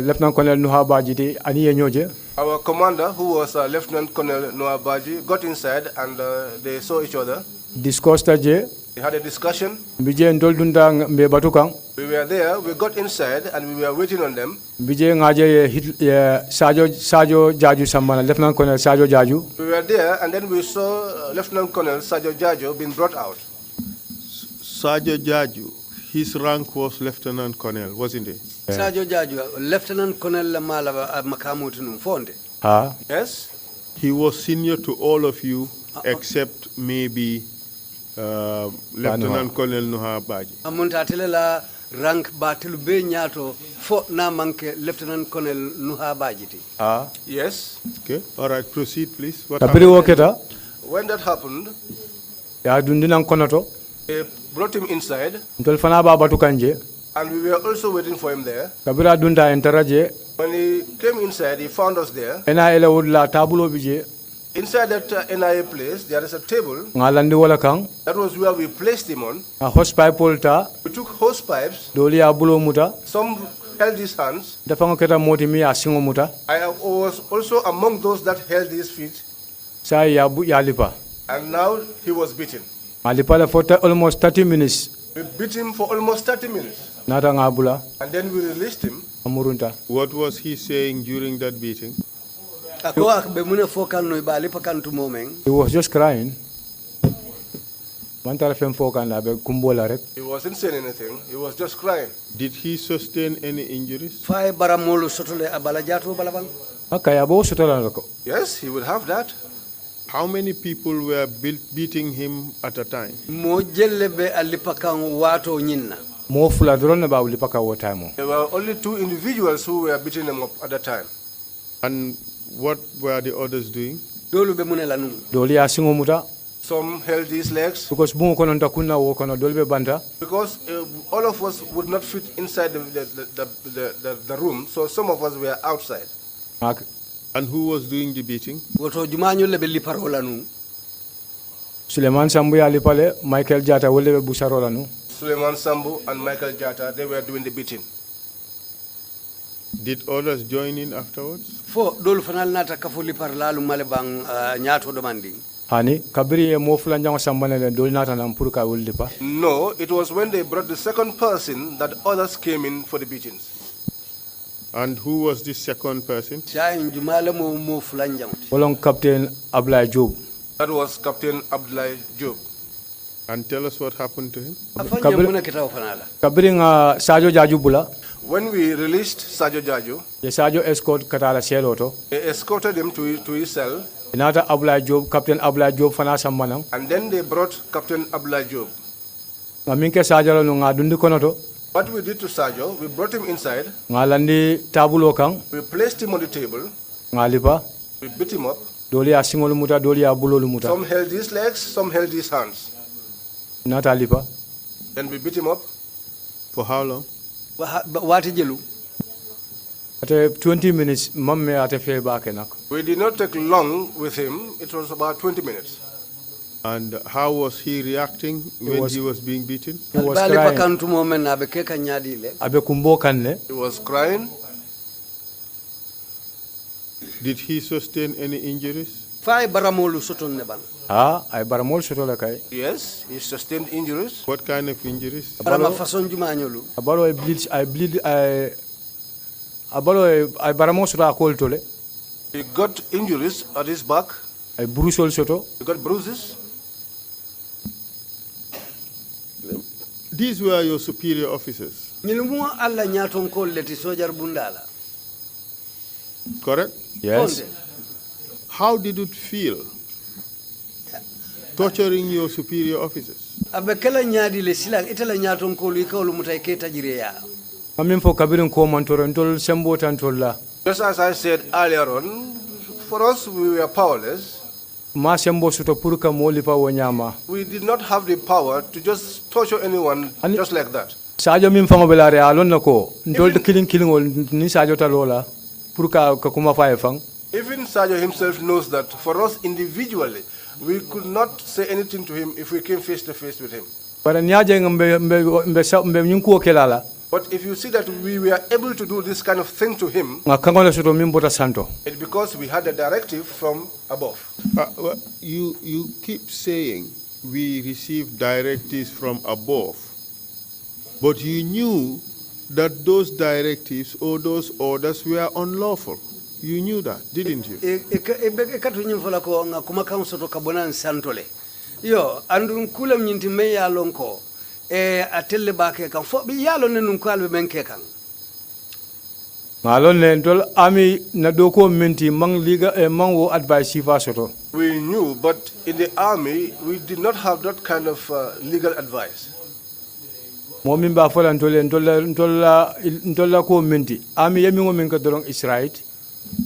S1: Lieutenant Colonel Nuha Bajiti ani yenyoje.
S2: our commander, who was Lieutenant Colonel Noah Baji, got inside and they saw each other.
S1: Discussed je.
S2: We had a discussion.
S1: Bije ndol dunda mbe batukang.
S2: We were there, we got inside and we were waiting on them.
S1: Bije ngaje Sajo Jaju Sambana, Lieutenant Colonel Sajo Jaju.
S2: We were there and then we saw Lieutenant Colonel Sajo Jajo being brought out.
S3: Sajo Jaju, his rank was Lieutenant Colonel, wasn't it?
S5: Sajo Jaju, Lieutenant Colonel Lamala Makamutunu Fonde.
S1: Ah.
S2: Yes?
S3: He was senior to all of you except maybe Lieutenant Colonel Nuha Baji.
S5: Amunta telela rank batilu be nyato fo na manke Lieutenant Colonel Nuha Bajiti.
S1: Ah.
S2: Yes.
S3: Okay. All right, proceed please. What
S1: Tabiri woketa.
S2: When that happened,
S1: Ya dundina konoto.
S2: they brought him inside
S1: Ndol fana ba batukanje.
S2: and we were also waiting for him there.
S1: Kabira dunda enteraje.
S2: When he came inside, he found us there.
S1: NIA la wudla tabulo bije.
S2: Inside that NIA place, there is a table.
S1: Ngalandi wala kang.
S2: That was where we placed him on.
S1: A hosepipe polta.
S2: We took hose pipes.
S1: Doli abulo muta.
S2: Some held his hands.
S1: Dafango keta moti mi asingo muta.
S2: I was also among those that held his feet.
S1: Sa ya lipa.
S2: And now he was beaten.
S1: Alipa la for almost 30 minutes.
S2: We beat him for almost 30 minutes.
S1: Nata ngabula.
S2: And then we released him.
S1: Amurunta.
S3: What was he saying during that beating?
S1: He was just crying. He
S2: wasn't saying anything. He was just crying.
S3: Did he sustain any injuries?
S2: Yes, he would have that.
S3: How many people were beating him at a time?
S2: There were only 2 individuals who were beating him up at the time.
S3: And what were the others doing?
S2: Some held his legs.
S1: Because
S2: All of us would not fit inside the room, so some of us were outside.
S3: And who was doing the beating?
S1: Suleiman Sambu ya lipale, Michael Jata wole busarola nu.
S2: Suleiman Sambu and Michael Jata, they were doing the beating.
S3: Did others join in afterwards?
S1: Hani kabiri e mo fulanjango sambane le dol nata nam pour ka wol lipa.
S2: No, it was when they brought the second person that others came in for the beatings.
S3: And who was this second person?
S1: Bolong Captain Abdoulie Jobe.
S2: That was Captain Abdoulie Jobe.
S3: And tell us what happened to him.
S1: Kabiri nga Sajo Jaju bula.
S2: When we released Sajo Jaju,
S1: Ye Sajo escort katala seloto.
S2: they escorted him to his cell.
S1: Inata Abdoulie Jobe, Captain Abdoulie Jobe fana sambanang.
S2: And then they brought Captain Abdoulie Jobe.
S1: Ngaminke Sajo no nga dundi konoto.
S2: What we did to Sajo, we brought him inside.
S1: Ngalandi tabulo kang.
S2: We placed him on the table.
S1: Ngalipa.
S2: We beat him up.
S1: Doli asingolu muta, doli abulolu muta.
S2: Some held his legs, some held his hands.
S1: Nata lipa.
S2: Then we beat him up.
S3: For how long?
S1: At 20 minutes, mamme ate fe bakenak.
S2: We did not take long with him. It was about 20 minutes.
S3: And how was he reacting when he was being beaten?
S1: He was crying.
S2: He was crying.
S3: Did he sustain any injuries?
S1: Ah, I baramol sotola kai.
S2: Yes, he sustained injuries.
S3: What kind of injuries?
S1: Abalo I bleed I baramol soto akol tole.
S2: He got injuries at his back.
S1: I bruisol soto.
S2: He got bruises.
S3: These were your superior officers. Correct?
S1: Yes.
S3: how did it feel torturing your superior officers?
S5: Abekela nyadi le sila itala nyaton ko lu ikawlu mutaike tajireya.
S1: Amin fo kabirin ko mantoro ntol sembo tantolla.
S2: Just as I said earlier on, for us we were powerless.
S1: Ma sembo suto purka molipa wonyama.
S2: We did not have the power to just torture anyone just like that.
S1: Sajo min fango belare alon nako ntol killing ni sajo talola purka ka kuma fa fang.
S2: Even Sajo himself knows that for us individually, we could not say anything to him if we came face to face with him. But if you see that we were able to do this kind of thing to him, it's because we had a directive from above.
S3: You keep saying we received directives from above, but you knew that those directives or those orders were unlawful. You knew that, didn't you?
S5: Yo, andun kulam nyinti me ya lonko atelle bake kan fo bi yalo ne nun kalbe menke kan
S1: ngalon ne ndol ami na doko menti mang liga mang wo advice fa soto.
S2: We knew, but in the army we did not have that kind of legal advice.
S1: Momin ba fola ndolla ko menti ami yemi ngo men ko dorong is right.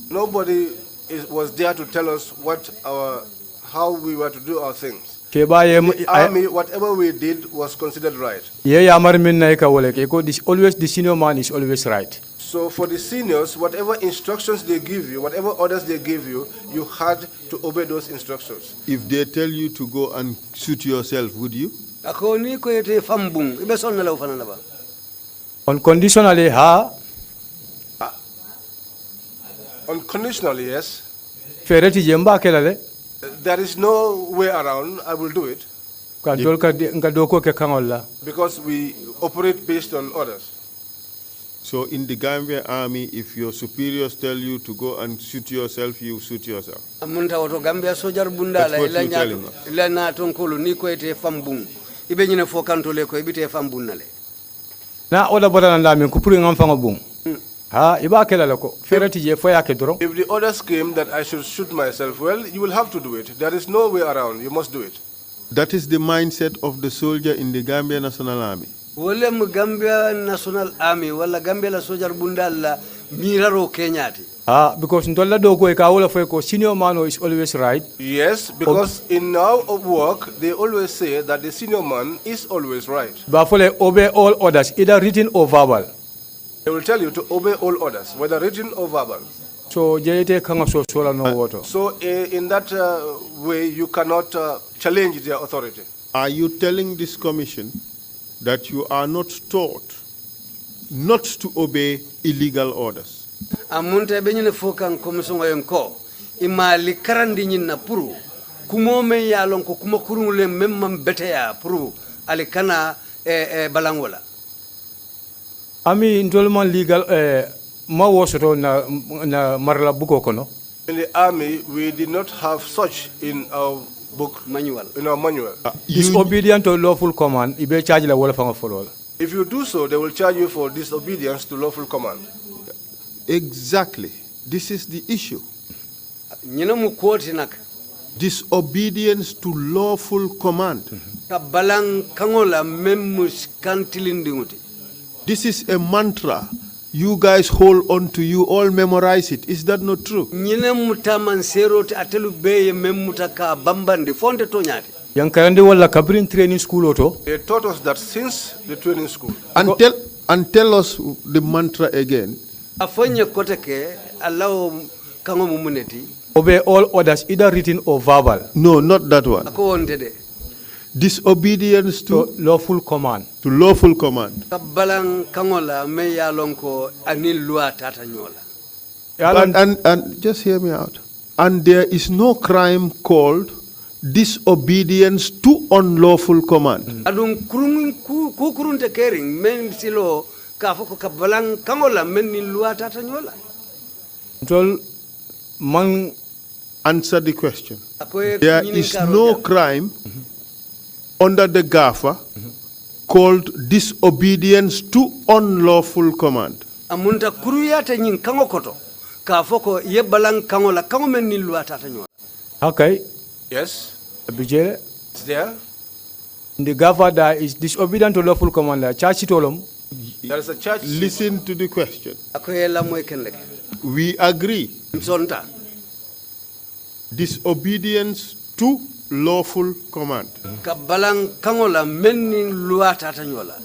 S2: Nobody was there to tell us how we were to do our things.
S1: The
S2: army, whatever we did was considered right.
S1: Always the senior man is always right.
S2: So for the seniors, whatever instructions they give you, whatever orders they give you, you had to obey those instructions.
S3: If they tell you to go and shoot yourself, would you?
S1: Unconditionally,
S2: unconditionally, yes. There is no way around. I will do it. Because we operate based on orders.
S3: So in the Gambia army, if your superiors tell you to go and shoot yourself, you shoot yourself. That's what you're telling us.
S1: Na oda bota na mi kupuri ngamfanga bung. Ha ibakela lako. Ferati je foya ke doro.
S2: If the orders came that I should shoot myself, well, you will have to do it. There is no way around. You must do it.
S3: That is the mindset of the soldier in the Gambia National Army.
S5: Wala mu Gambia National Army wala Gambia la sojar bundala miraro Kenyati.
S1: Because ndola dogo e ka wala fo ko senior man is always right.
S2: Yes, because in our work they always say that the senior man is always right.
S1: Ba fole obey all orders, either written or verbal.
S2: They will tell you to obey all orders, whether written or verbal.
S1: So jeyete kanga so sola no water.
S2: So in that way you cannot challenge their authority.
S3: Are you telling this commission that you are not taught not to obey illegal orders?
S5: Amunta benyine fokan commission yenko imali karandi nyina puru kumome ya lonko kuma kurungule memman beteya puru alikana balangola.
S1: Ami ndolman legal ma wosoto na marla buko kono.
S2: In the army we did not have such in our book
S5: manual.
S2: In our manual.
S1: Disobedient to lawful command ibe charge la wala fanga follow.
S2: If you do so, they will charge you for disobedience to lawful command.
S3: Exactly. This is the issue. Disobedience to lawful command. This is a mantra you guys hold on to, you all memorize it. Is that not true?
S1: Training school auto.
S2: They taught us that since the training school.
S3: And tell us the mantra again.
S1: Obey all orders, either written or verbal.
S3: No, not that one. Disobedience to
S1: lawful command.
S3: To lawful command. And just hear me out. And there is no crime called disobedience to unlawful command. Answer the question. There is no crime under the GAFA called disobedience to unlawful command.
S5: ka foko ye balan kangola kango men ni loi tata nyola.
S1: Okay.
S2: Yes,
S1: Bijele.
S2: it's there.
S1: The governor is disobedient to lawful commander. Charge tolom.
S2: There is a church.
S3: Listen to the question.
S5: Akoye la moy kenleke.
S3: We agree.
S5: Msonta.
S3: Disobedience to lawful command.
S5: Ka balan kangola men ni loi tata nyola.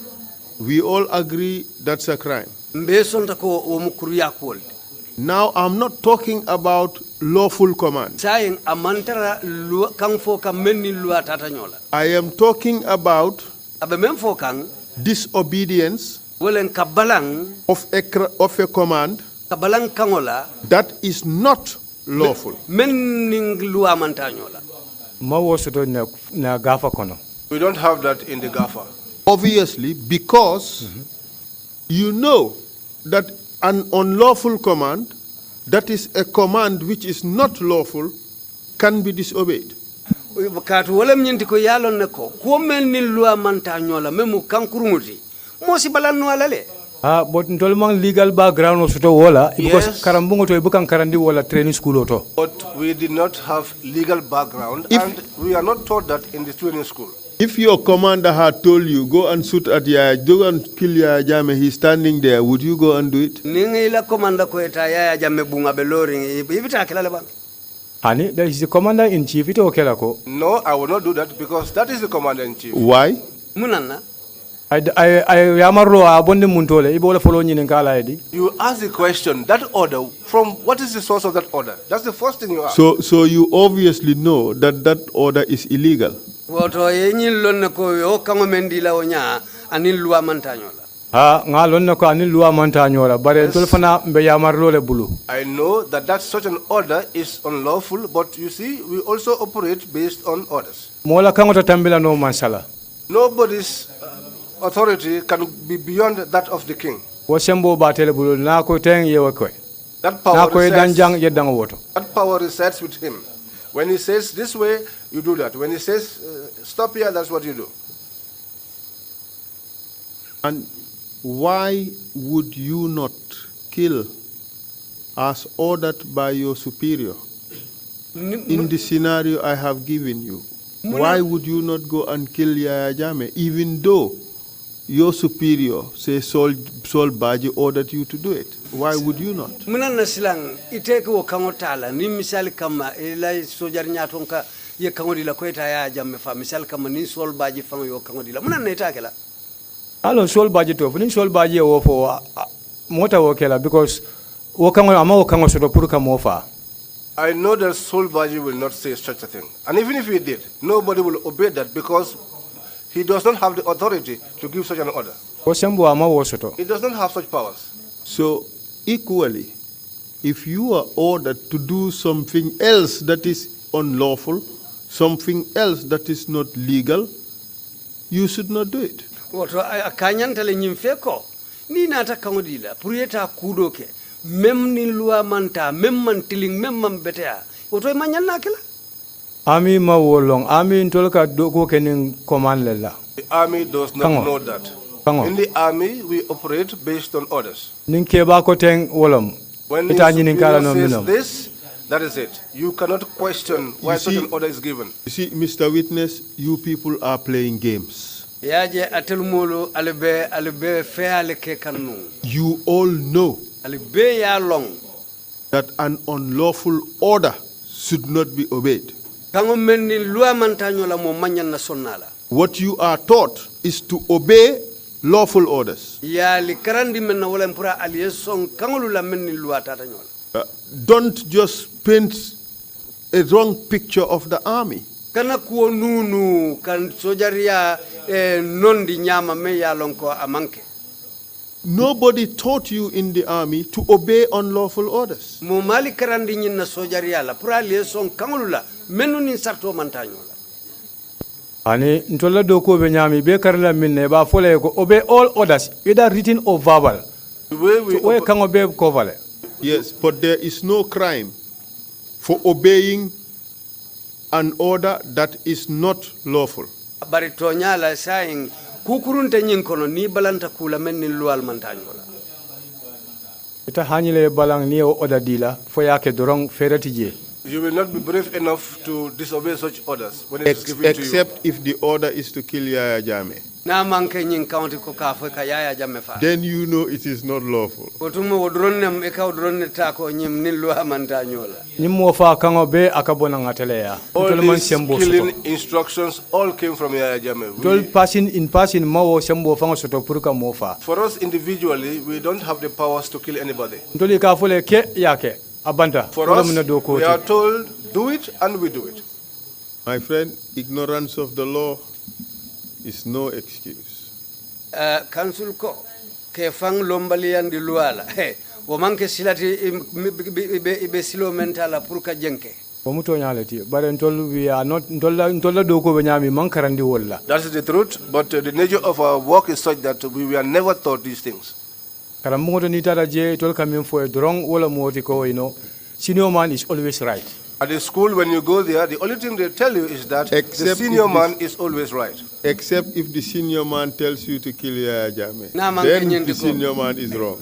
S3: We all agree that's a crime.
S5: Mbe sonta ko o mukuru yakol.
S3: Now, I'm not talking about lawful command.
S5: Saying amantara kang fo ka men ni loi tata nyola.
S3: I am talking about
S5: Abe men fo kang
S3: disobedience
S5: wolen ka balang
S3: of a command
S5: kabalang kangola
S3: that is not lawful.
S5: men ning loi mantanyola.
S1: Ma wosoto na gafa kono.
S2: We don't have that in the GAFA.
S3: Obviously, because you know that an unlawful command, that is a command which is not lawful, can be disobeyed.
S5: Katu wala mnyenti ko yalon ne ko men ni loi mantanyola memu kankurumuti mo si balan no alale.
S1: But ntolmang legal background wosoto wola because
S2: Yes.
S1: karambungo to ibukan karandi wola training school oto.
S2: But we did not have legal background, and we are not taught that in the training school.
S3: If your commander had told you, go and shoot at Yahya, go and kill Yahya Jammeh, he's standing there, would you go and do it?
S5: Ningi la komanda ko eta Yahya Jammeh bunga belori ibita kelale ba.
S1: Hani, that is the commander in chief. Ito okela ko.
S2: No, I will not do that because that is the commander-in-chief.
S3: Why?
S5: Munana
S1: I yamarlo abonde muntole. Ibo wala follow nyine kala edi.
S2: You ask the question, that order, from what is the source of that order? That's the first thing you ask.
S3: So you obviously know that that order is illegal.
S5: woto yenyi lonne ko yo kango mendila onya anil loi mantanyola.
S1: Ngalon na ko anil loi mantanyola. Bare tolfana mbe yamarlo le bulu.
S2: I know that such an order is unlawful, but you see, we also operate based on orders.
S1: Mola kango to tambila no mansala.
S2: Nobody's authority can be beyond that of the king.
S1: Wasembo batele bulu na ko teng yewe koy.
S2: That
S1: Na
S2: power
S1: ko danjang yedang woto.
S2: resides with him. When he says this way, you do that. When he says stop here, that's what you do.
S3: And why would you not kill as ordered by your superior? In the scenario I have given you, why would you not go and kill Yahya Jammeh, even though your superior, say Sol Baji, ordered you to do it? Why would you not?
S5: Munana silang iteke wo kango tala ni misali kama ila sojar nyatonka ye kango dila ko eta Yahya Jammeh fa misali kama ni sol baji fango yo kango dila munana itake la.
S1: Alo sol baji to. Fini sol baji wo fo mota wokela because wokango ama wokango soto puru kamofa.
S2: I know that Sol Baji will not say such a thing. And even if he did, nobody will obey that because he does not have the authority to give such an order.
S1: Wasembo ama wosoto.
S2: He does not have such powers.
S3: So, equally, if you are ordered to do something else that is unlawful, something else that is not legal, you should not do it.
S5: Woto akanyantale nyimfeko ni nata kango dila puriyeta kudoke mem ni loi manta mem man tiling mem man betea woto manyal nakela.
S1: Ami ma wolong ami ntolka doko kenin command lela.
S2: The army does not know that. In the army, we operate based on orders.
S1: Ninke ba ko teng wolom.
S2: When the superior says this, that is it. You cannot question why such an order is given.
S3: You see, Mr. Witness, you people are playing games.
S5: Yaje atelmolo albe fe aleke kanu.
S3: You all know
S5: Albe ya long
S3: that an unlawful order should not be obeyed.
S5: kango men ni loi mantanyola mo manyan na sonnala.
S3: What you are taught is to obey lawful orders.
S5: Ya li karandi men na wala mpura alieson kango la men ni loi tatanyola.
S3: Don't just paint a wrong picture of the army.
S5: Kana kuo nunu kan sojaria nondi nyama me ya lonko amanke.
S3: Nobody taught you in the army to obey unlawful orders.
S5: Mo mali karandi nyina sojaria la pura lieson kango la menu ni sarto mantanyola.
S1: Ani ntola doko be nyami be karla minne ba fole ko obey all orders either written or verbal.
S2: The way we
S1: We can obey kovale.
S3: Yes, but there is no crime for obeying an order that is not lawful.
S5: Bari tonyala saying kukurunte nyinkono ni balanta kula men ni lual mantanyola.
S1: ita hanyile balang ni o oda dila fo yake dorong feretije.
S2: You will not be brave enough to disobey such orders when it is given to you.
S3: Except if the order is to kill Yahya Jammeh.
S5: Na manke nyin county ko ka fo ka Yahya Jammeh fa.
S3: Then you know it is not lawful.
S5: Otumo wodronne e ka wodronne ta ko nyim nin lo amanta nyola.
S1: Nyimmo fa kango be akabona ngatele ya.
S2: All these killing instructions all came from Yahya Jammeh.
S1: Tol passing mawo sembo fango soto purka mofa.
S2: For us individually, we don't have the powers to kill anybody.
S1: Ntoli ka fole ke yake abanta.
S2: For us, we are told, do it, and we do it.
S3: My friend, ignorance of the law is no excuse.
S5: Council ko ke fang lombali andi luala. Wo manke silati be silo mentala purka jenke.
S1: Omuto nyaleti bare ntol we are not ntolla do ko be nyami mankarandi wolla.
S2: That is the truth, but the nature of our work is such that we were never taught these things.
S1: Karamungo ni tara je tol kamin fo drong wala moti ko senior man is always right.
S2: At the school, when you go there, the only thing they tell you is that the senior man is always right.
S3: Except if the senior man tells you to kill Yahya Jammeh. Then the senior man is wrong.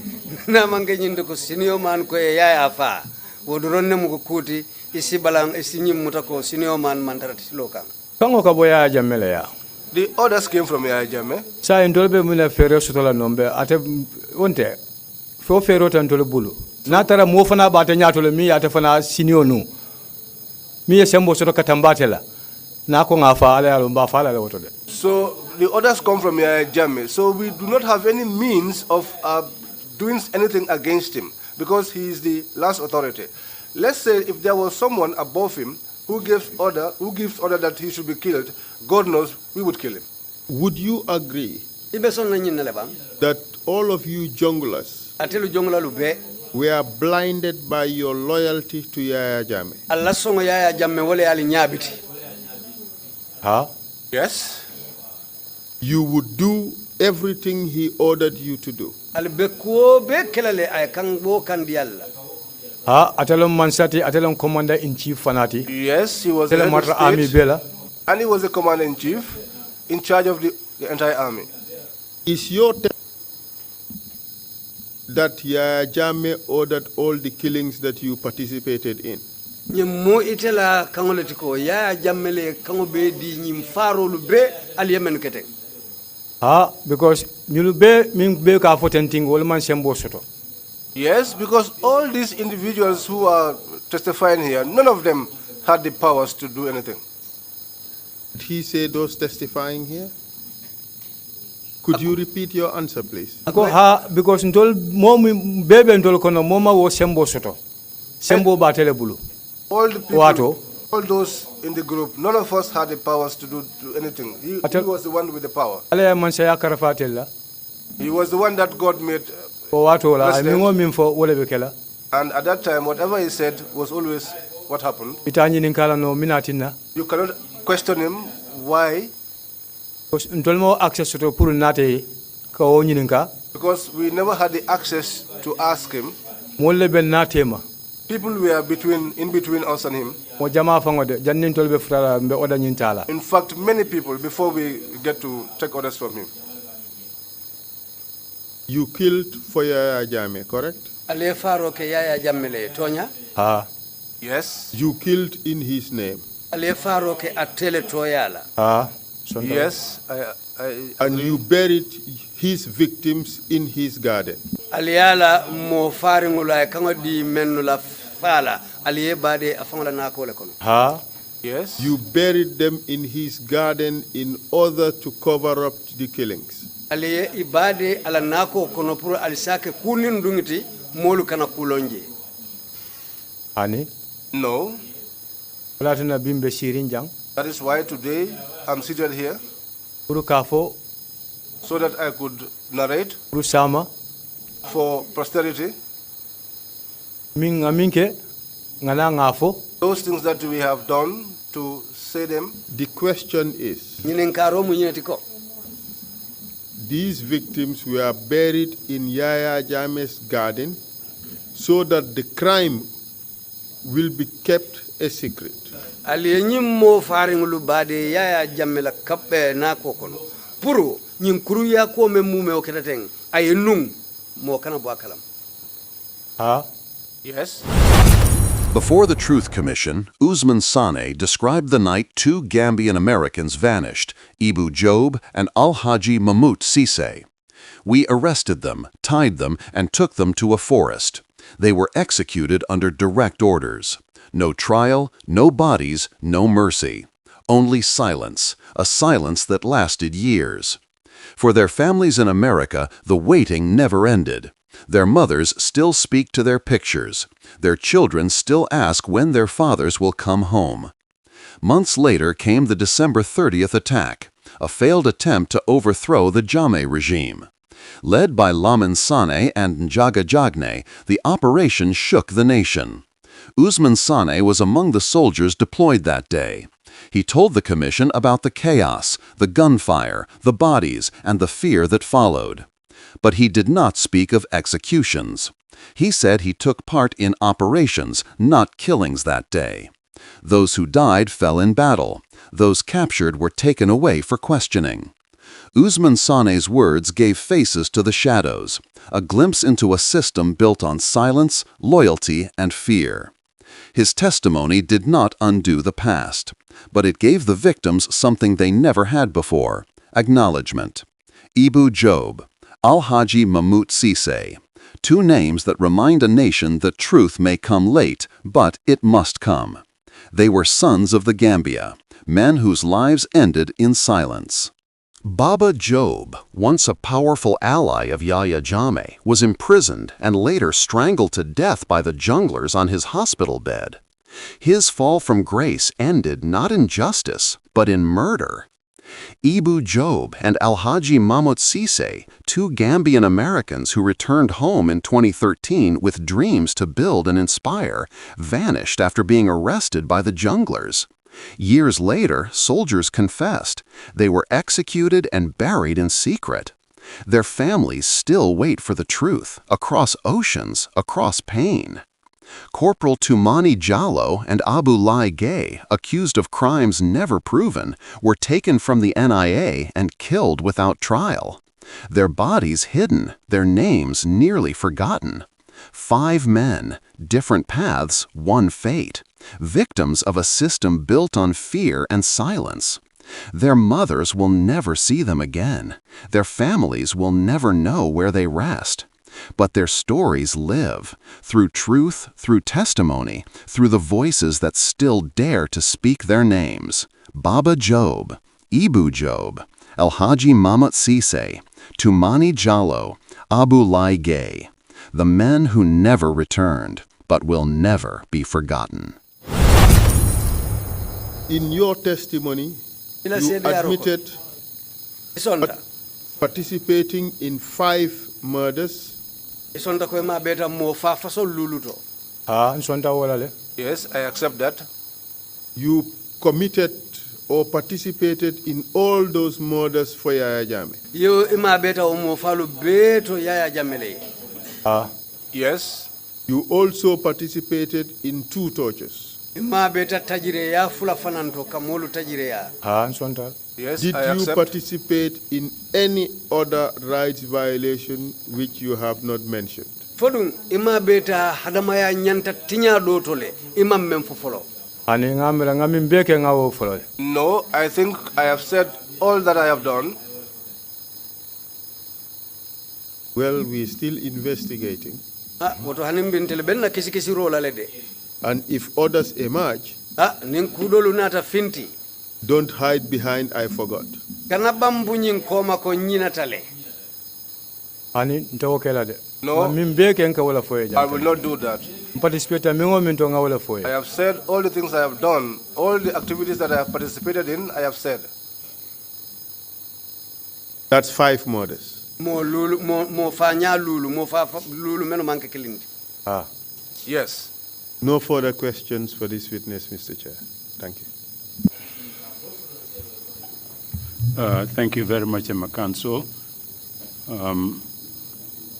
S5: Na manke nyinde ko senior man ko Yahya fa. Wodoronne mu ko kuti isi balang isi nyim mutako senior man mantarati lokan.
S1: Kango ka boya Jammeh ya.
S2: The orders came from Yahya Jammeh.
S1: Sa ndolbe muna fere sotola nombe ate wonte fo fero tan tole bulu. Na tara mo fana ba ta nyatole mi ate fana senior nu. Mi sembo soto katambatela. Na ko ngafa ala yalo mba fala la wotode.
S2: So the orders come from Yahya Jammeh. So we do not have any means of doing anything against him because he is the last authority. Let's say if there was someone above him who gives order that he should be killed, God knows we would kill him.
S3: Would you agree
S5: that
S3: that all of you junglers we are blinded by your loyalty to Yahya Jammeh?
S1: Huh?
S2: Yes.
S3: You would do everything he ordered you to do.
S1: Atelom Mansati, Atelom Commander in Chief Fanati.
S2: Yes, he was the head of state,
S1: Army Bella.
S2: And he was the commander in chief in charge of the entire army.
S3: Is your that Yahya Jammeh ordered all the killings that you participated in?
S5: Mo itela kangolotiko Yahya Jammeh kangobe di nyim faro lube aliyemen kete.
S1: Because nyulube min be ka fotenting wolman sembo soto.
S2: Yes, because all these individuals who are testifying here, none of them had the powers to do anything.
S3: Did he say those testifying here? Could you repeat your answer, please?
S1: Because ntol momi bebe ntol kono moma wo sembo soto. Sembo batele bulu.
S2: All the people, all those in the group, none of us had the powers to do anything. He was the one with the power. He was the one that God made president. And at that time, whatever he said was always what happened. You cannot question him. Why? Because we never had the access to ask him. People were in between us and him. In fact, many people before we get to take orders from him.
S3: You killed for Yahya Jammeh, correct?
S2: Yes.
S3: You killed in his name.
S2: Yes.
S3: And you buried his victims in his garden.
S2: Yes.
S3: You buried them in his garden in order to cover up the killings.
S2: No. That is why today I'm seated here, so that I could narrate for posterity those things that we have done, to say them.
S3: The question is, these victims were buried in Yahya Jammeh's garden so that the crime will be kept a secret.
S2: Yes.
S4: Before the Truth Commission, Usman Sane described the night two Gambian-Americans vanished, Ebou Jobe and Al-Haji Mamut Ceesay. We arrested them, tied them, and took them to a forest. They were executed under direct orders. No trial, no bodies, no mercy. Only silence, a silence that lasted years. For their families in America, the waiting never ended. Their mothers still speak to their pictures. Their children still ask when their fathers will come home. Months later came the December 30th attack, a failed attempt to overthrow the Jammeh regime. Led by Lamin Sane and Njaga Jagne, the operation shook the nation. Usman Sane was among the soldiers deployed that day. He told the commission about the chaos, the gunfire, the bodies, and the fear that followed. But he did not speak of executions. He said he took part in operations, not killings that day. Those who died fell in battle. Those captured were taken away for questioning. Usman Sane's words gave faces to the shadows, a glimpse into a system built on silence, loyalty, and fear. His testimony did not undo the past, but it gave the victims something they never had before: acknowledgement. Ebou Jobe, Al-Haji Mamut Ceesay, two names that remind a nation that truth may come late, but it must come. They were sons of the Gambia, men whose lives ended in silence. Baba Jobe, once a powerful ally of Yahya Jammeh, was imprisoned and later strangled to death by the junglers on his hospital bed. His fall from grace ended not in justice, but in murder. Ebou Jobe and Al-Haji Mamut Ceesay, two Gambian-Americans who returned home in 2013 with dreams to build and inspire, vanished after being arrested by the junglers. Years later, soldiers confessed. They were executed and buried in secret. Their families still wait for the truth, across oceans, across pain. Corporal Toumani Jallow and Abdoulie Gaye, accused of crimes never proven, were taken from the NIA and killed without trial. Their bodies hidden, their names nearly forgotten. 5 men, different paths, one fate. Victims of a system built on fear and silence. Their mothers will never see them again. Their families will never know where they rest. But their stories live, through truth, through testimony, through the voices that still dare to speak their names. Baba Jobe, Ebou Jobe, Al-Haji Mamut Ceesay, Toumani Jallow, Abdoulie Gaye, the men who never returned, but will never be forgotten.
S3: In your testimony, you admitted participating in 5 murders.
S2: Yes, I accept that.
S3: You committed or participated in all those murders for Yahya Jammeh.
S2: Yes.
S3: You also participated in 2 tortures.
S2: Yes,
S3: Did
S2: I
S3: you
S2: accept.
S3: participate in any other rights violation which you have not mentioned?
S2: No, I think I have said all that I have done.
S3: Well, we're still investigating. And if others emerge, don't hide behind "I forgot."
S2: No, I will not do that. I have said all the things I have done, all the activities that I have participated in, I have said.
S3: That's 5 murders.
S2: Yes.
S3: No further questions for this witness, Mr. Chair. Thank you.
S6: Thank you very much, Emma Counsel.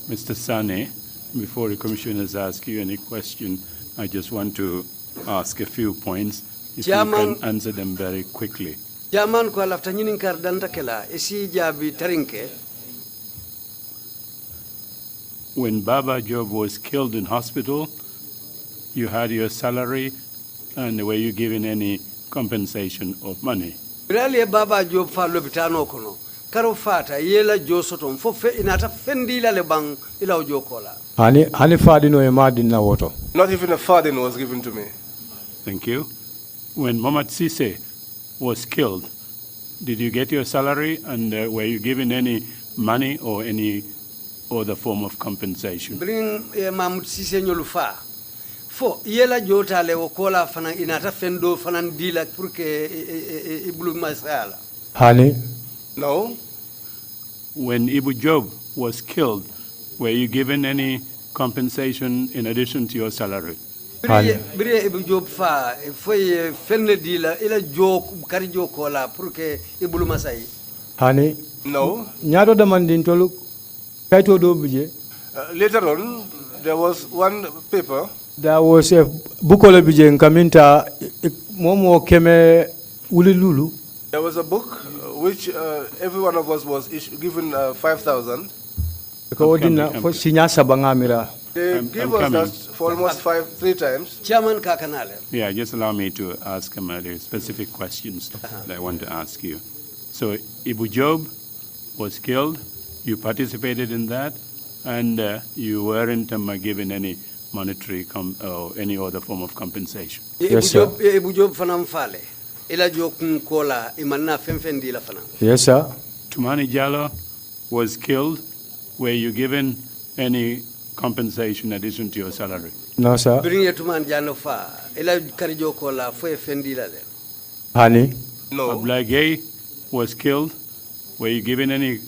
S6: Mr. Sane, before the commissioners ask you any question, I just want to ask a few points. If you can answer them very quickly.
S5: Jaman ko lafta nyinin kar danta kela isi jabi tarinke.
S6: when Baba Jobe was killed in hospital, you had your salary, and were you given any compensation of money?
S5: Really, Baba Jobe fa lopitano kono. Karo fata yela josoton fo fe inata fendila le bang ila ojokola.
S1: Hani fadino e madin na woto.
S2: Not even a farthing was given to me.
S6: Thank you. When Mamut Ceesay was killed, did you get your salary, and were you given any money or any other form of compensation?
S5: Bring Mamut Ceesay nyolufa. Fo yela jota le wokola fana inata fendo fana dila pour que ibulu masala.
S1: Hani
S2: No.
S5: When
S6: Ebou Jobe was killed, were you given any compensation in addition to your salary?
S5: Bire Ebou Jobe fa foi fenne dila ila jo kari jo kola pour que ibulu masai.
S1: Hani
S2: No.
S1: Nyado damandin tolu kaito do bije.
S2: Later on, there was one paper.
S1: There was a bukole bije nkaminta momo keme ulilulu.
S2: There was a book which every one of us was given 5,000. They gave us that for almost 3 times.
S5: Chairman Kakanale.
S6: Yeah, just allow me to ask him specific questions that I want to ask you. So Ebou Jobe was killed, you participated in that, and you weren't given any monetary or any other form of compensation.
S1: Yes, sir.
S5: Ebou Jobe fanam fale. Ila jo kun kola imanna femfendi la fana.
S1: Yes, sir.
S6: Tumani Jallow was killed. Were you given any compensation in addition to your salary?
S1: No, sir.
S5: Bring ye Tumani Jallow fa. Ila karijo kola fo fendi la le.
S1: Hani
S2: No.
S6: Abdoulie Gaye was killed. Were you given any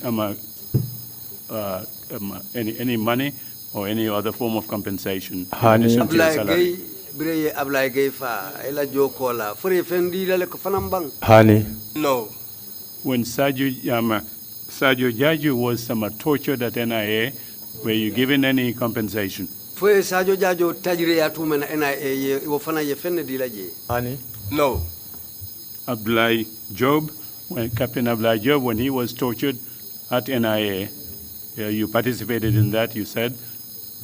S6: any money or any other form of compensation in addition to your salary?
S5: Bire Abdoulie Gaye fa ila jo kola fo fendi la le ko fanam bang.
S1: Hani
S2: No.
S6: When Sadio Jaju was tortured at NIA, were you given any compensation?
S5: Fo Sadio Jajo tajire ya tume na NIA wo fana ye fenne di la je.
S1: Hani
S2: No.
S6: Abdoulie Jobe, Captain Abdoulie Jobe, when he was tortured at NIA, you participated in that, you said.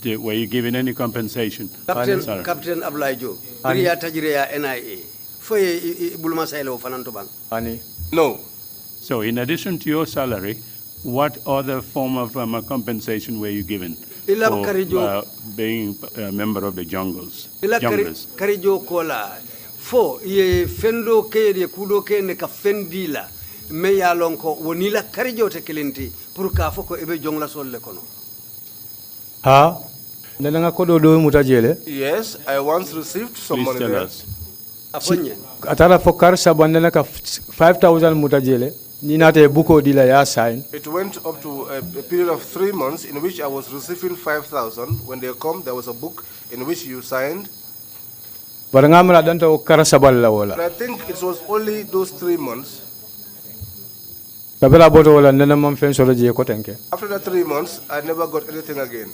S6: Were you given any compensation?
S5: Captain Abdoulie Jobe. Bire ya tajire ya NIA. Fo buluma saile wo fana to bang.
S1: Hani
S2: No.
S6: So in addition to your salary, what other form of compensation were you given for being a member of the junglers?
S5: Karijo kola fo ye fendo ke de kudo ke ne ka fendila me ya lonko wonila karijo te kelenti pour ka fo ko ebe jongla sol le kono.
S1: ha nanga kodo do mutajele.
S2: Yes, I once received some money
S6: Please tell
S2: there.
S6: us.
S5: Afonye.
S1: Atara fokar sabandana ka 5,000 mutajele. Ninate buko dila ya sign.
S2: It went up to a period of 3 months in which I was receiving 5,000. When they come, there was a book in which you signed.
S1: Barangamra danta o karasaballa
S2: But
S1: wala.
S2: I think it was only those 3 months.
S1: Kabela boto wala nana mam fen solo je kotenke.
S2: After that 3 months, I never got anything again.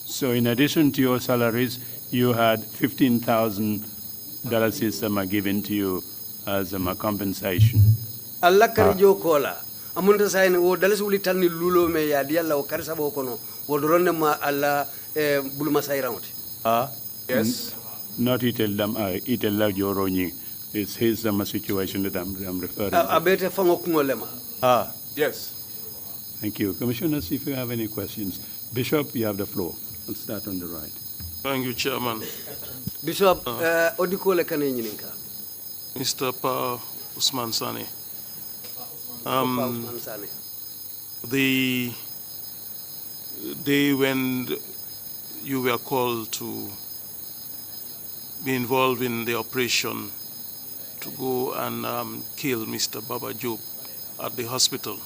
S6: So in addition to your salaries, you had $15,000 given to you as compensation.
S5: Allah karijo kola amunta sayne wo dalas wuli tanni lulo me ya di Allah o karisa bo kono wo doronne ma Allah buluma sayrawti.
S2: Yes.
S6: Not Itel Joroni. It's his situation that I'm referring to.
S5: Abete fango kungolema.
S2: Yes.
S6: Thank you. Commissioners, if you have any questions. Bishop, you have the floor. Let's start on the right.
S7: Thank you, Chairman.
S5: Bishop, odikole kane nyininka.
S7: Mr. Pa Usman Sane. The day when you were called to be involved in the operation to go and kill Mr. Baba Jobe at the hospital,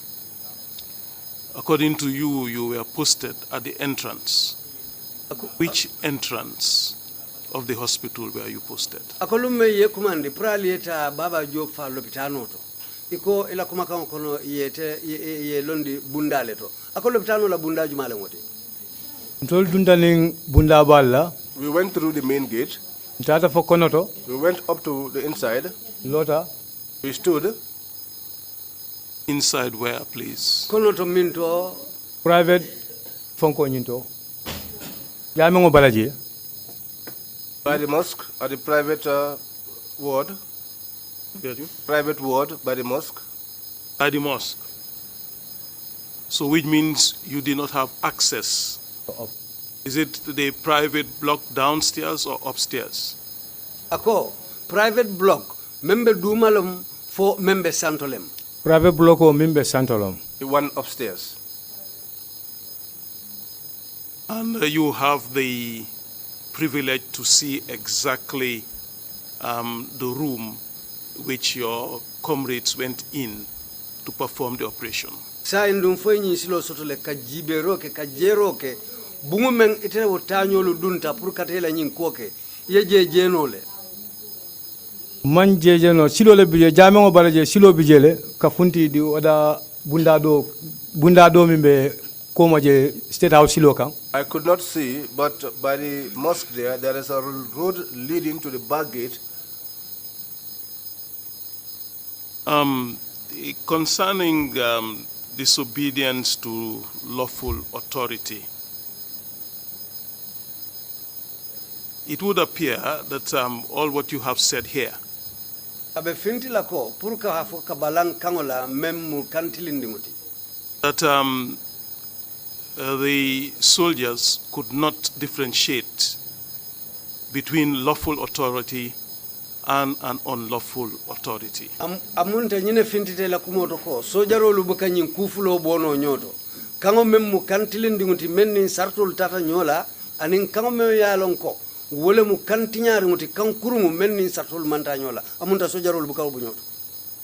S7: according to you, you were posted at the entrance. Which entrance of the hospital were you posted?
S5: Akolume ye kumandi pralieta Baba Jobe fa lopitano to. Iko ila kumaka kono yete ye londi bundale to. Akolopitano la bunda jumale ngote.
S1: Ntol dundaning bunda balla.
S2: We went through the main gate.
S1: Ntata fokonoto.
S2: We went up to the inside.
S1: Lota.
S2: We stood.
S7: Inside where, please?
S5: Konoto minto.
S1: Private fonko nyinto. Jammeh ngo balaji.
S2: By the mosque, at the private ward.
S7: Get you?
S2: Private ward by the mosque.
S7: By the mosque. So which means you did not have access. Is it the private block downstairs or upstairs?
S5: Ako private block membe dumalum for membe santolem.
S1: Private block o mimbe santolom.
S2: The one upstairs.
S7: And you have the privilege to see exactly the room which your comrades went in to perform the operation.
S5: Sa indum foy ni silo sotole ka jiberoke ka jeroke bungu men itele wotanyolu dunta pour katela nyin koke yeje jenole.
S1: Man jeje no silo le bije Jammeh ngo balaji silo bijele ka funti di oda bunda do mimbe koma je State House silo kan.
S2: I could not see, but by the mosque there is a road leading to the back gate.
S7: Concerning disobedience to lawful authority, it would appear that all what you have said here
S5: Abe finti lako pour ka hafo ka balang kangola mem kantilindinguti.
S7: that the soldiers could not differentiate between lawful authority and an unlawful authority.
S5: Amunta nyine fintite la kumoto ko sojaro lubuka nyin kufulo bono nyoto kango memmu kantilindinguti menni sartul tata nyola anin kango mem yalon ko wole mu kantiñaari nguti kankurumu menni sartul manta nyola amunta sojaro lubuka bu nyoto.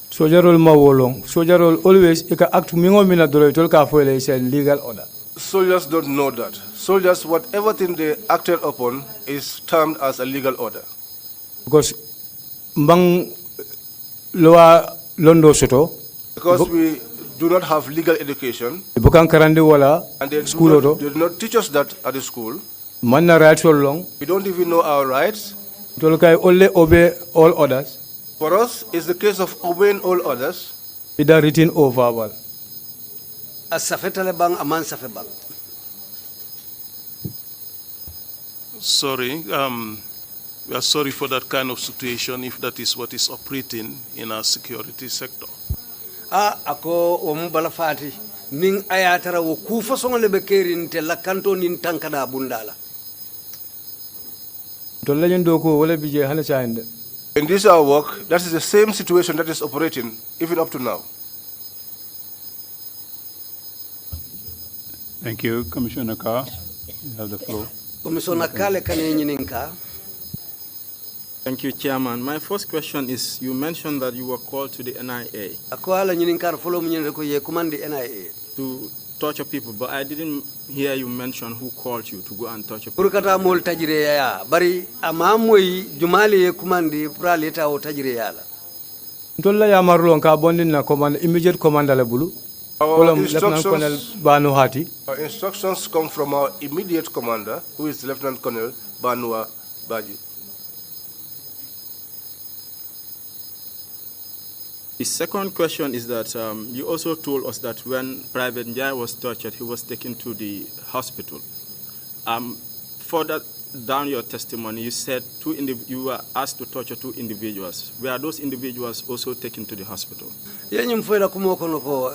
S1: Sojarol ma wolong. Sojarol always ika act mingo mina dolo tol ka foyle is a legal order.
S2: Soldiers don't know that. Soldiers, whatever thing they acted upon is termed as a legal order.
S1: Because mbang loa londo soto.
S2: Because we do not have legal education.
S1: Bukan karande wala
S2: And they
S1: school oto.
S2: do not teach us that at the school.
S1: Man na rights all long.
S2: We don't even know our rights.
S1: Tol kay only obey all orders.
S2: For us, it's the case of obeying all orders.
S1: Either written or verbal.
S5: Asafetale bang aman safe bang.
S7: Sorry, we are sorry for that kind of situation if that is what is operating in our security sector.
S5: Ako omubala fati ning ayatara wo kufa songole be kerin te la kanto nin tankada bundala.
S1: Tol lajen do ko wala bije hana chainde.
S2: In this our work, that is the same situation that is operating even up to now.
S6: Thank you, Commissioner Carr. You have the floor.
S5: Komisona kale kane nyininka.
S8: Thank you, Chairman. My first question is, you mentioned that you were called to the NIA
S5: Ako ala nyininka follow munyin ko ye command NIA.
S8: to torture people, but I didn't hear you mention who called you to go and torture people.
S5: Purkata mol tajire ya bari amamoy jumali ye commandi praleta o tajire ya la.
S1: Tol la yamarlon ka bondin na command immediate commander le bulu.
S2: Our
S1: Lieutenant Colonel
S2: instructions,
S1: Banu Hati.
S2: our instructions come from our immediate commander, who is Lieutenant Colonel Banua Baji.
S8: The second question is that you also told us that when Private Njai was tortured, he was taken to the hospital. Further down your testimony, you said you were asked to torture 2 individuals. Were those individuals also taken to the hospital?
S5: Yenyum foila kumoko noko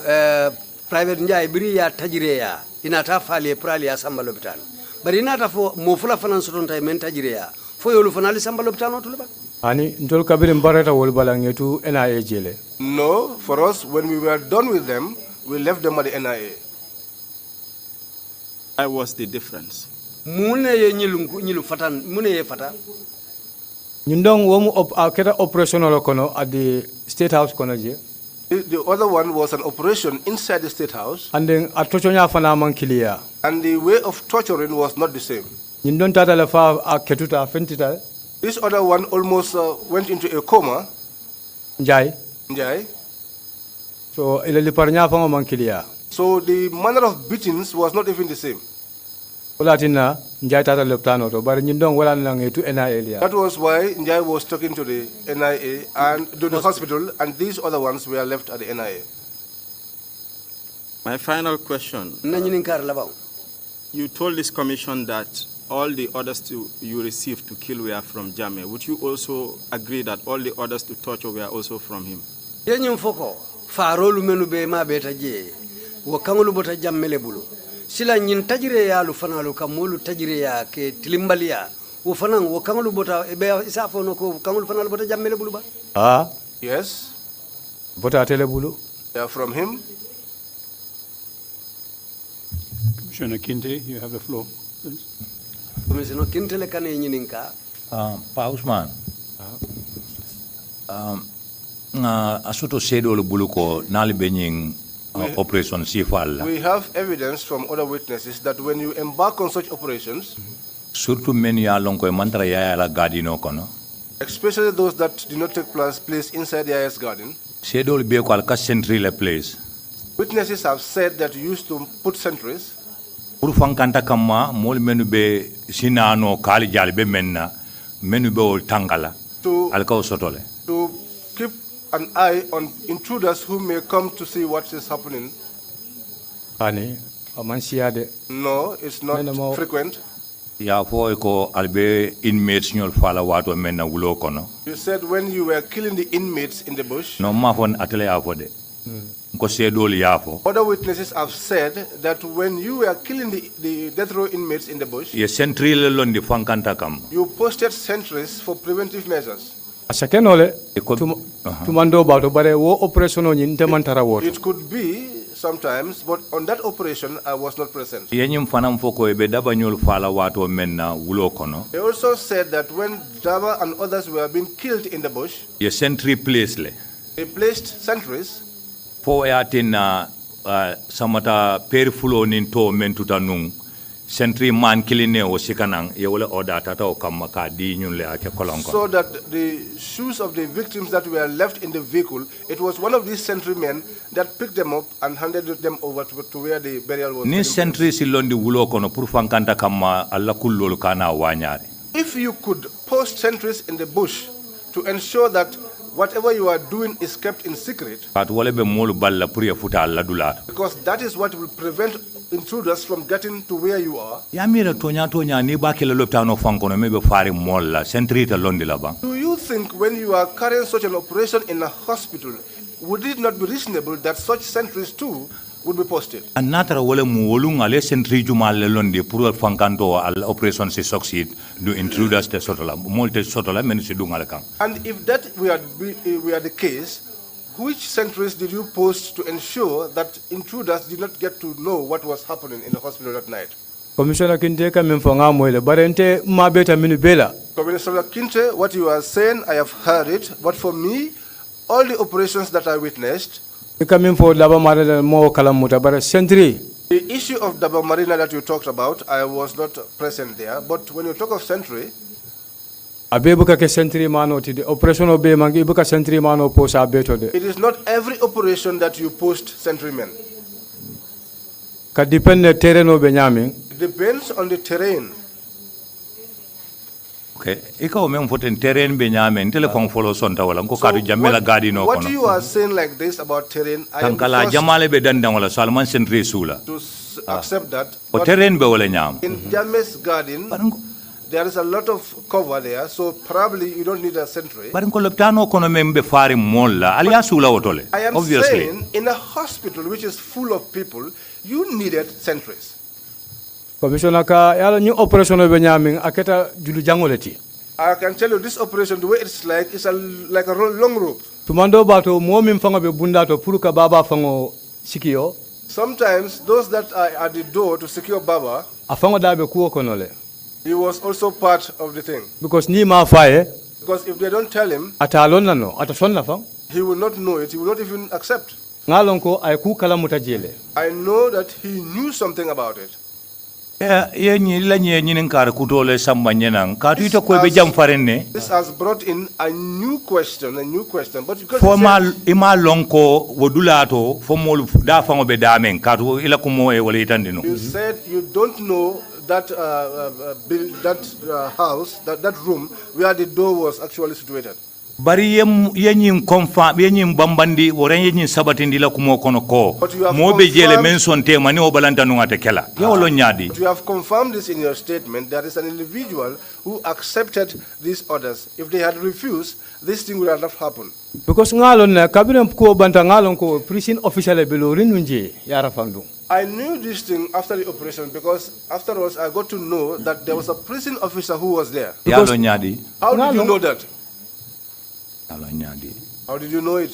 S5: private njai biri ya tajire ya inata fali prali ya samba lopitan. Bari inata fo mofula fanan sotonta men tajire ya. Fo yolu fanali samba lopitan o tuleba.
S1: Ani ntol kabiri mbareta wol balange tu NIA jele.
S2: No, for us, when we were done with them, we left them at the NIA.
S8: What was the difference?
S5: Mune ye nyilu fatan mune ye fata.
S1: Nyindong womu keta operational kono at the State House kono je.
S2: The other one was an operation inside the State House,
S1: And then atochonya fana mankilia.
S2: and the way of torturing was not the same.
S1: Nyindon tata le fa ketuta fentita
S2: This other one almost went into a coma,
S1: njai.
S2: Njai.
S1: So ile liparnya fanga mankilia.
S2: So the manner of beatings was not even the same.
S1: Olatina njai tata leptano to bari nyindong wala nange tu NIA lia.
S2: That was why Njai was taken to the NIA and to the hospital, and these other ones were left at the NIA.
S8: My final question.
S5: Na nyininka labaw.
S8: You told this commission that all the orders you received to kill were from Jammeh, would you also agree that all the orders to torture were also from him?
S5: Yenyum foko farolu menu be ma beta je wo kangolu bota jammele bulu sila nyin tajire ya lu fanalu kamulu tajire ya ke tilimbaliya wo fanan wo kangolu bota be isa fono ko kangolu fanalu bota jammele bulu ba
S2: Yes.
S1: bota tele bulu
S2: They are from him.
S6: Commissioner Kinte, you have the floor, please.
S5: Commissioner Kintele kane nyininka
S9: Pa Usman. Asuto sedolo buluko nali benying operation sifal.
S2: We have evidence from other witnesses that when you embark on such operations,
S9: Surtout men ya lonko e mantra ya la gadino kono.
S2: especially those that do not take place inside the IS garden,
S9: Sedolo be ko alka sentry la place.
S2: witnesses have said that you used to put sentries
S9: Pour fankanta kama mol menu be sinano kali jali be menna menu be ol tangala.
S2: to
S9: Alka o sotole.
S2: keep an eye on intruders who may come to see what is happening.
S1: ani amansiade
S2: No, it's not
S1: Minimum.
S2: frequent.
S9: Ya fo ko albe inmates nyol fala wato menna wulo kono.
S2: You said when you were killing the inmates in the bush.
S9: No ma fon atele ya fo de. Ko sedolo ya fo.
S2: Other witnesses have said that when you were killing the death row inmates in the bush,
S9: Ye sentry le londi fankanta kam.
S2: you posted sentries for preventive measures.
S1: asakenole
S9: Eko-
S1: tumando bato bare wo operation o nyin temantara woto
S2: It could be sometimes, but on that operation, I was not present.
S9: Yenyim fanam foko ebe daba nyol fala wato menna wulo kono.
S2: They also said that when Daba and others were being killed in the bush,
S9: Ye sentry place le.
S2: they placed sentries.
S9: Fo ya tinna samata perifulo nin to mentuta nung. Sentry man kiline o sikanang ye wala oda tata o kamma ka di nyun le ake kolonko.
S2: So that the shoes of the victims that were left in the vehicle, it was one of these sentrymen that picked them up and handed them over to where the burial was.
S9: Ni
S2: taking place.
S9: sentry si londi wulo kono pour fankanta kamma alla kullol kana wanyare.
S2: If you could post sentries in the bush to ensure that whatever you are doing is kept in secret,
S9: Kat wala be molu balla pour ye futa alla dulato.
S2: because that is what will prevent intruders from getting to where you are.
S9: Ya mira tonya ni ba kele loptano fankono mebe fari molla sentry ta londi la ba.
S2: Do you think when you are carrying such an operation in a hospital, would it not be reasonable that such sentries too would be posted?
S9: Another wala mu wolung ale sentry juma le londi pour fankanto al operation se succeed do intruders te sotola molte sotola men se dunga kan.
S2: And if that were the case, which sentries did you post to ensure that intruders did not get to know what was happening in the hospital that night?
S1: commissioner kinte ka min fonga moyle bare nte ma beta minu bela
S2: Commissioner Kinte, what you are saying, I have heard it, but for me, all the operations that I witnessed,
S1: ka min fo laba mare mo kala muta bare sentry
S2: the issue of Daba Marina that you talked about, I was not present there, but when you talk of sentry,
S1: abe buka ke sentry mano ti de operation o be mangi buka sentry mano posa beto de
S2: it is not every operation that you post sentrymen.
S1: ka depende terrain be nyami
S2: It depends on the terrain.
S9: Okay, ika o men foten terrain be nyame telephone follow sonta wala ko kadu jamela gadi no
S2: what
S9: kono.
S2: you are saying like this about terrain, I am the
S9: Kankala
S2: first
S9: jamale be dandan wala salman sentry sula.
S2: to accept that.
S9: O
S2: But
S9: terrain be wala nyam.
S2: in Jammeh's garden, there is a lot of cover there, so probably you don't need a sentry.
S9: Barin ko loptano kono membe fari molla aliya sula wotole.
S2: I am
S9: Obviously.
S2: saying in a hospital which is full of people, you needed sentries.
S1: commissioner ka yalo ni operation o be nyami aketa julu jangoleti
S2: I can tell you this operation, the way it's like a long rope.
S1: tumando bato mo min fanga be bunda to pour ka baba fango sikio
S2: Sometimes those that are at the door to secure Baba,
S1: afango da be kuo konole
S2: he was also part of the thing.
S1: because ni ma faye
S2: Because if they don't tell him,
S1: atalon nano atason na fang
S2: he will not know it, he will not even accept.
S1: ngalon ko ay ku kala mutajele
S2: I know that he knew something about it.
S9: Ye ni la nye nyinin kar kutole samba nyenan ka tu ito ko be jam farenne.
S2: This has brought in a new question. But because
S9: Fo
S2: he
S9: ma
S2: said,
S9: ima lonko wodulato fo mol da fango be damen ka tu ila ko mo e wala itandino.
S2: you said you don't know that house, that room where the door was actually situated.
S9: bari yenyin confirm yenyin bambandi woran yenyin sabatindi la kumo kono ko mo be jele men sonte mani o balanta nu ngata kela yawlo nyaadi.
S2: You have confirmed this in your statement. There is an individual who accepted these orders. If they had refused, this thing would have not happened.
S1: Because ngalon na kabiram ko banta ngalon ko prison official belorin nunje yara fandu.
S2: I knew this thing after the operation because afterwards I got to know that there was a prison officer who was there.
S9: Yawlo nyaadi.
S2: How did you know that?
S9: Yawlo nyaadi.
S2: How did you know it?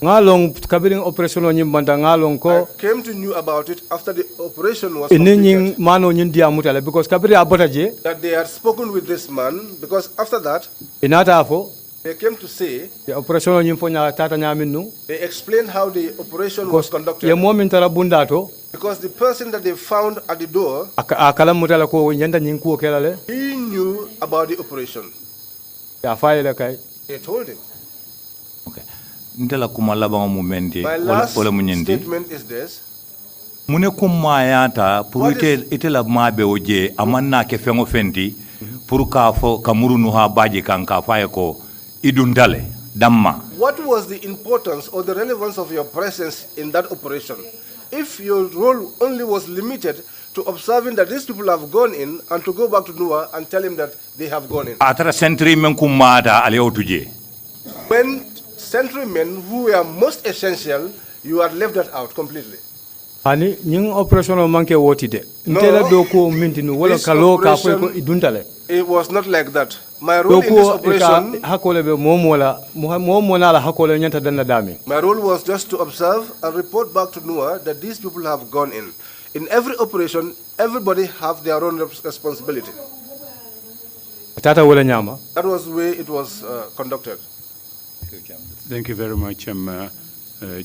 S1: Ngalong kabiring operation on banta ngalong ko
S2: I came to know about it after the operation was completed.
S1: Mano nyin mutale because kabiri abotaje
S2: That they had spoken with this man because after that
S1: inata afo
S2: they came to say
S1: the operation on fo nya tata nyaminu
S2: they explained how the operation was conducted.
S1: ye momin tara bundato
S2: Because the person that they found at the door,
S1: akala mutala ko nyanda nyin ko kelale
S2: he knew about the operation.
S1: ya faile kai
S2: They told him.
S9: Okay. Ndela kuma labanga mumendi
S2: My last
S9: wala munyindi.
S2: statement is this.
S9: Mune kumayata pour ite la mabe oje amanna ke fengo fendi pour ka fo kamuru nuha baji kanka faye ko idundale damma.
S2: What was the importance or the relevance of your presence in that operation? If your role only was limited to observing that these people have gone in and to go back to Noah and tell him that they have gone in.
S9: Atara sentry men kumata ale otuje.
S2: When sentrymen who were most essential, you had left that out completely.
S1: ani nyin operation o manke wotide ntela do ko mintinu wala
S2: This
S1: kalo ka fo ko
S2: operation-
S1: iduntale
S2: It was not like that. My role in this operation,
S1: hakole be momola la hakole nyanta danna dami
S2: my role was just to observe and report back to Noah that these people have gone in. In every operation, everybody have their own responsibility.
S1: tata wala nyama
S2: That was the way it was conducted.
S6: Thank you very much.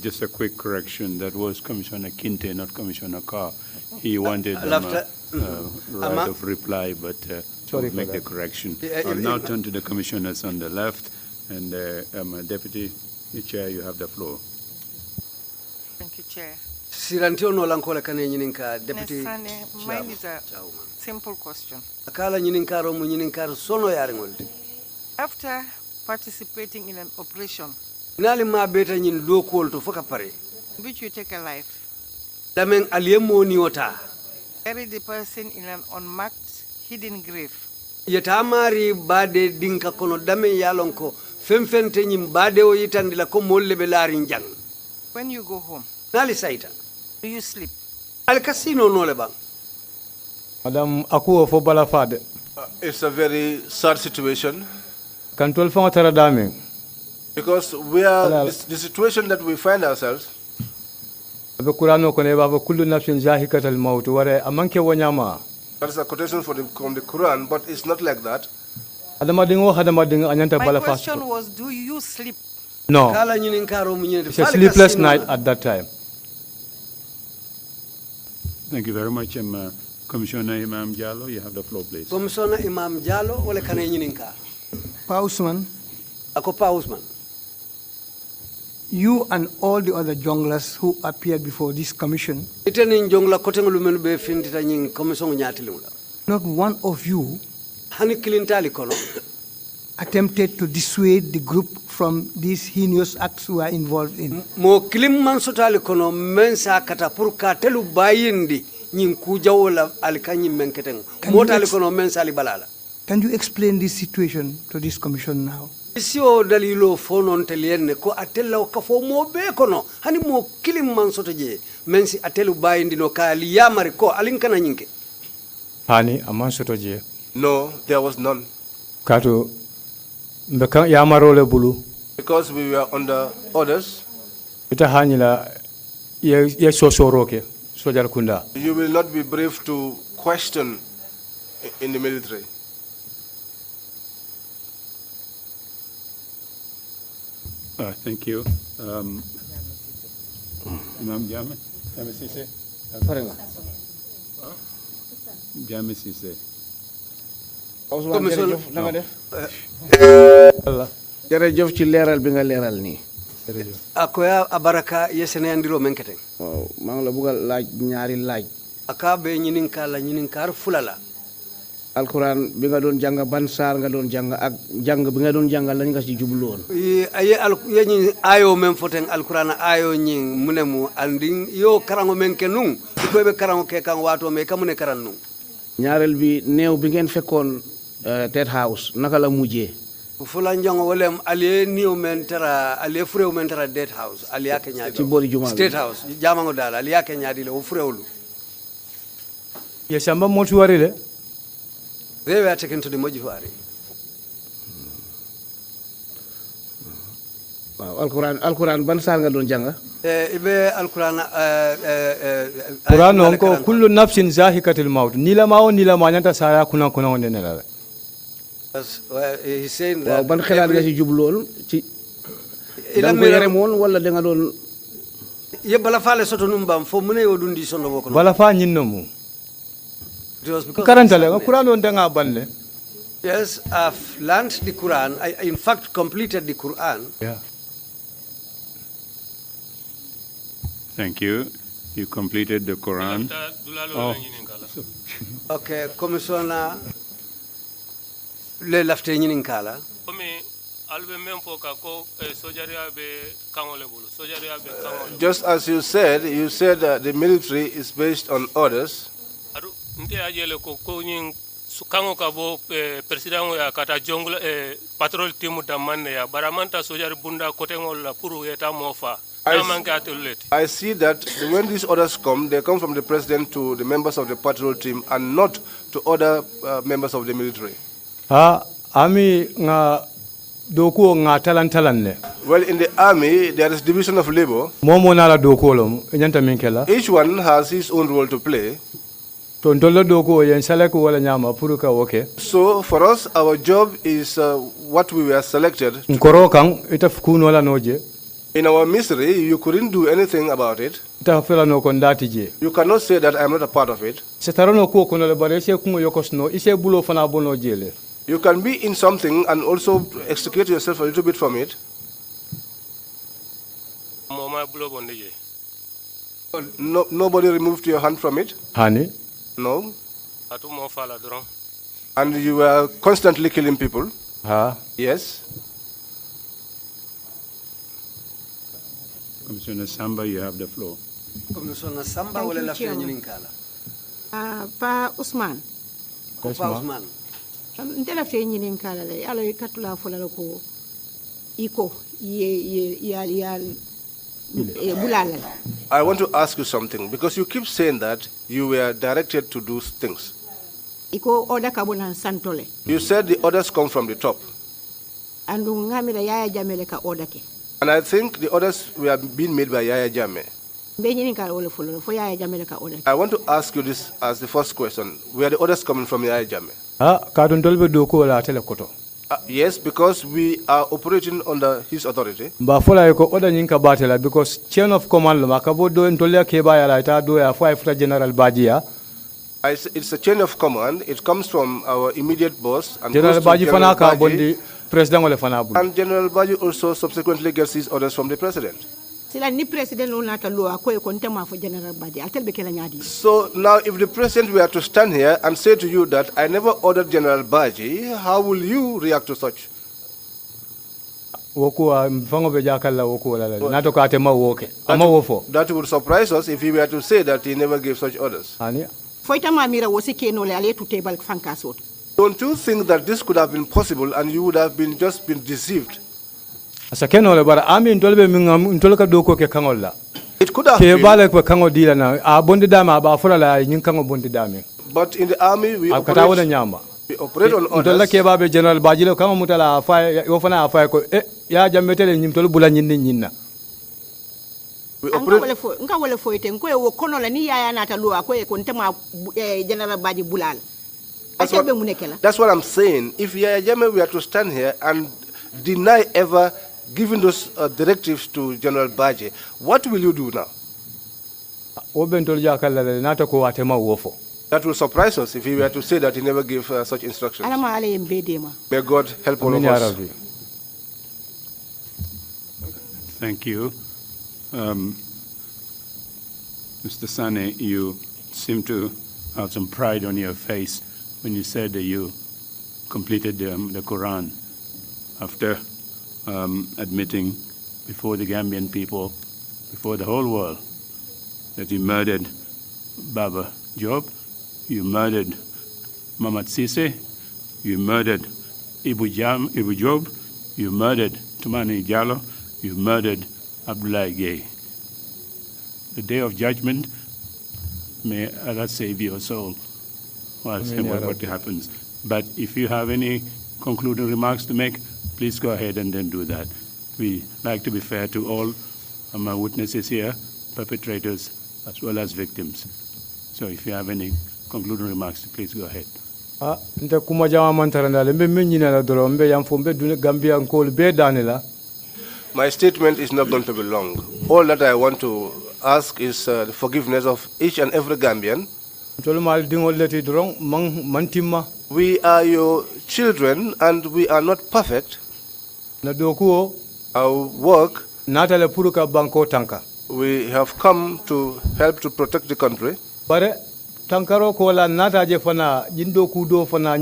S6: Just a quick correction. That was Commissioner Kinte, not Commissioner Carr. He wanted right of reply, but
S1: Sorry
S6: make
S1: for
S6: the
S1: that.
S6: correction. I'll now turn to the commissioners on the left, and Deputy Chair, you have the floor.
S10: Thank you, Chair.
S5: Sirantio no lankola kane nyininka deputy.
S10: Nesane, mine is a simple question.
S5: Akala nyininkaro mu nyininkaro sono yaringolde.
S10: After participating in an operation
S5: Nali ma beta nyin do kol to foka pare.
S10: in which you take a life,
S5: Damen aliemo ni ota.
S10: bury the person in an unmarked hidden grave,
S5: Yatamari bade dinka kono dame yalonko femfente nyim bade o yitandila ko molle be larin jang.
S10: when you go home,
S5: Nali saita.
S10: do you sleep?
S5: Al casino no le bang.
S1: madam akuo fo bala fade
S2: It's a very sad situation
S1: kan tol fa tara dami
S2: because we are the situation that we find ourselves.
S1: be qur'ano ko ne baba kullu nafsin zahikatul maut ware amanke wonyama
S2: That is a quotation from the Quran, but it's not like that.
S1: adama dingo anyanta
S10: My
S1: bala
S10: question
S1: fast
S10: was, do you sleep?
S1: no
S5: Kala nyininkaro mu nyininkaro.
S1: it's a sleepless night at that time
S6: Thank you very much. Commissioner Imam Jallo, you have the floor, please.
S5: Commissioner Imam Jallo wala kane nyininkar.
S11: Pa Usman,
S5: Ako pa Usman.
S11: you and all the other junglers who appeared before this commission,
S5: Iteni njongla kotengulu menu be findita nying commission nyatilimula.
S11: not one of you
S5: Hani kilintali kono.
S11: attempted to dissuade the group from these heinous acts we are involved in.
S5: Mo kilim man sotali kono mensa kata purka telu bayindi nying kujawola alikanyi menketeng. Mo tali kono mensa ali balala.
S11: Can you explain this situation to this commission now?
S5: Isio dalilo fonon telienne ko atella o kafo mo be kono. Hani mo kilim man sotoje mensi atelu bayindi no ka liyamari ko alinkana nyinke.
S1: hani aman soto je
S2: No, there was none.
S1: kato mbe kan yamarole bulu
S2: Because we were under orders,
S1: ita hanila ye sosoroke sojar kunda
S2: you will not be brave to question in the military.
S6: Thank you. Imam Jammeh? Jammeh Ceesay? Jammeh Ceesay.
S12: jërëjëf ci leeral bi nga leeral nii.
S5: Akoya abaraka yesene andiro menketeng.
S12: waaw maa ngi la bëgg a laaj ñaari laaj.
S5: Aka be nyininkala nyininkar fulala.
S12: alquran bi nga doon jàng ban saar nga doon jàng ak jàng bi nga doon jàng lañ nga ci jubluwoon.
S5: Aye ye ayo men foten alquran ayo nyin munemu andin yo karango men kenung ko be karango ke kan wato me kamune karan nun.
S12: ñaareel bi néew bi ngeen fekkoon Ted House naka la mujjee.
S5: Fulan jongo wolem ali niu mentara ali freu mentara Dead House ali yake nyaadi
S12: ci bori juma
S5: State House jamango dala ali yake nyaadi le o frewlu.
S1: Ya samba mortuary le.
S5: They were taken to the mortuary.
S12: waaw alquran ban saar nga doon jàng.
S5: Ibe alquran
S1: Quran on ko kullu nafsin zahikatul maut nila ma nyanta sara kuna wonde ne la.
S5: He's saying
S12: waaw
S5: that
S12: ban xelaat nga ci jubloon ci da nga ko yare moon wala da nga doon
S5: ye bala faale soto num bam fo mune yo dundi sondo boko
S1: Bala fa nyinno mu.
S5: It was because
S1: Karanta le Quran on danga banle.
S5: yes, I've learned the Quran. I in fact completed the Quran.
S1: Yeah.
S6: Thank you. You completed the Quran. Oh.
S5: Okay, Commissioner le lafte nyinin kala.
S2: Just as you said the military is based on orders.
S13: Kango kabo president ya kata jongla patrol team damanne ya baramanta sojar bunda kotengol la puru eta mofa.
S2: I see that when these orders come, they come from the president to the members of the patrol team and not to other members of the military.
S1: Ami nga doku nga talan ne.
S2: Well, in the army, there is division of labor.
S1: Momo nala doku lom nyanta minkela.
S2: Each one has his own role to play.
S1: To ndolo doku yen select wala nyama puruka okay.
S2: So for us, our job is what we were selected.
S1: Nkoro kang ita fukuno la noje.
S2: In our misery, you couldn't do anything about it.
S1: Ita fela no kondati je.
S2: You cannot say that I am not a part of it.
S1: Setarano ko kono le bare se kungo yokosno ise bulo fana bono jele.
S2: You can be in something and also extricate yourself a little bit from it. No, nobody removed your hand from it?
S1: Honey?
S2: No. And you were constantly killing people? Yes.
S6: Commissioner Samba, you have the floor.
S5: Commissioner Samba wala lafte nyinin kala.
S14: Pa Usman.
S5: Pa Usman.
S14: Ndela fe nyinin kala le ala katula fola ko iko bulala.
S2: I want to ask you something because you keep saying that you were directed to do things.
S14: Iko order kabona santole.
S2: You said the orders come from the top.
S14: Andu ngamira Yahya Jammeh ka order ke.
S2: And I think the orders were being made by Yahya Jammeh. I want to ask you this as the first question. Were the orders coming from Yahya Jammeh? Yes, because we are operating under his authority.
S1: Because chain of command
S2: it's a chain of command. It comes from our immediate boss and
S1: General
S2: Baji
S1: President
S2: and General Baji also subsequently gets his orders from the president. So now if the president were to stand here and say to you that I never ordered General Baji, how will you react to such? That would surprise us if he were to say that he never gave such orders. Don't you think that this could have been possible and you would have been deceived? It could have been. But in the army, we operate on orders. That's what I'm saying. If Yahya Jammeh were to stand here and deny ever giving those directives to General Baji, what will you do now? That will surprise us if he were to say that he never gave such instructions. May God help all of us.
S6: Thank you. Mr. Sane, you seem to have some pride on your face when you said that you completed the Quran after admitting before the Gambian people, before the whole world, that you murdered Baba Jobe, you murdered Mamut Ceesay, you murdered Ebou Jobe, you murdered Tumani Jallo, you murdered Abdoulie Gaye. The day of judgment, may Allah save your soul while what happens. But if you have any concluding remarks to make, please go ahead and then do that. We like to be fair to all my witnesses here, perpetrators as well as victims. So if you have any concluding remarks, please go ahead.
S1: Nte kuma jama mantaranda mbe menyina la doro mbe yamfo mbe dune Gambia nkol be danela.
S2: My statement is not going to be long. All that I want to ask is the forgiveness of each and every Gambian. We are your children and we are not perfect. Our work, we have come to help to protect the country.
S1: Tankaro kola nata je fana jindo kudo fana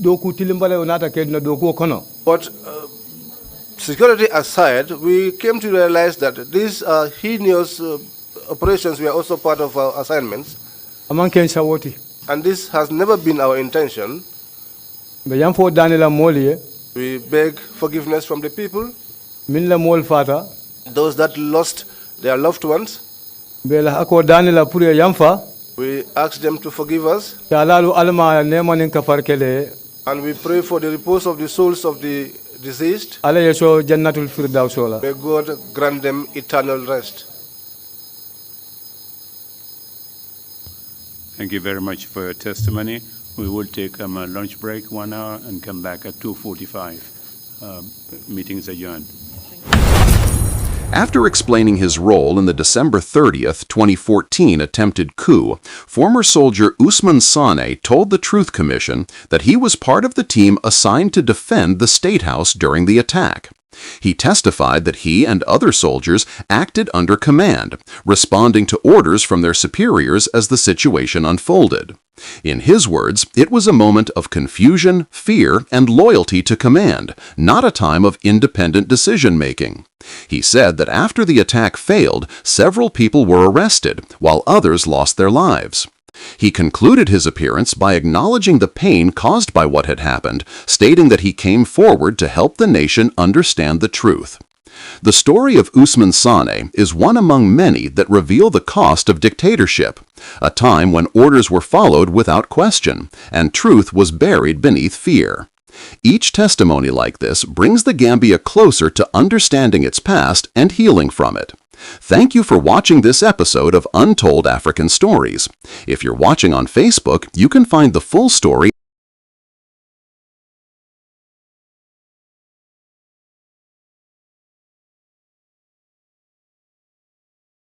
S1: doku tilimbale nata kedna doku kono.
S2: But security aside, we came to realize that these heinous operations were also part of our assignments. And this has never been our intention. We beg forgiveness from the people, those that lost their loved ones. We ask them to forgive us. And we pray for the repose of the souls of the deceased. May God grant them eternal rest.
S6: Thank you very much for your testimony. We will take a lunch break, 1 hour, and come back at 2:45. Meeting is adjourned.
S4: After explaining his role in the December 30th, 2014 attempted coup, former soldier Ousmane Sane told the Truth Commission that he was part of the team assigned to defend the State House during the attack. He testified that he and other soldiers acted under command, responding to orders from their superiors as the situation unfolded. In his words, it was a moment of confusion, fear, and loyalty to command, not a time of independent decision-making. He said that after the attack failed, several people were arrested, while others lost their lives. He concluded his appearance by acknowledging the pain caused by what had happened, stating that he came forward to help the nation understand the truth. The story of Ousmane Sane is one among many that reveal the cost of dictatorship, a time when orders were followed without question, and truth was buried beneath fear. Each testimony like this brings the Gambia closer to understanding its past and healing from it. Thank you for watching this episode of Untold African Stories. If you're watching on Facebook, you can find the full story